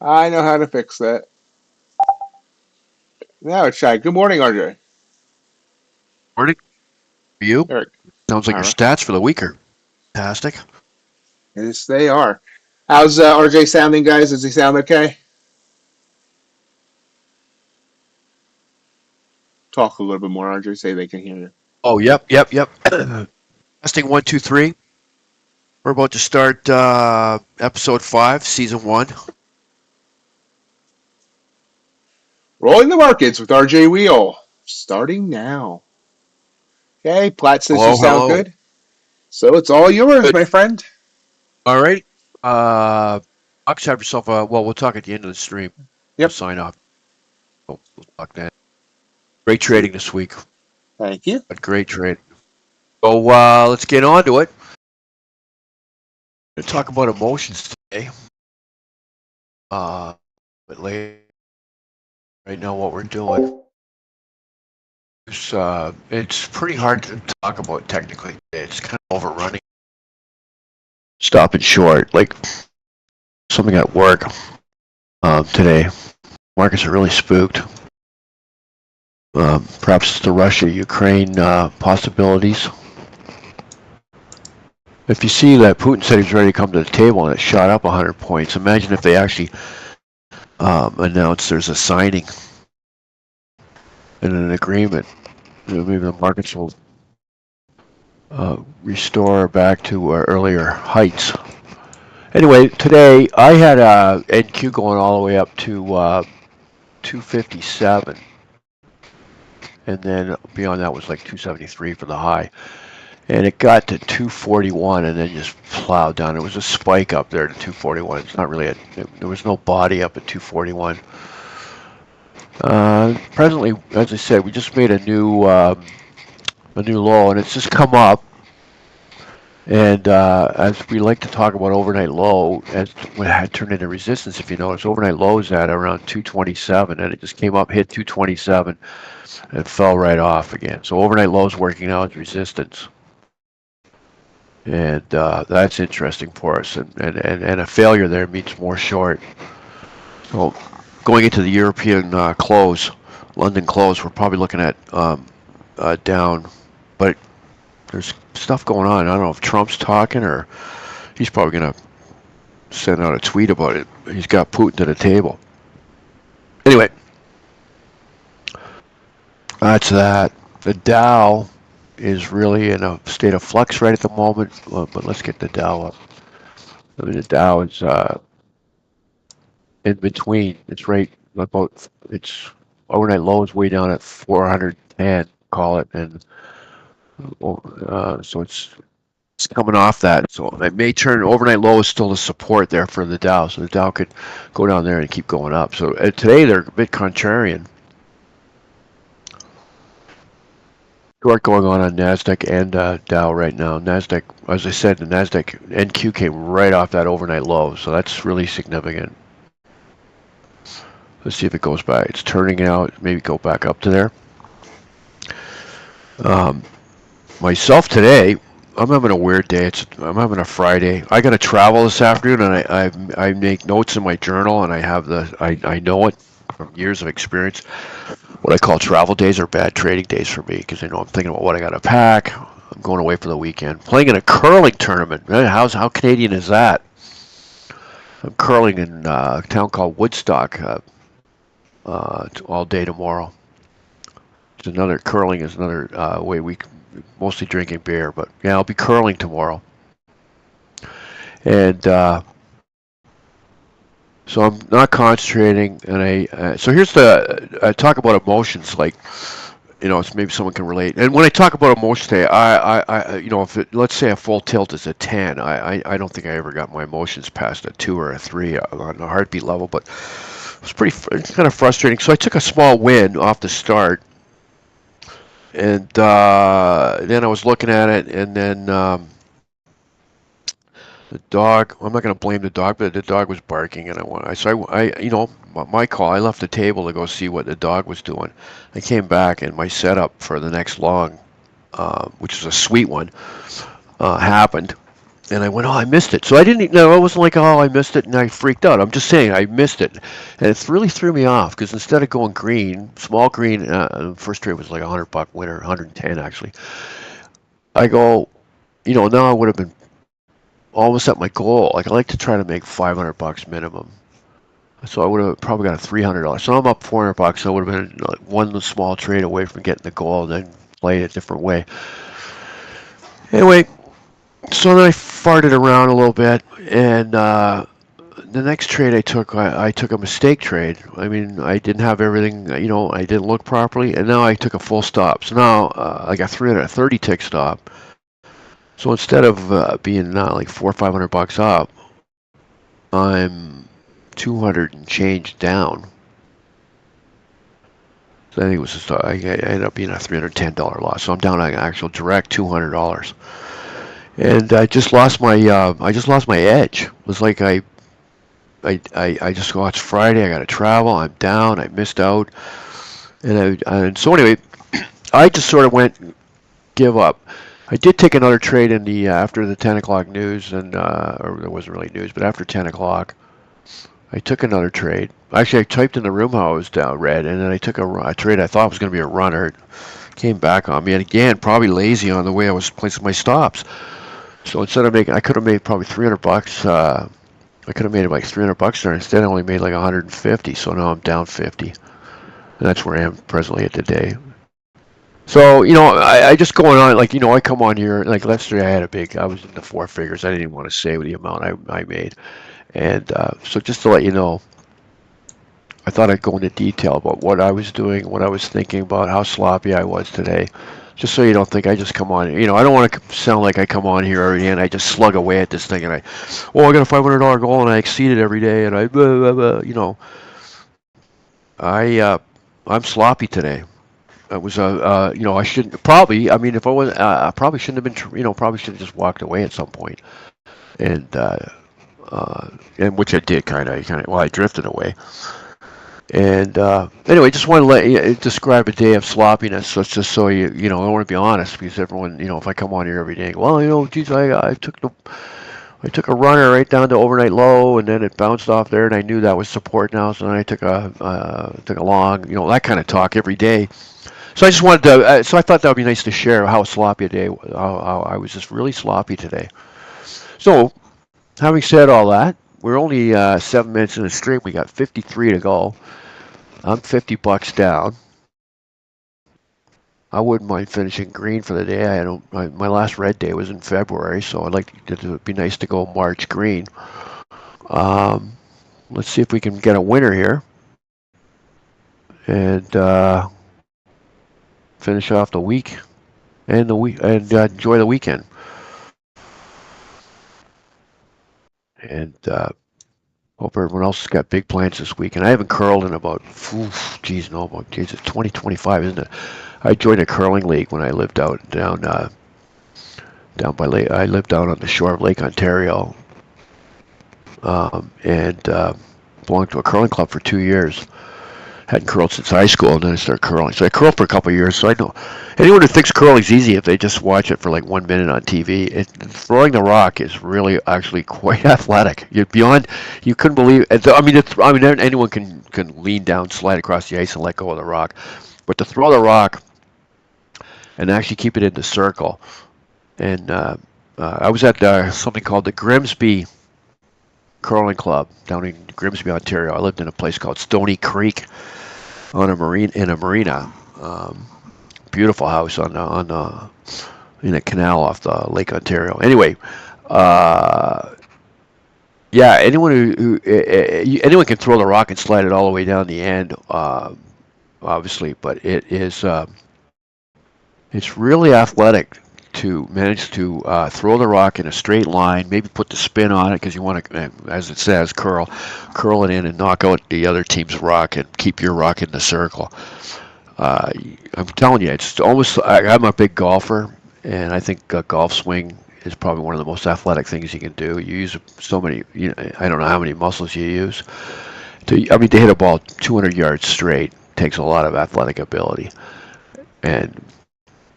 I know how to fix that. Now it's shy. Good morning, RJ.
Morning. You?
Eric.
Sounds like
All
your
right.
stats for the week are fantastic.
Yes, they are. How's RJ sounding, guys? Does he sound okay? Talk a little bit more, RJ. Say they can hear you.
Oh, yep. Testing 1, 2, 3. We're about to start episode 5, season 1.
Rolling the markets with RJ Wheel. Starting now. Okay, Platt says you sound
Hello.
good. So it's all yours,
Good.
my friend.
All right. Ox, have yourself a. Well, we'll talk at the end of the stream. We'll
Yep.
sign off. We'll talk then. Great trading this week.
Thank you.
Great trading. So let's get on to it. We're going to talk about emotions today. But later, right now, what we're doing. It's pretty hard to talk about technically. It's kind of overrunning. Stopping short, like something at work today. Markets are really spooked. Perhaps the Russia-Ukraine possibilities. If you see that Putin said he's ready to come to the table and it shot up 100 points, imagine if they actually announce there's a signing and an agreement. Maybe the markets will restore back to earlier heights. Anyway, today I had a NQ going all the way up to 257, and then beyond that was like 273 for the high. And it got to 241 and then just plowed down. It was a spike up there to 241. It's not really there was no body up at 241. Presently, as I said, we just made a new low, and it's just come up. And as we like to talk about overnight low, as when it had turned into resistance, if you notice, overnight low is at around 227, and it just came up, hit 227, and fell right off again. So overnight low is working out as resistance. And that's interesting for us. And a failure there means more short. So going into the European close, London close, we're probably looking at down. But there's stuff going on. I don't know if Trump's talking or he's probably going to send out a tweet about it. He's got Putin to the table. Anyway, that's that. The Dow is really in a state of flux right at the moment, but let's get the Dow up. I mean, the Dow is in between. It's right about, it's overnight low is way down at 410, call it, and so it's coming off that. So it may turn, overnight low is still the support there for the Dow, so the Dow could go down there and keep going up. So today they're a bit contrarian. Short going on NASDAQ and Dow right now. NASDAQ, as I said, the NASDAQ NQ came right off that overnight low, so that's really significant. Let's see if it goes back. It's turning out, maybe go back up to there. Myself today, I'm having a weird day. I'm having a Friday. I got to travel this afternoon, and I make notes in my journal, and I know it from years of experience. What I call travel days are bad trading days for me because I know I'm thinking about what I got to pack. I'm going away for the weekend. Playing in a curling tournament. How Canadian is that? I'm curling in a town called Woodstock all day tomorrow. Curling is another way we mostly drinking beer, but yeah, I'll be curling tomorrow. And so I'm not concentrating, and so here's I talk about emotions, like, it's maybe someone can relate. And when I talk about emotions today, I if let's say a full tilt is a 10, I don't think I ever got my emotions past a 2 or a 3 on the heartbeat level, but it's kind of frustrating. So I took a small win off the start, and then I was looking at it, and then the dog, I'm not going to blame the dog, but the dog was barking, and my call, I left the table to go see what the dog was doing. I came back, and my setup for the next long, which is a sweet one, happened. And I went, I missed it. So I didn't, no, it wasn't like, I missed it, and I freaked out. I'm just saying, I missed it. And it really threw me off, because instead of going green, small green, first trade was like $100 winner, 110 actually. I go, now I would have been almost at my goal. Like, I like to try to make $500 minimum. So I would have probably got a $300. So I'm up $400. So I would have been like one small trade away from getting the goal, and then play it a different way. Anyway, so then I farted around a little bit, and the next trade I took a mistake trade. I mean, I didn't have everything, I didn't look properly, and now I took a full stop. So now I got 330 tick stop. So instead of being like $400 or $500 up, I'm 200 and change down. So I think it was I ended up being a $310 loss. So I'm down an actual direct $200. And I just lost my edge. It was like I just go, it's Friday, I got to travel, I'm down, I missed out, and so anyway, I just sort of went give up. I did take another trade in the after the 10 o'clock news, and or there wasn't really news, but after 10 o'clock, I took another trade. Actually, I typed in the room how it was down red, and then I took a trade I thought was going to be a runner. It came back on me, and again, probably lazy on the way I was placing my stops. So instead of I could have made probably $300. I could have made like $300 there. Instead, I only made like 150. So now I'm down 50, and that's where I am presently at today. So I just going on like I come on here like yesterday. I was in the 4 figures. I didn't even want to say the amount I made, and so just to let you know, thought I'd go into detail about what I was doing, what I was thinking about, how sloppy I was today. Just so you don't think I just come on. I don't want to sound like I come on here every day and I just slug away at this thing and I got a $500 goal and I exceed it every day and I, blah, blah, blah. I'm sloppy today. It was I shouldn't probably. I mean, if I was, I probably shouldn't have been. Probably should have just walked away at some point, and and which I did kind of. Well, I drifted away. And anyway, just want to let you describe a day of sloppiness. So it's just so I want to be honest because everyone, if I come on here every day, well, geez, I took a runner right down to overnight low, and then it bounced off there, and I knew that was support now. So then I took a long, that kind of talk every day. So I just wanted to. So I thought that would be nice to share how sloppy a day. How I was just really sloppy today. So, having said all that, we're only 7 minutes in the stream. We got 53 to go. I'm $50 down. I wouldn't mind finishing green for the day. My last red day was in February, so I'd like to. It would be nice to go March green. Let's see if we can get a winner here, and finish off the week and enjoy the weekend. And hope everyone else has got big plans this week. And I haven't curled in about, about 2025, isn't it? I joined a curling league when I lived down by Lake. I lived down on the shore of Lake Ontario, and belonged to a curling club for 2 years. Hadn't curled since high school, and then I started curling. So I curled for a couple of years. So I know anyone who thinks curling's easy if they just watch it for like 1 minute on TV. Throwing the rock is really actually quite athletic. You couldn't believe. Anyone can lean down, slide across the ice, and let go of the rock, but to throw the rock and actually keep it in the circle. And I was at something called the Grimsby Curling Club down in Grimsby, Ontario. I lived in a place called Stony Creek in a marina. Beautiful house in a canal off the Lake Ontario. Anyway, anyone anyone can throw the rock and slide it all the way down the end, obviously, but it's really athletic to manage to throw the rock in a straight line, maybe put the spin on it because you want to, as it says, curl it in and knock out the other team's rock and keep your rock in the circle. I'm telling you, it's almost. I'm a big golfer, and I think a golf swing is probably one of the most athletic things you can do. You use so many. I don't know how many muscles you use. To hit a ball 200 yards straight takes a lot of athletic ability, and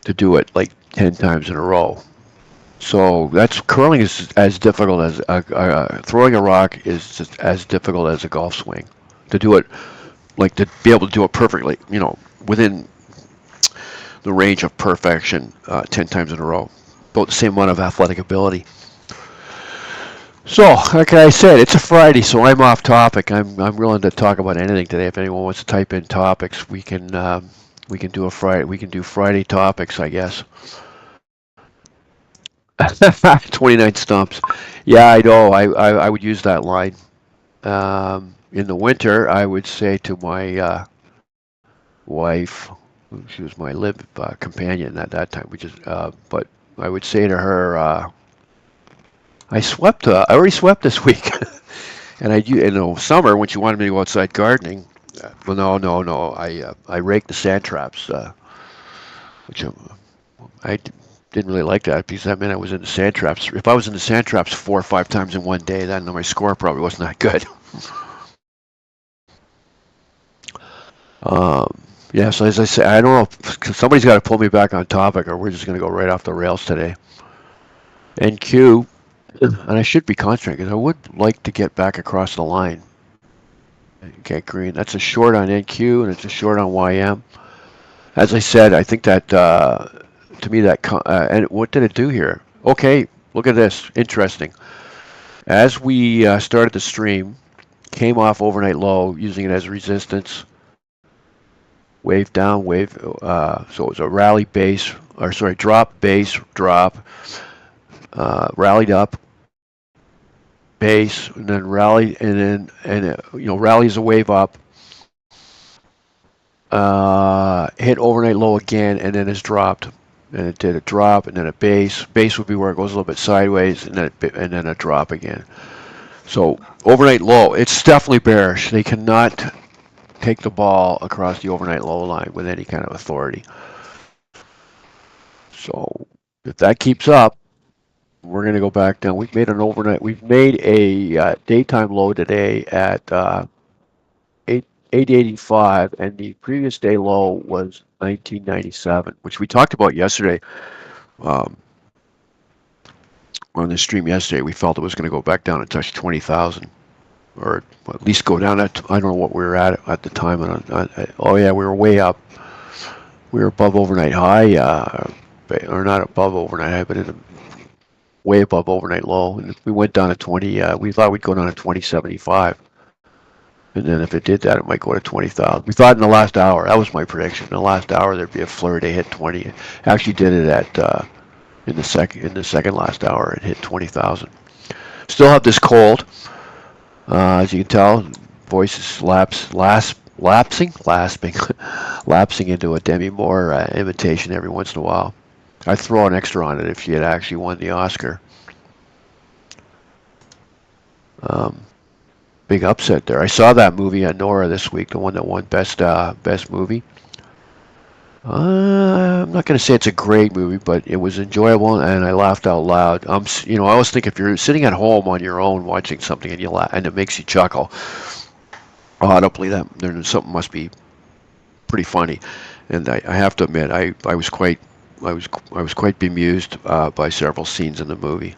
to do it like 10 times in a row. So curling is as difficult as throwing a rock is just as difficult as a golf swing. To do it, like to be able to do it perfectly, within the range of perfection, 10 times in a row. About the same amount of athletic ability. So, like I said, it's a Friday, so I'm off topic. I'm willing to talk about anything today. If anyone wants to type in topics, we can do Friday topics, I guess. 29 stumps. Yeah, I know. I would use that line. In the winter, I would say to my wife, she was my companion at that time, but I would say to her, I already swept this week. And in the summer, when she wanted me to go outside gardening, well, no. I raked the sand traps, which I didn't really like that because that meant I was in the sand traps. If I was in the sand traps 4 or 5 times in one day, then my score probably wasn't that good. Yeah, so as I say, I don't know if somebody's got to pull me back on topic, or we're just going to go right off the rails today. NQ, and I should be concentrating because I would like to get back across the line. Okay, green. That's a short on NQ, and it's a short on YM. As I said, I think that to me and what did it do here? Okay, look at this. Interesting. As we started the stream, came off overnight low, using it as resistance. Wave down, wave. So it was a rally base, drop, base, drop. Rallied up, base, and then rally, and then rally is a wave up, hit overnight low again, and then it's dropped. And it did a drop, and then a base. Base would be where it goes a little bit sideways, and then a drop again. So overnight low, it's definitely bearish. They cannot take the ball across the overnight low line with any kind of authority. So if that keeps up, we're going to go back down. We've made an overnight. We've made a daytime low today at 885, and the previous day low was 1997, which we talked about yesterday. Um, on the stream yesterday, we felt it was going to go back down and touch 20,000, or at least go down at, I don't know what we were at the time. Oh yeah, we were way up. We were above overnight high, or not above overnight high, but way above overnight low. And we went down to 20. We thought we'd go down to 2075. And then if it did that, it might go to 20,000. We thought in the last hour, that was my prediction. In the last hour, there'd be a flurry to hit 20. Actually did it at in the second last hour. It hit 20,000. Still have this cold, as you can tell. Voice is lapsing into a Demi Moore imitation every once in a while. I'd throw an extra on it if she had actually won the Oscar. Big upset there. I saw that movie at Nora this week, the one that won best movie. I'm not going to say it's a great movie, but it was enjoyable, and I laughed out loud. I always think if you're sitting at home on your own watching something and you laugh, and it makes you chuckle audibly, that there something must be pretty funny. And I have to admit, I was quite bemused by several scenes in the movie.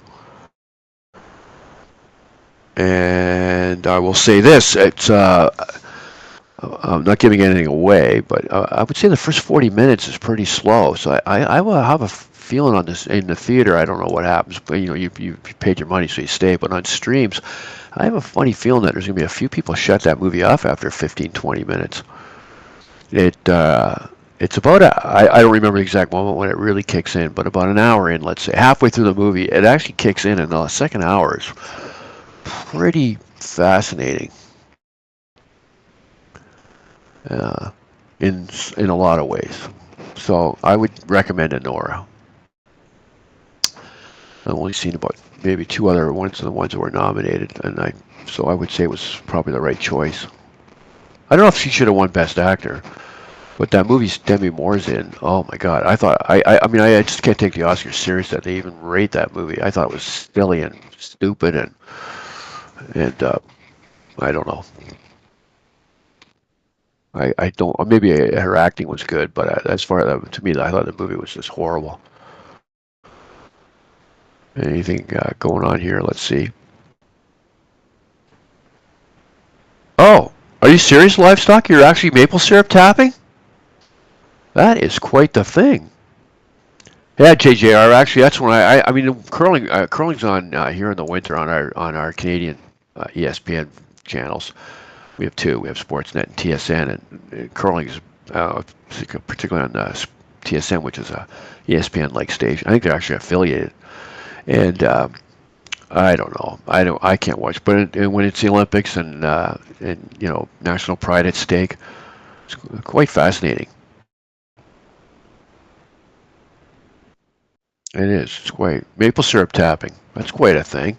And I will say this: I'm not giving anything away, but I would say the first 40 minutes is pretty slow. So I will have a feeling on this in the theater. I don't know what happens, but you paid your money, so you stay. But on streams, I have a funny feeling that there's going to be a few people shut that movie off after 15, 20 minutes. It's about I don't remember the exact moment when it really kicks in, but about an hour in, let's say, halfway through the movie, it actually kicks in, and the second hour is pretty fascinating in a lot of ways. So I would recommend Nora. I've only seen about maybe two other ones of the ones that were nominated, so I would say it was probably the right choice. I don't know if she should have won Best Actor, but that movie's Demi Moore's in. Oh my God! I thought I just can't take the Oscars serious that they even rate that movie. I thought it was silly and stupid and I don't know. I don't. Maybe her acting was good, but as far as to me, I thought the movie was just horrible. Anything going on here? Let's see. Oh, are you serious, Livestock? You're actually maple syrup tapping? That is quite the thing. Yeah, JJR. Actually, that's when I mean, curling's on here in the winter on our Canadian ESPN channels. We have two. We have Sportsnet and TSN, and curling is particularly on TSN, which is a ESPN-like station. I think they're actually affiliated. And I don't know. I can't watch. But when it's the Olympics and national pride at stake, it's quite fascinating. It is. It's quite maple syrup tapping. That's quite a thing.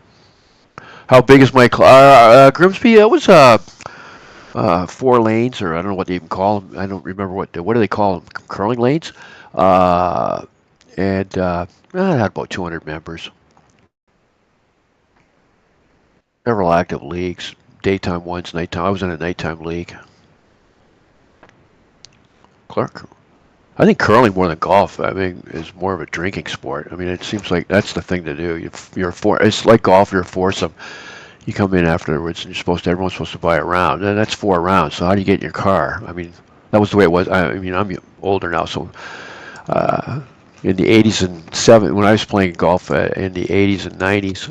How big is my Grimsby? It was 4 lanes, or I don't know what they even call them. I don't remember what do they call them? Curling lanes. It had about 200 members. Several active leagues, daytime ones, nighttime. I was in a nighttime league. Clark, I think curling more than golf. I mean, is more of a drinking sport. I mean, it seems like that's the thing to do. It's like golf. You're a foursome. You come in afterwards, and everyone's supposed to buy a round, and that's 4 rounds. So how do you get in your car? I mean, that was the way it was. I mean, I'm older now, so in the 80s and 70s, when I was playing golf in the 80s and 90s,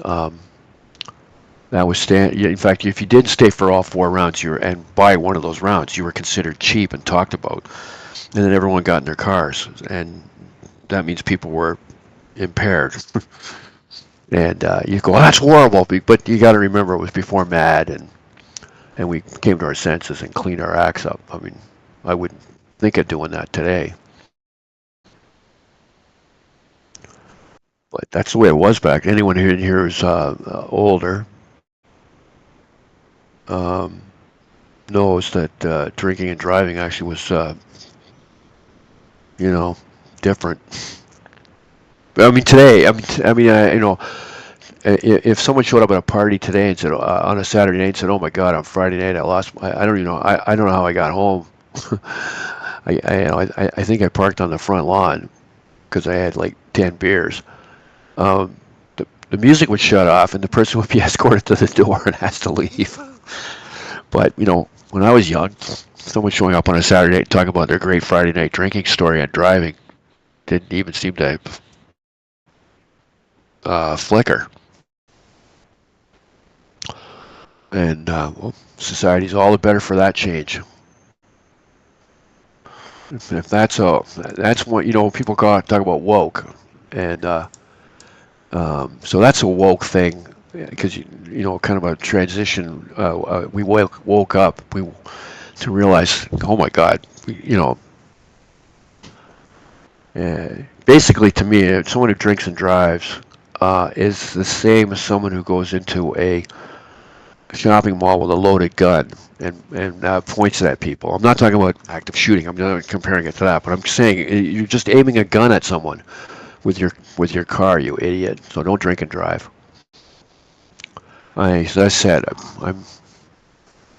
that was in fact, if you didn't stay for all 4 rounds, and buy one of those rounds, you were considered cheap and talked about. And then everyone got in their cars, and that means people were impaired. And you go, that's horrible, but you got to remember it was before MAD, and we came to our senses and cleaned our acts up. I mean, I wouldn't think of doing that today. But that's the way it was back. Anyone here who's older um, knows that drinking and driving actually was, different. I mean, today, if someone showed up at a party today and said on a Saturday night and said, "Oh my God, on Friday night I don't even know, I don't know how I got home." I think I parked on the front lawn because I had like 10 beers. Um, the music would shut off and the person would be escorted to the door and has to leave. But when I was young, someone showing up on a Saturday night talking about their great Friday night drinking story on driving didn't even seem to flicker. And society's all the better for that change. If that's what people talk about woke, and so that's a woke thing because kind of a transition. We woke up to realize, oh my God, basically to me, someone who drinks and drives is the same as someone who goes into a shopping mall with a loaded gun and points it at people. I'm not talking about active shooting. I'm not comparing it to that, but I'm saying you're just aiming a gun at someone with your car, you idiot. So don't drink and drive. As I said, I'm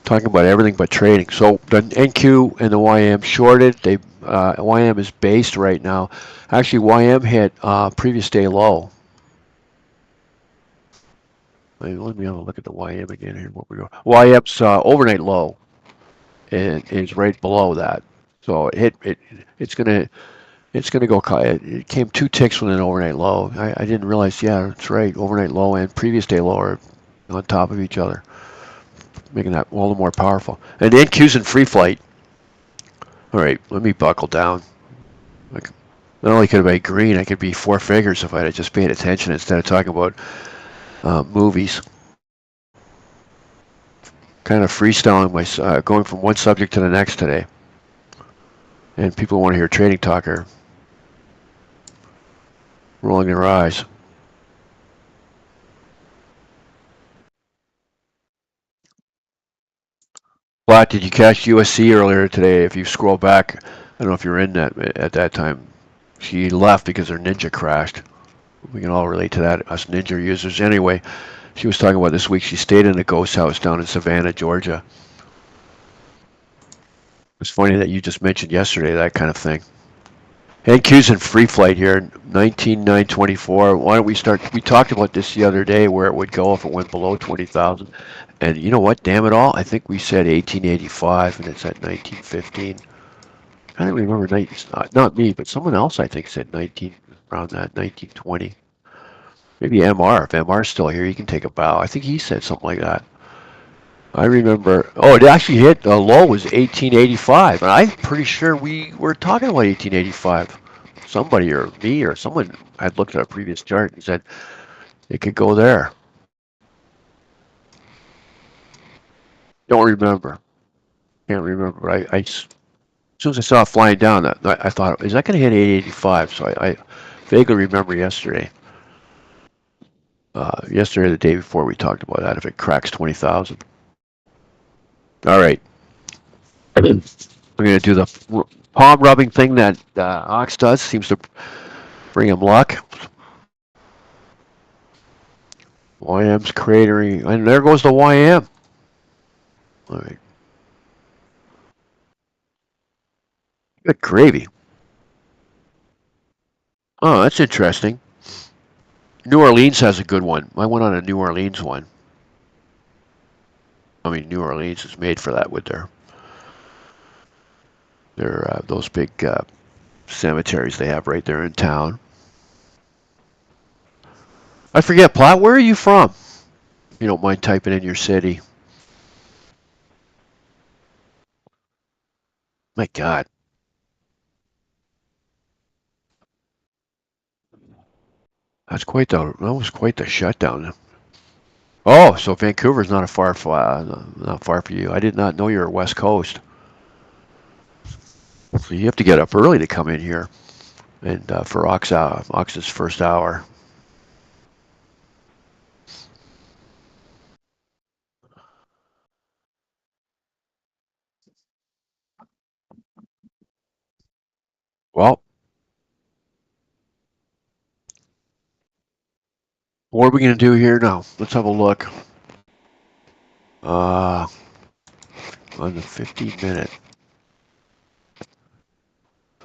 talking about everything but trading. So the NQ and the YM shorted. YM is based right now. Actually, YM hit previous day low. Let me have a look at the YM again here. What we go? YM's overnight low is right below that. So it's gonna go. It came 2 ticks with an overnight low. I didn't realize. Yeah, that's right. Overnight low and previous day low are on top of each other, making that all the more powerful. And the NQ's in free flight. All right, let me buckle down. Like, not only could I be green, I could be four figures if I had just paid attention instead of talking about movies. Kind of freestyling going from one subject to the next today. And people want to hear trading talk are rolling their eyes. Black, did you catch USC earlier today? If you scroll back, I don't know if you were in that at that time. She left because her Ninja crashed. We can all relate to that, us Ninja users. Anyway, she was talking about this week. She stayed in a ghost house down in Savannah, Georgia. It's funny that you just mentioned yesterday that kind of thing. NQ's in free flight here, 19,924. Why don't we start? We talked about this the other day, where it would go if it went below 20,000. And you know what? Damn it all! I think we said 1885, and it's at 1915. I don't remember. Not me, but someone else I think said 19 around that 1920. Maybe MR. If MR's still here, he can take a bow. I think he said something like that. I remember. Oh, it actually hit the low was 1885, and I'm pretty sure we were talking about 1885. Somebody or me or someone had looked at a previous chart and said it could go there. Don't remember. Can't remember. As soon as I saw it flying down, I thought, is that going to hit 885? So I vaguely remember yesterday. Yesterday, the day before, we talked about that if it cracks 20,000. All right. We're going to do the palm rubbing thing that Ox does. Seems to bring him luck. YM's cratering, and there goes the YM. All right. Good gravy. Oh, that's interesting. New Orleans has a good one. I went on a New Orleans one. I mean, New Orleans is made for that with their those big cemeteries they have right there in town. I forget, Platt, where are you from? If you don't mind typing in your city. My God, that was quite the shutdown. Oh, so Vancouver's not far for you. I did not know you were West Coast. So you have to get up early to come in here, and for Ox's first hour. Well, what are we going to do here now? Let's have a look. On the 15-minute.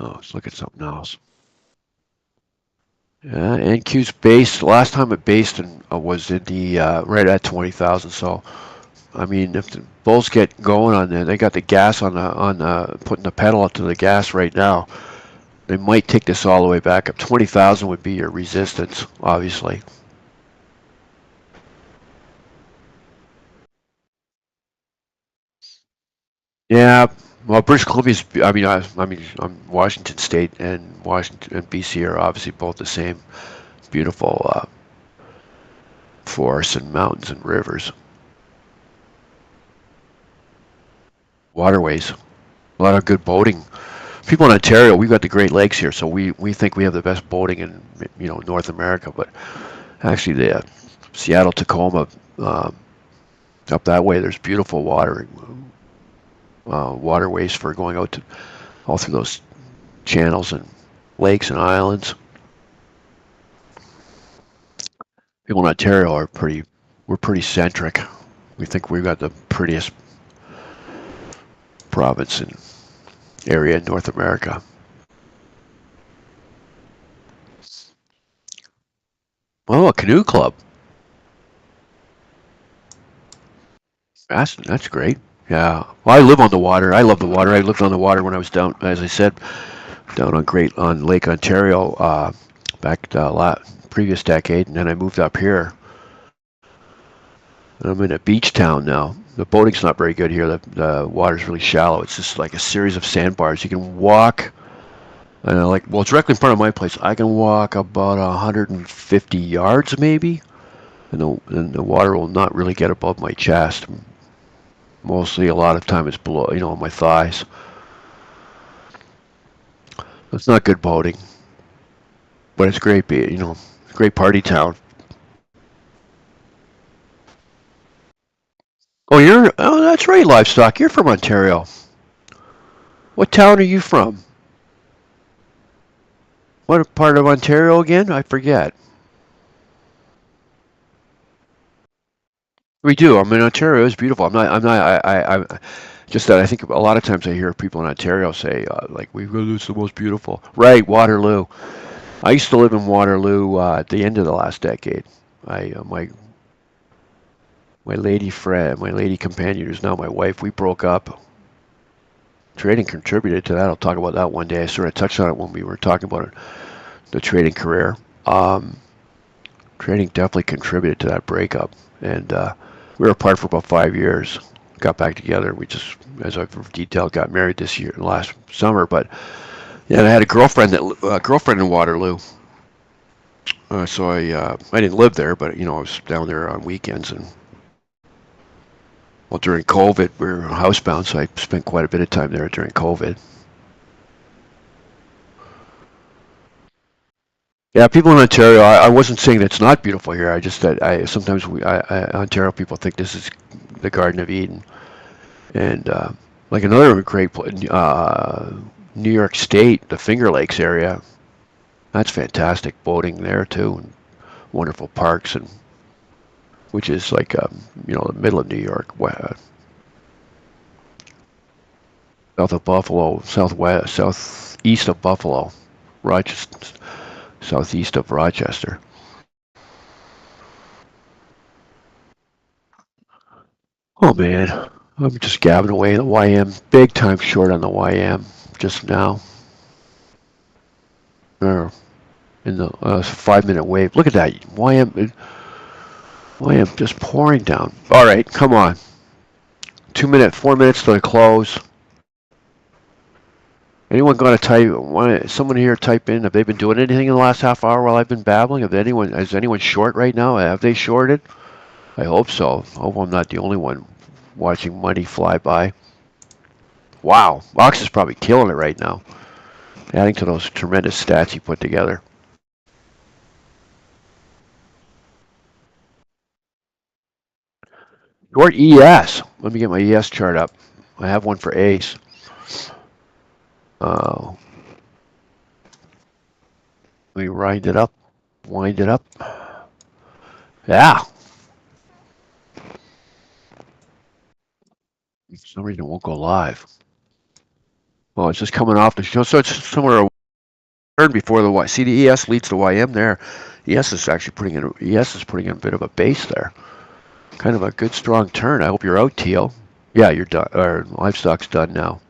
Oh, let's look at something else. Yeah, NQ's base. Last time it based was in the right at 20,000. So, I mean, if the bulls get going on there, they got the gas on putting the pedal up to the gas right now. They might take this all the way back up. 20,000 would be your resistance, obviously. Yeah, well, British Columbia's. Washington State and Washington and BC are obviously both the same beautiful forests and mountains and rivers, waterways. A lot of good boating. People in Ontario, we've got the Great Lakes here, so we think we have the best boating in North America. But actually, the Seattle, Tacoma, up that way, there's beautiful waterways for going out to all through those channels and lakes and islands. People in Ontario we're pretty centric. We think we've got the prettiest province and area in North America. Oh, a canoe club. That's great. Yeah. Well, I live on the water. I love the water. I lived on the water when I was down, as I said, down on Lake Ontario back previous decade, and then I moved up here. And I'm in a beach town now. The boating's not very good here. The water's really shallow. It's just like a series of sandbars. You can walk, well, directly in front of my place. I can walk about 150 yards maybe, and the water will not really get above my chest. Mostly, a lot of time it's below, my thighs. It's not good boating, but it's great, great party town. Oh, that's right, livestock. You're from Ontario. What town are you from? What part of Ontario again? I forget. We do. I mean, Ontario is beautiful. I just that I think a lot of times I hear people in Ontario say, like, it's the most beautiful. Right, Waterloo. I used to live in Waterloo at the end of the last decade. My lady friend, my lady companion, who's now my wife, we broke up. Trading contributed to that. I'll talk about that one day. I sort of touched on it when we were talking about it, the trading career. Trading definitely contributed to that breakup, and we were apart for about 5 years. Got back together. We just, as I've detailed, got married this year, last summer. But yeah, I had a girlfriend in Waterloo. So I didn't live there, but I was down there on weekends. And well, during COVID, we were housebound, so I spent quite a bit of time there during COVID. Yeah, people in Ontario. I wasn't saying that it's not beautiful here. I just that sometimes Ontario people think this is the Garden of Eden, and like another great place, New York State, the Finger Lakes area. That's fantastic boating there too, and wonderful parks, and which is like the middle of New York, south of Buffalo, southeast of Buffalo, Rochester, southeast of Rochester. Oh man, I'm just gabbing away the YM. Big time short on the YM just now. In the 5-minute wave. Look at that. YM just pouring down. All right, come on. 4 minutes to the close. Anyone got to someone here type in, have they been doing anything in the last half hour while I've been babbling? Is anyone short right now? Have they shorted? I hope so. I hope I'm not the only one watching money fly by. Wow, Ox is probably killing it right now, adding to those tremendous stats he put together. Short ES. Let me get my ES chart up. I have one for Ace. Let me wind it up. Wind it up. Yeah. For some reason it won't go live. Oh, it's just coming off the show. So it's somewhere before the Y. See, the ES leads the YM there. ES is actually putting in a bit of a base there. Kind of a good strong turn. I hope you're out, Teal. Yeah, you're done. Or livestock's done now.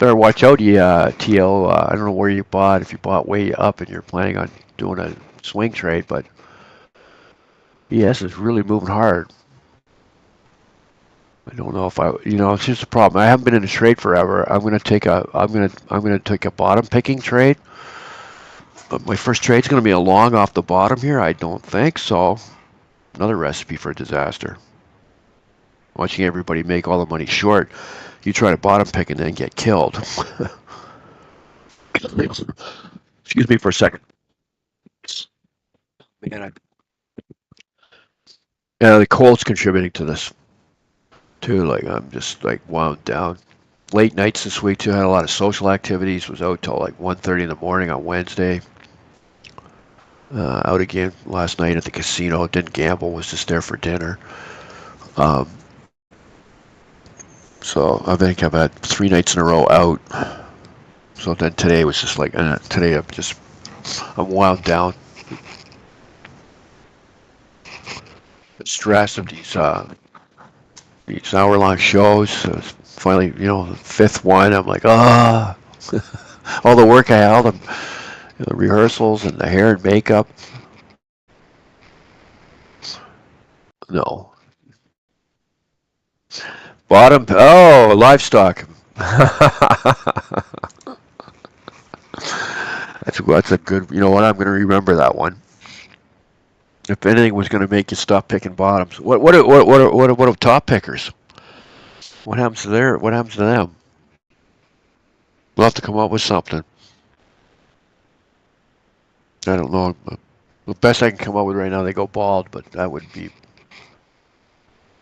Better watch out, TL. I don't know where you bought. If you bought way up and you're planning on doing a swing trade, but ES is really moving hard. I don't know if it's just a problem. I haven't been in a trade forever. I'm gonna take a bottom picking trade. But my first trade's gonna be a long off the bottom here. I don't think so. Another recipe for disaster. Watching everybody make all the money short. You try to bottom pick and then get killed. Excuse me for a second. Man, the cold's contributing to this too. Like I'm just like wound down. Late nights this week too. Had a lot of social activities. Was out till like 1:30 in the morning on Wednesday. Out again last night at the casino. Didn't gamble. Was just there for dinner. So I think I've had 3 nights in a row out. So then today was just like today I'm wound down. The stress of these hour-long shows. So finally, the fifth one. I'm like, all the work I had, all the rehearsals and the hair and makeup. No. Bottom. Oh, livestock. That's a good. You know what? I'm going to remember that one. If anything was going to make you stop picking bottoms, what are top pickers? What happens to What happens to them? We'll have to come up with something. I don't know. The best I can come up with right now, they go bald, but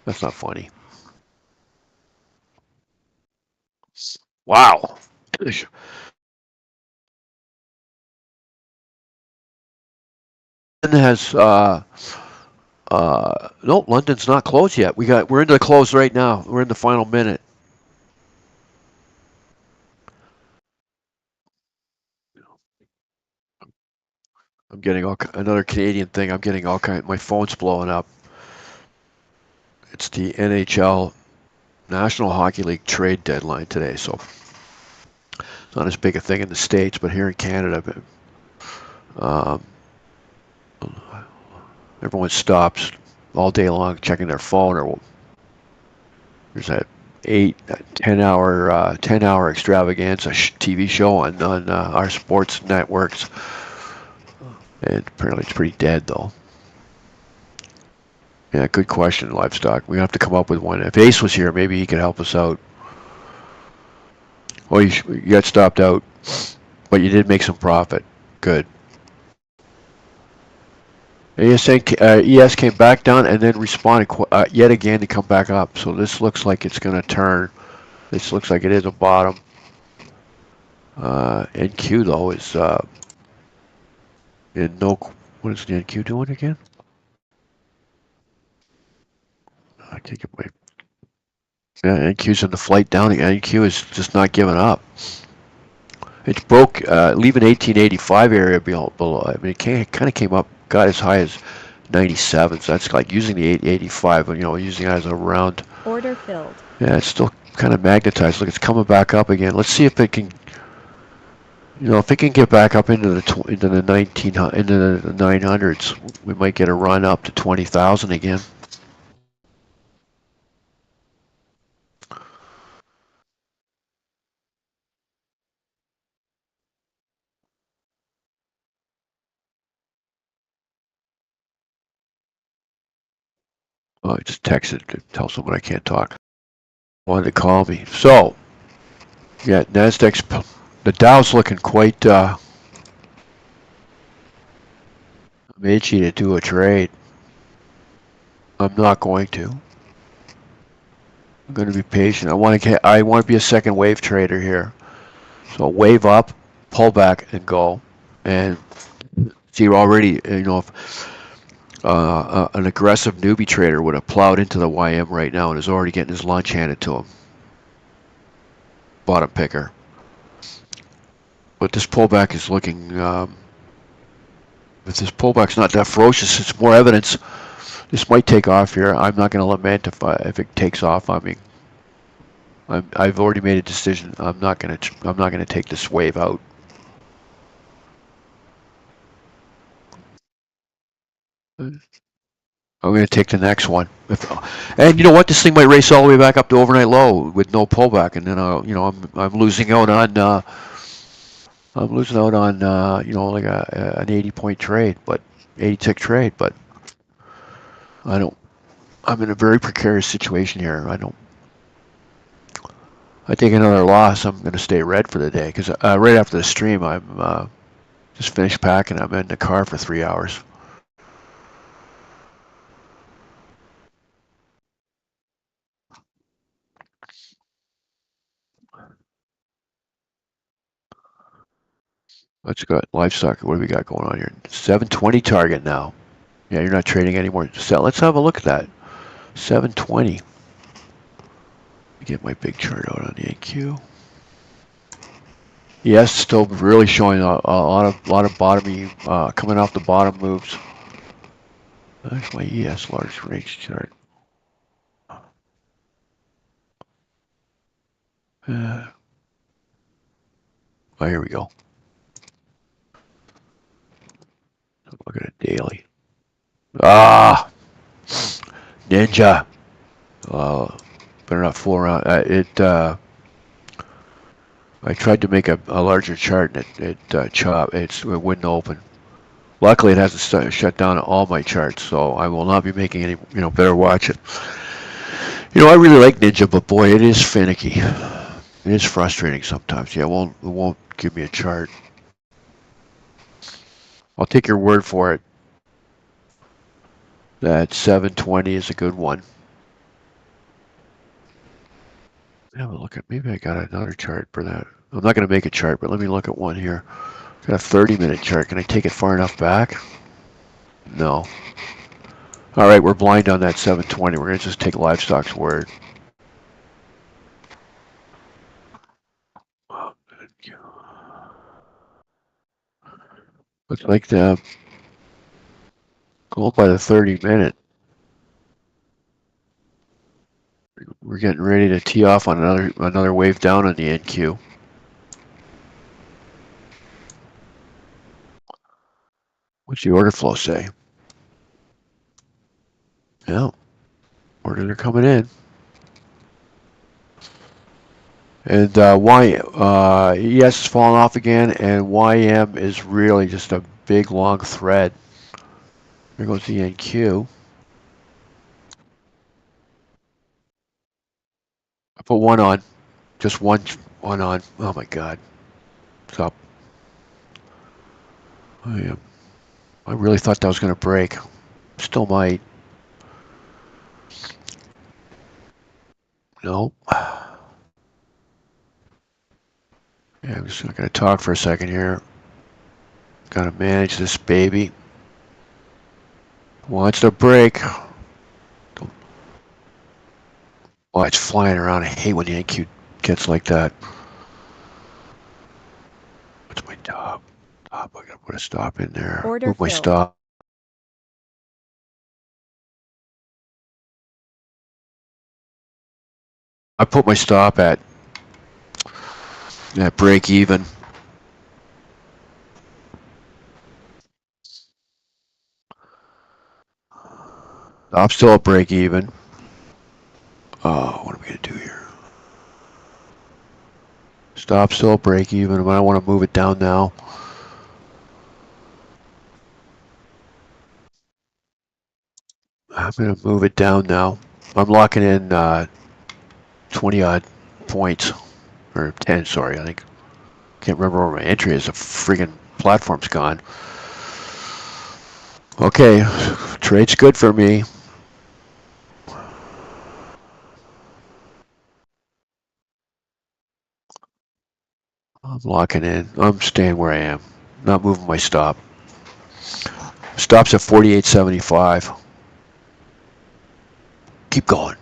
that's not funny. Wow. London has no, London's not closed yet. We're into the close right now. We're in the final minute. I'm getting another Canadian thing. I'm getting all kind. My phone's blowing up. It's the NHL National Hockey League trade deadline today, so it's not as big a thing in the States, but here in Canada, um, everyone stops all day long checking their phone, or there's that 10 hour extravaganza TV show on our sports networks, and apparently it's pretty dead though. Yeah, good question, livestock. We have to come up with one. If Ace was here, maybe he could help us out. Well, you got stopped out, but you did make some profit. Good. ES came back down and then responded yet again to come back up. So this looks like it's going to turn. This looks like it is a bottom. NQ though is in no. What is the NQ doing again? I can't get my. Yeah, NQ's in the flight down. NQ is just not giving up. It broke, leaving 1885 area below. I mean, it kind of came up, got as high as 97. So that's like using the 885, using it as a round.
Order filled.
Yeah, it's still kind of magnetized. Look, it's coming back up again. Let's see if it can, if it can get back up into the 900s, we might get a run up to 20,000 again. Oh, I just texted to tell someone I can't talk. Wanted to call me. So, Yeah, Nasdaq's, the Dow's looking quite itchy to do a trade. I'm not going to. I'm going to be patient. I want to be a second wave trader here. So wave up, pull back, and go. And see, already, if an aggressive newbie trader would have plowed into the YM right now and is already getting his lunch handed to him. Bottom picker. But this pullback is looking, if this pullback's not that ferocious, it's more evidence. This might take off here. I'm not going to lament if it takes off. I mean, I've already made a decision. I'm not going to take this wave out. I'm going to take the next one. And you know what? This thing might race all the way back up to overnight low with no pullback, and then I'm losing out on like an 80-point trade, but 80-tick trade. But I don't. I'm in a very precarious situation here. I take another loss, I'm going to stay red for the day because right after the stream, I'm just finished packing. I'm in the car for 3 hours. Let's go livestock. What do we got going on here? 720 target now. Yeah, you're not trading anymore. So let's have a look at that. 720. Get my big chart out on the NQ. Yes, still really showing a lot of bottomy coming off the bottom moves. That's my ES large range chart. Oh, here we go. Look at it daily. Ah, Ninja. Better not fool around. I tried to make a larger chart and it wouldn't open. Luckily, it hasn't shut down all my charts, so I will not be making any. Better watch it. I really like Ninja, but boy, it is finicky. It is frustrating sometimes. Yeah, it won't give me a chart. I'll take your word for it. That 720 is a good one. Have a look at. Maybe I got another chart for that. I'm not going to make a chart, but let me look at one here. Got a 30-minute chart. Can I take it far enough back? No. All right, we're blind on that 720. We're going to just take livestock's word. Looks like the gold by the 30-minute. We're getting ready to tee off on another wave down on the NQ. What's the order flow say? Yeah, orders are coming in. And ES is falling off again, and YM is really just a big long thread. There goes the NQ. I put one on, just one on. Oh my God, stop. I really thought that was going to break. Still might. No. Yeah, I'm just going to talk for a second here. Got to manage this baby. Wants to break. Oh, it's flying around. I hate when the NQ gets like that. What's my top? I gotta put a stop in there.
Order
Move my
filled.
stop. I put my stop at break even. I'm still at break even. What am I gonna do here? Stop still at break even, but I want to move it down now. I'm gonna move it down now. I'm locking in 20 odd points or 10, sorry. I think, can't remember where my entry is. The friggin' platform's gone. Okay, trade's good for me. I'm locking in. I'm staying where I am. Not moving my stop. Stop's at 48.75. Keep going.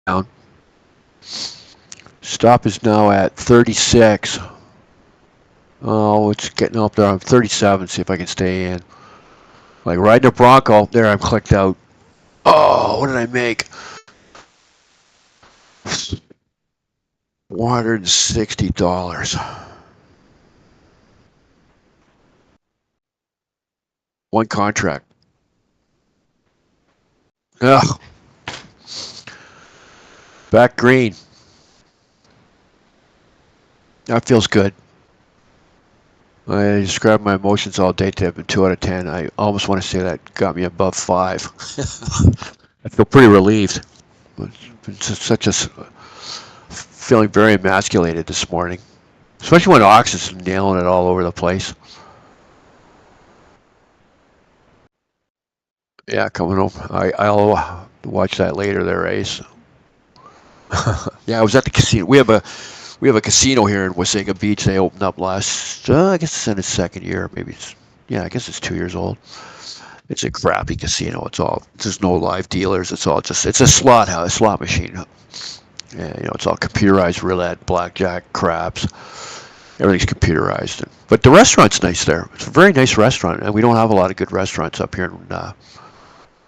Down. Stop is now at 36. Oh, it's getting up there. I'm 37. See if I can stay in. Like riding a Bronco. There, I'm clicked out. Oh, what did I make? $460. One contract. Ugh. Back green. That feels good. I described my emotions all day today. I've been 2 out of 10. I almost want to say that got me above 5. I feel pretty relieved. It's such a feeling very emasculated this morning, especially when Ox is nailing it all over the place. Yeah, coming over. I'll watch that later there, Ace. Yeah, I was at the casino. We have a casino here in Wasaga Beach. They opened up last, I guess it's in its second year. Maybe yeah, I guess it's 2 years old. It's a crappy casino. There's no live dealers. It's a slot house, slot machine. Yeah, it's all computerized roulette, blackjack, craps. Everything's computerized. But the restaurant's nice there. It's a very nice restaurant, and we don't have a lot of good restaurants up here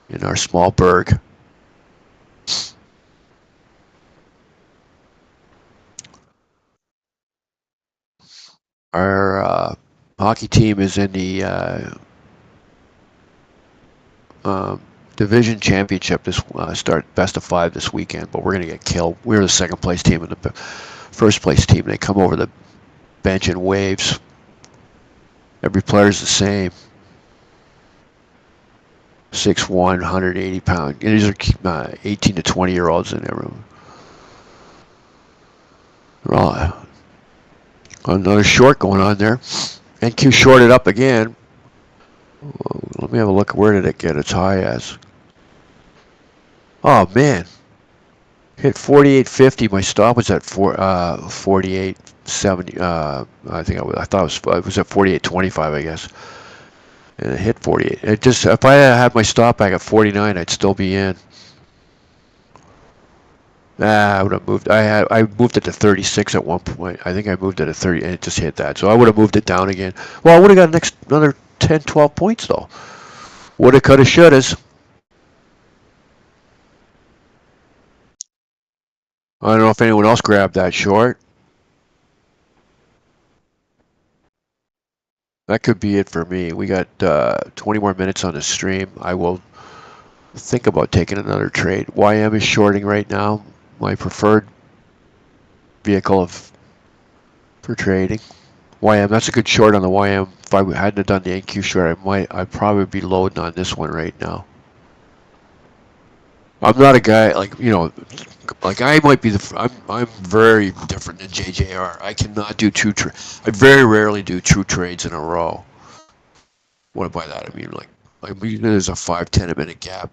in our small burg. Our hockey team is in the um, division championship. This start best of 5 this weekend, but we're gonna get killed. We're the second place team and the first place team. They come over the bench in waves. Every player's the same. 6'1", 180 pound. And these are 18 to 20-year-olds in there. They're all another short going on there. NQ shorted up again. Let me have a look. Where did it get its high as? Oh man, hit 48.50. My stop was at 48.70. I thought it was at 48.25, I guess. And it hit 48. If I had my stop back at 49, I'd still be in. I would have moved. I moved it to 36 at one point. I think I moved it to 30, and it just hit that. So I would have moved it down again. Well, I would have got another 10, 12 points though. Woulda, coulda, shouldas. I don't know if anyone else grabbed that short. That could be it for me. We got 20 more minutes on the stream. I will think about taking another trade. YM is shorting right now. My preferred vehicle for trading. YM, that's a good short on the YM. If I hadn't done the NQ short, I'd probably be loading on this one right now. I'm not a guy like I might be I'm very different than JJR. I cannot do I very rarely do 2 trades in a row. What by that I mean like there's a 5-10 minute gap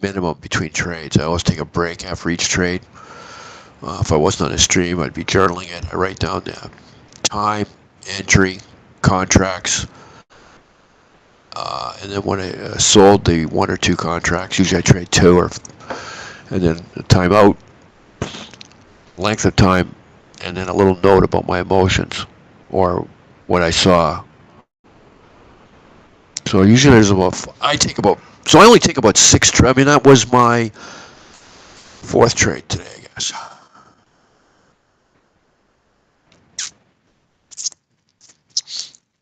minimum between trades. I always take a break after each trade. If I wasn't on a stream, I'd be journaling it. I write down the time, entry, contracts, and then when I sold the 1 or 2 contracts, usually I trade 2 and then the timeout, length of time, and then a little note about my emotions or what I saw. So usually there's so I only take about 6 trades. I mean, that was my 4th trade today, I guess.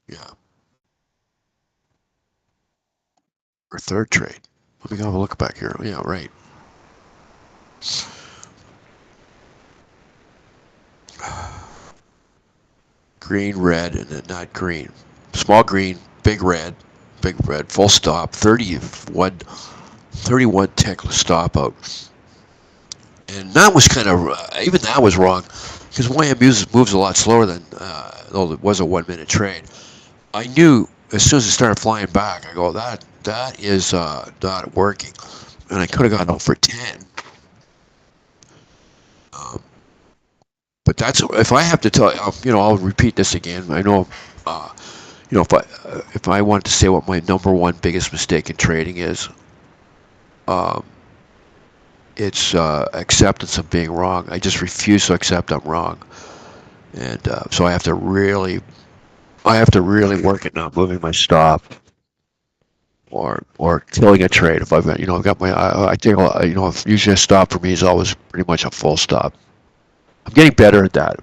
Yeah. Or 3rd trade. Let me have a look back here. Yeah, right. Green, red, and then not green. Small green, big red, big red, full stop, 31 tick stop out. And that was kind of, even that was wrong, because YM moves a lot slower than, though it was a 1 minute trade. I knew as soon as it started flying back, I go, that is not working. And I could have gotten out for 10. Um, but that's, if I have to tell, I'll repeat this again. I know, if I wanted to say what my number one biggest mistake in trading is, um, it's acceptance of being wrong. I just refuse to accept I'm wrong, and so I have to really work at not moving my stop or killing a trade. If I've got, I've got my, I think, usually a stop for me is always pretty much a full stop. I'm getting better at that.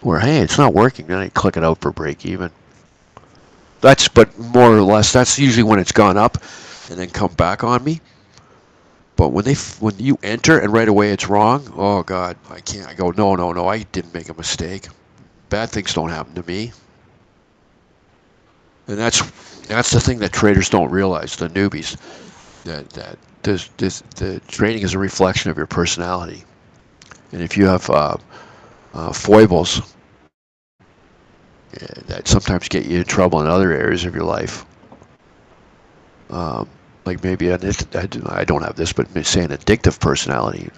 Where, hey, it's not working, then I click it out for break even. But more or less, that's usually when it's gone up and then come back on me. But when you enter and right away it's wrong, oh God, I can't. I go, no, I didn't make a mistake. Bad things don't happen to me. And that's the thing that traders don't realize, the newbies, that the trading is a reflection of your personality. And if you have foibles that sometimes get you in trouble in other areas of your life, like maybe I don't have this, but say an addictive personality,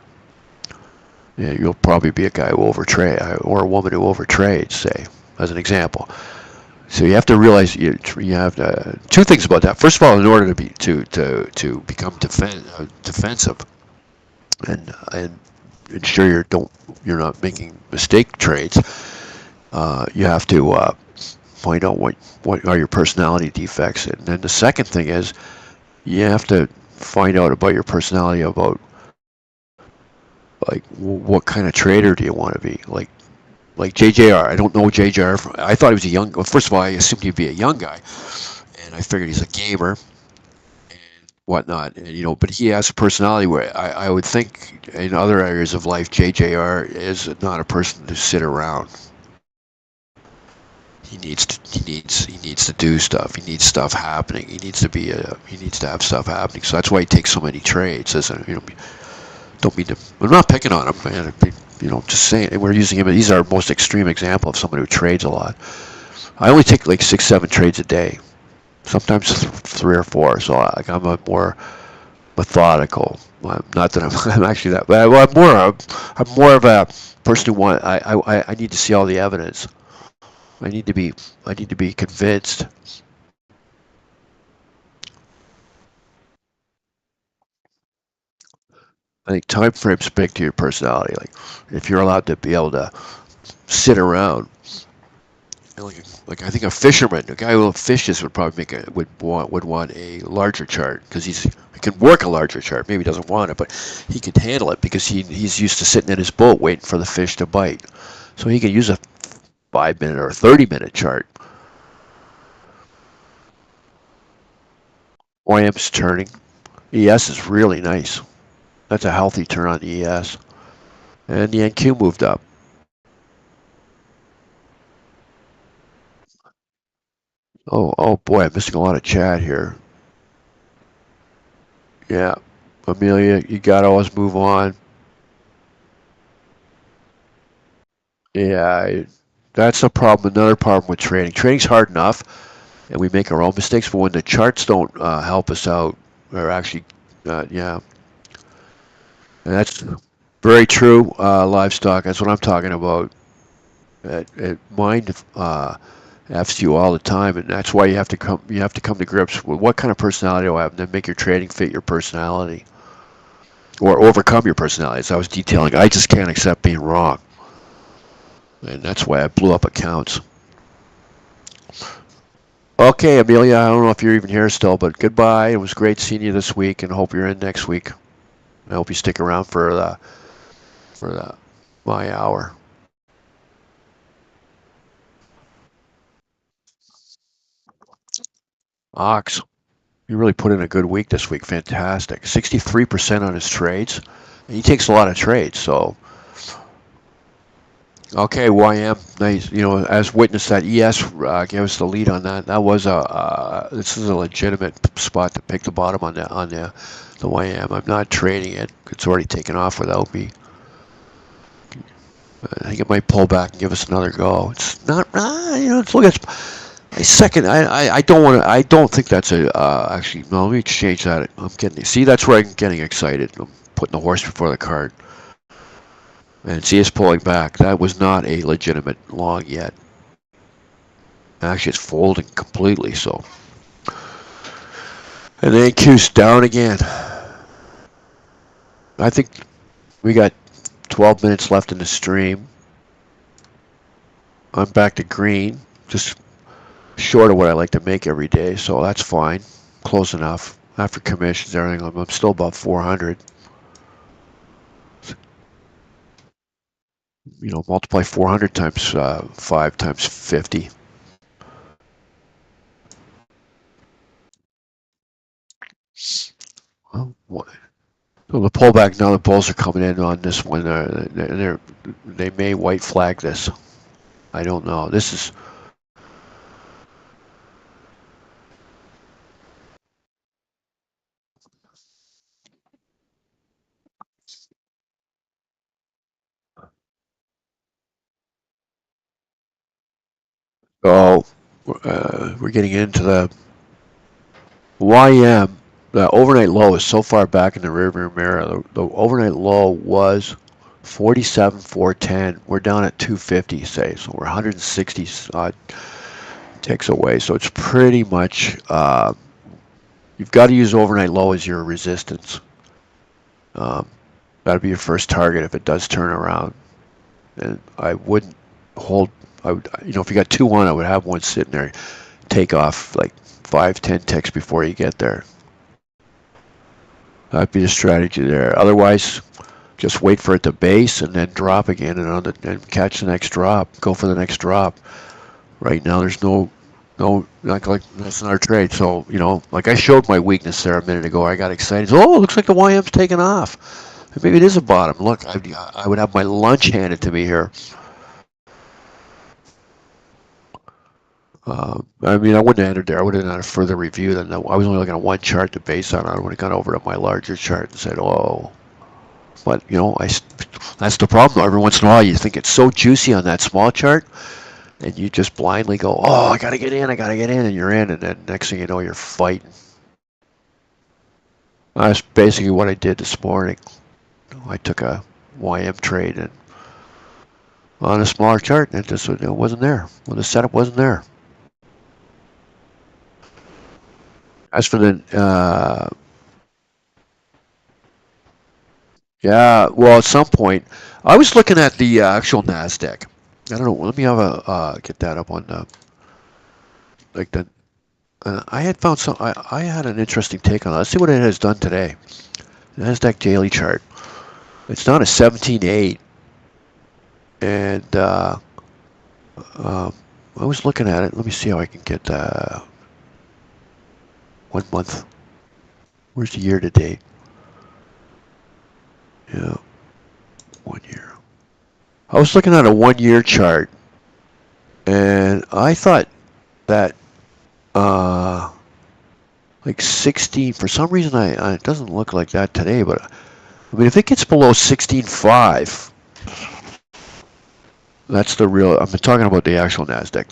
you'll probably be a guy who overtrade or a woman who overtrades, say, as an example. So you have to realize you have two things about that. First of all, in order to become defensive and ensure you're not making mistake trades, you have to find out what are your personality defects. And then the second thing is you have to find out about your personality, about like what kind of trader do you want to be. Like JJR, I don't know JJR. I thought he was a young. Well, first of all, I assumed he'd be a young guy, and I figured he's a gamer and whatnot. And but he has a personality where I would think in other areas of life, JJR is not a person to sit around. He needs to do stuff. He needs stuff happening. He needs to have stuff happening. So that's why he takes so many trades. Don't mean to. I'm not picking on him, man. Just saying. We're using him. He's our most extreme example of someone who trades a lot. I only take like 6-7 trades a day, sometimes 3 or 4. So I'm a more methodical. Not that I'm actually that. Well, I'm more of a person who I need to see all the evidence. I need to be convinced. I think time frames speak to your personality. Like if you're allowed to be able to sit around, like I think a fisherman, a guy who fishes would probably would want a larger chart because he can work a larger chart. Maybe he doesn't want it, but he can handle it because he's used to sitting in his boat waiting for the fish to bite. So he can use a 5-minute or 30-minute chart. OIM's turning. ES is really nice. That's a healthy turn on the ES. And the NQ moved up. Oh boy, I'm missing a lot of chat here. Yeah, Amelia, you gotta always move on. Yeah, that's a problem. Another problem with trading. Trading's hard enough, and we make our own mistakes. But when the charts don't help us out, or actually, yeah, and that's very true. Livestock. That's what I'm talking about. Mind F's you all the time, and that's why you have to come to grips with what kind of personality do I have, and then make your trading fit your personality, or overcome your personality. As I was detailing, I just can't accept being wrong, and that's why I blew up accounts. Okay, Amelia, I don't know if you're even here still, but goodbye. It was great seeing you this week, and hope you're in next week. I hope you stick around for my hour. Ox, you really put in a good week this week. Fantastic. 63% on his trades. And he takes a lot of trades, so Okay, YM, nice. As witness that ES gave us the lead on that. That was this is a legitimate spot to pick the bottom on the YM. I'm not trading it. It's already taken off without me. I think it might pull back and give us another go. It's not, it's look at a second. I don't want to. I don't think that's a actually. No, let me change that. I'm getting. See, that's where I'm getting excited. I'm putting the horse before the cart. And see, it's pulling back. That was not a legitimate long yet. Actually, it's folding completely. So, and then Q's down again. I think we got 12 minutes left in the stream. I'm back to green. Just short of what I like to make every day, so that's fine. Close enough. After commissions, everything, I'm still about 400. Multiply 400 times 5 times 50. Well, so the pullback, now the bulls are coming in on this one. They may white flag this. I don't know. This is... Oh, we're getting into the YM. The overnight low is so far back in the rearview mirror. The overnight low was 47,410. We're down at 250, say, so we're 160 ticks away. So it's pretty much you've got to use overnight low as your resistance. That'll be your first target if it does turn around. And I wouldn't hold. I would, if you got 2-1, I would have one sitting there, take off like 5-10 ticks before you get there. That'd be the strategy there. Otherwise, just wait for it to base and then drop again and catch the next drop. Go for the next drop. Right now, there's no like that's not our trade. So like I showed my weakness there a minute ago. I got excited. Oh, it looks like the YM's taking off. Maybe it is a bottom. Look, I would have my lunch handed to me here. I wouldn't have entered there. I would have done a further review than that. I was only looking at one chart to base on. I would have gone over to my larger chart and said, oh. But, that's the problem. Every once in a while, you think it's so juicy on that small chart, and you just blindly go, oh, I got to get in, and you're in, and then next thing you know, you're fighting. That's basically what I did this morning. I took a YM trade and on a smaller chart, and it wasn't there. Well, the setup wasn't there. As for the, yeah, well, at some point, I was looking at the actual NASDAQ. I don't know. Let me have get that up on like the. I had found some. I had an interesting take on it. Let's see what it has done today. NASDAQ daily chart. It's down to 17.8, and I was looking at it. Let me see how I can get 1 month. Where's the year to date? Yeah, 1 year. I was looking at a 1 year chart, and I thought that like 16, for some reason it doesn't look like that today, but if it gets below 16.5, that's the real, I'm talking about the actual NASDAQ.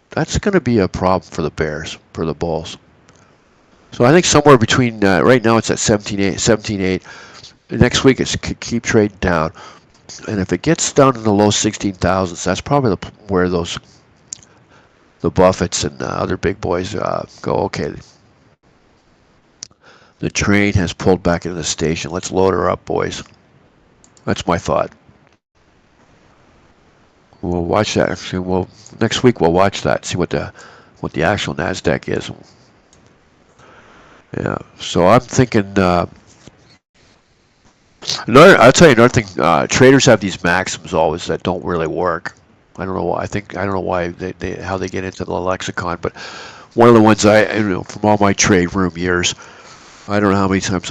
That's going to be a problem for the bears, for the bulls. So I think somewhere between, right now it's at 17.8. Next week it's keep trading down. And if it gets down in the low 16,000s, that's probably where the Buffetts and other big boys go, okay, the train has pulled back into the station. Let's load her up, boys. That's my thought. We'll watch that. Actually, next week we'll watch that. See what the actual NASDAQ is. Yeah. So I'm thinking. I'll tell you another thing. Traders have these maxims always that don't really work. I don't know why. I don't know why how they get into the lexicon, but one of the ones from all my trade room years, I don't know how many times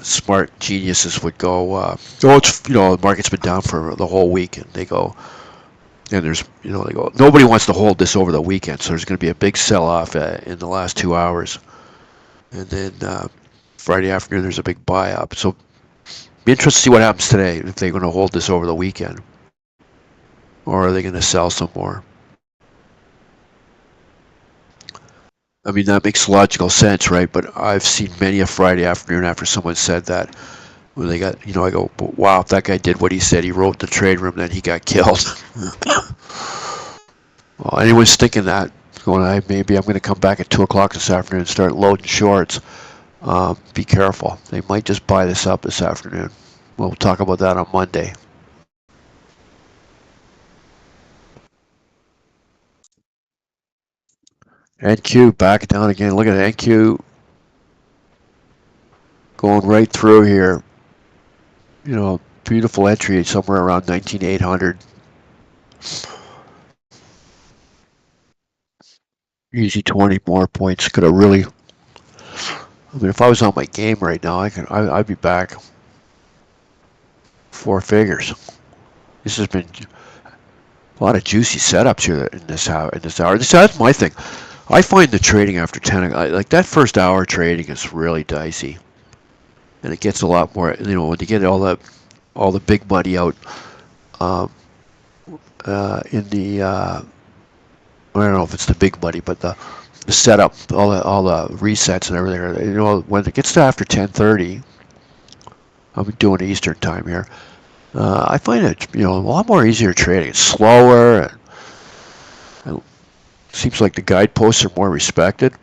smart geniuses would go, oh, it's, the market's been down for the whole week, and they go, and there's, they go, nobody wants to hold this over the weekend, so there's going to be a big sell-off in the last 2 hours, and then Friday afternoon there's a big buy-up. So be interested to see what happens today, if they're going to hold this over the weekend, or are they going to sell some more? I mean, that makes logical sense, right? But I've seen many a Friday afternoon after someone said that, when they got, I go, wow, if that guy did what he said, he wrote in the trade room, then he got killed. Well, anyone's thinking that, going, maybe I'm going to come back at 2 o'clock this afternoon and start loading shorts. Be careful. They might just buy this up this afternoon. We'll talk about that on Monday. NQ back down again. Look at NQ going right through here. Beautiful entry somewhere around 19,800. Easy 20 more points. Could have really. I mean, if I was on my game right now, I'd be back 4 figures. This has been a lot of juicy setups here in this hour. That's my thing. I find the trading after 10, like that first hour trading is really dicey, and it gets a lot more. When you get all the big money out in the. I don't know if it's the big money, but the setup, all the resets and everything. When it gets to after 10:30, I'm doing Eastern time here. I find it a lot more easier trading. It's slower. And it seems like the guideposts are more respected.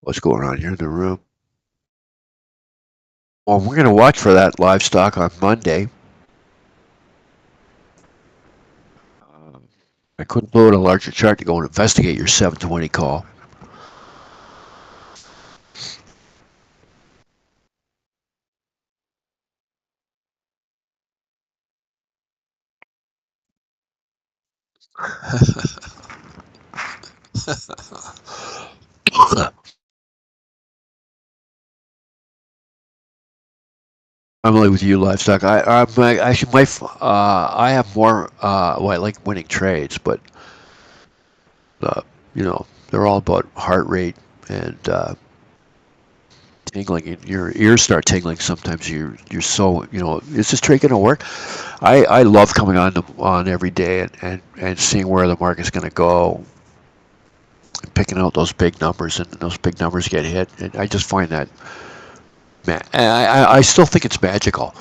What's going on here in the room? Well, we're going to watch for that livestock on Monday. I couldn't load a larger chart to go and investigate your 720 call. I'm really with you, livestock. Actually I have more. Well, I like winning trades, but they're all about heart rate and tingling. Your ears start tingling. Sometimes you're so is this trade gonna work? I love coming on every day and seeing where the market's gonna go, and picking out those big numbers, and those big numbers get hit. And I just find that, man, I still think it's magical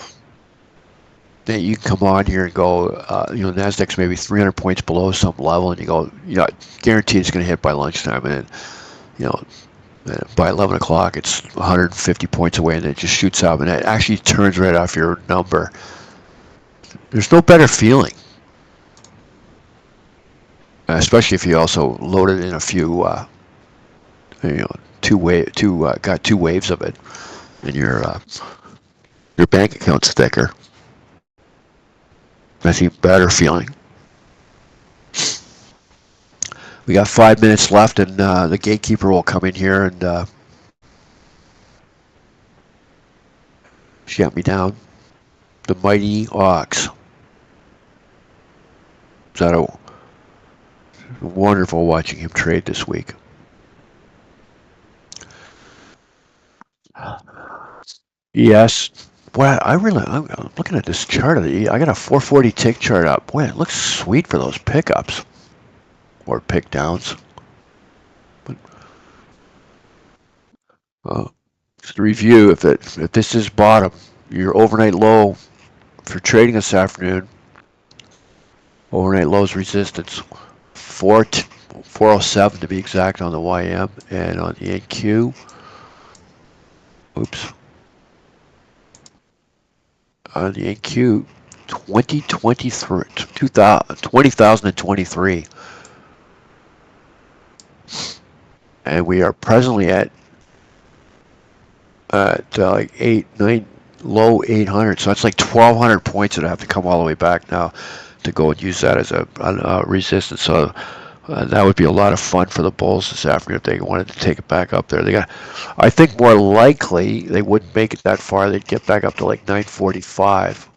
that you can come on here and go, Nasdaq's maybe 300 points below some level, and you go, guaranteed it's going to hit by lunchtime, and by 11 o'clock it's 150 points away, and it just shoots up, and it actually turns right off your number. There's no better feeling, especially if you also loaded in a few, got 2 waves of it, and your bank account's thicker. That's even better feeling. We got 5 minutes left, and the gatekeeper will come in here and shut me down. The Mighty Ox. Is that wonderful watching him trade this week. Yes. Boy, I'm looking at this chart. I got a 440 tick chart up. Boy, it looks sweet for those pickups or pick downs. But just to review, if this is bottom, your overnight low for trading this afternoon, overnight low's resistance 407 to be exact on the YM, and on the NQ. Oops. On the NQ, 2023, and we are presently at like 8, 9, low 800. So that's like 1,200 points that have to come all the way back now to go and use that as a resistance. So that would be a lot of fun for the Bulls this afternoon if they wanted to take it back up there. I think more likely they wouldn't make it that far. They'd get back up to like 945,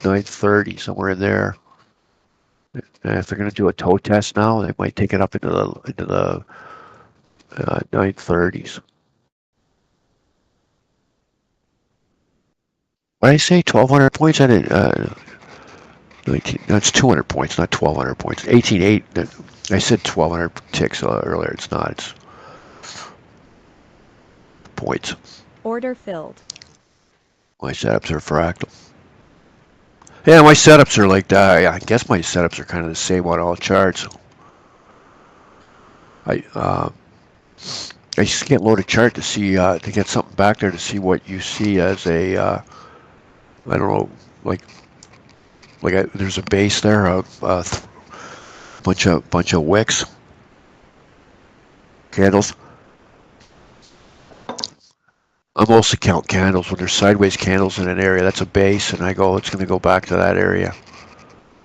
930, somewhere in there. And if they're going to do a toe test now, they might take it up into the 930s. What did I say? 1,200 points? I didn't. 19, that's 200 points, not 1,200 points. 18.8. I said 1,200 ticks earlier. It's not. It's points.
Order filled.
My setups are fractal. Yeah, my setups are like that. I guess my setups are kind of the same on all charts. I I just can't load a chart to see to get something back there to see what you see as a I don't know, there's a base there of bunch of wicks candles. I mostly count candles when there's sideways candles in an area. That's a base, and I go, it's going to go back to that area.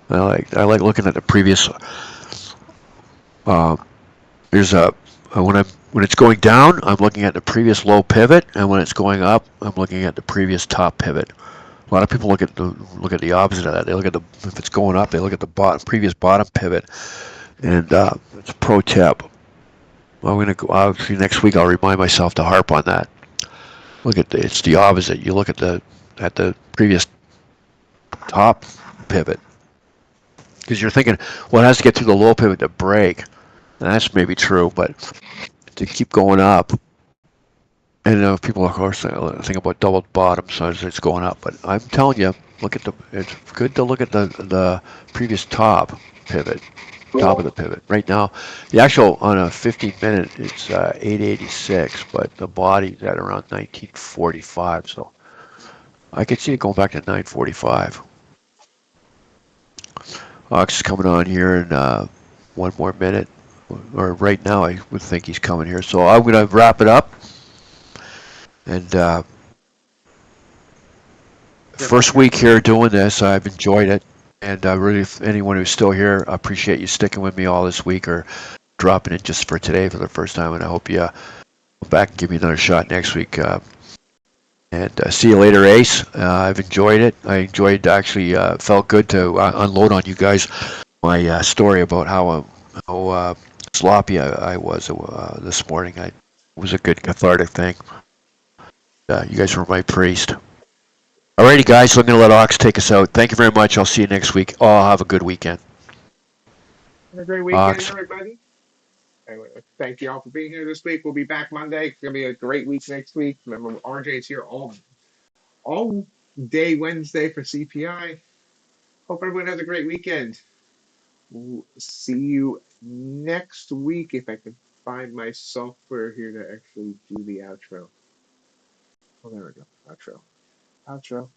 I like looking at the previous. Uh, there's a when it's going down, I'm looking at the previous low pivot, and when it's going up, I'm looking at the previous top pivot. A lot of people look at the opposite of that. They look at if it's going up, they look at the previous bottom pivot, and it's a pro tip. I'm gonna go. Obviously, next week I'll remind myself to harp on that. It's the opposite. You look at the previous top pivot because you're thinking, well, it has to get through the low pivot to break, and that's maybe true, but to keep going up. And people, of course, think about double bottoms as it's going up, but I'm telling you, it's good to look at the previous top pivot, top of the pivot. Right now, the actual on a 15-minute, it's 886, but the body's at around 1945, so I could see it going back to 945. Ox is coming on here in one more minute, or right now I would think he's coming here. So I'm going to wrap it up. And first week here doing this, I've enjoyed it. And really, if anyone who's still here, I appreciate you sticking with me all this week or dropping in just for today for the first time. And I hope you come back and give me another shot next week. And see you later, Ace. I've enjoyed it. I enjoyed actually felt good to unload on you guys my story about how sloppy I was this morning. It was a good cathartic thing. You guys were my priest. Alrighty, guys. So I'm going to let Ox take us out. Thank you very much. I'll see you next week. All have a good weekend.
Have a great weekend,
Ox.
everybody. Anyway, thank you all for being here this week. We'll be back Monday. It's gonna be a great week next week. Remember, RJ's here all day Wednesday for CPI. Hope everyone has a great weekend. We'll see you next week if I can find my software here to actually do the outro. Oh, there we go. Outro. Outro.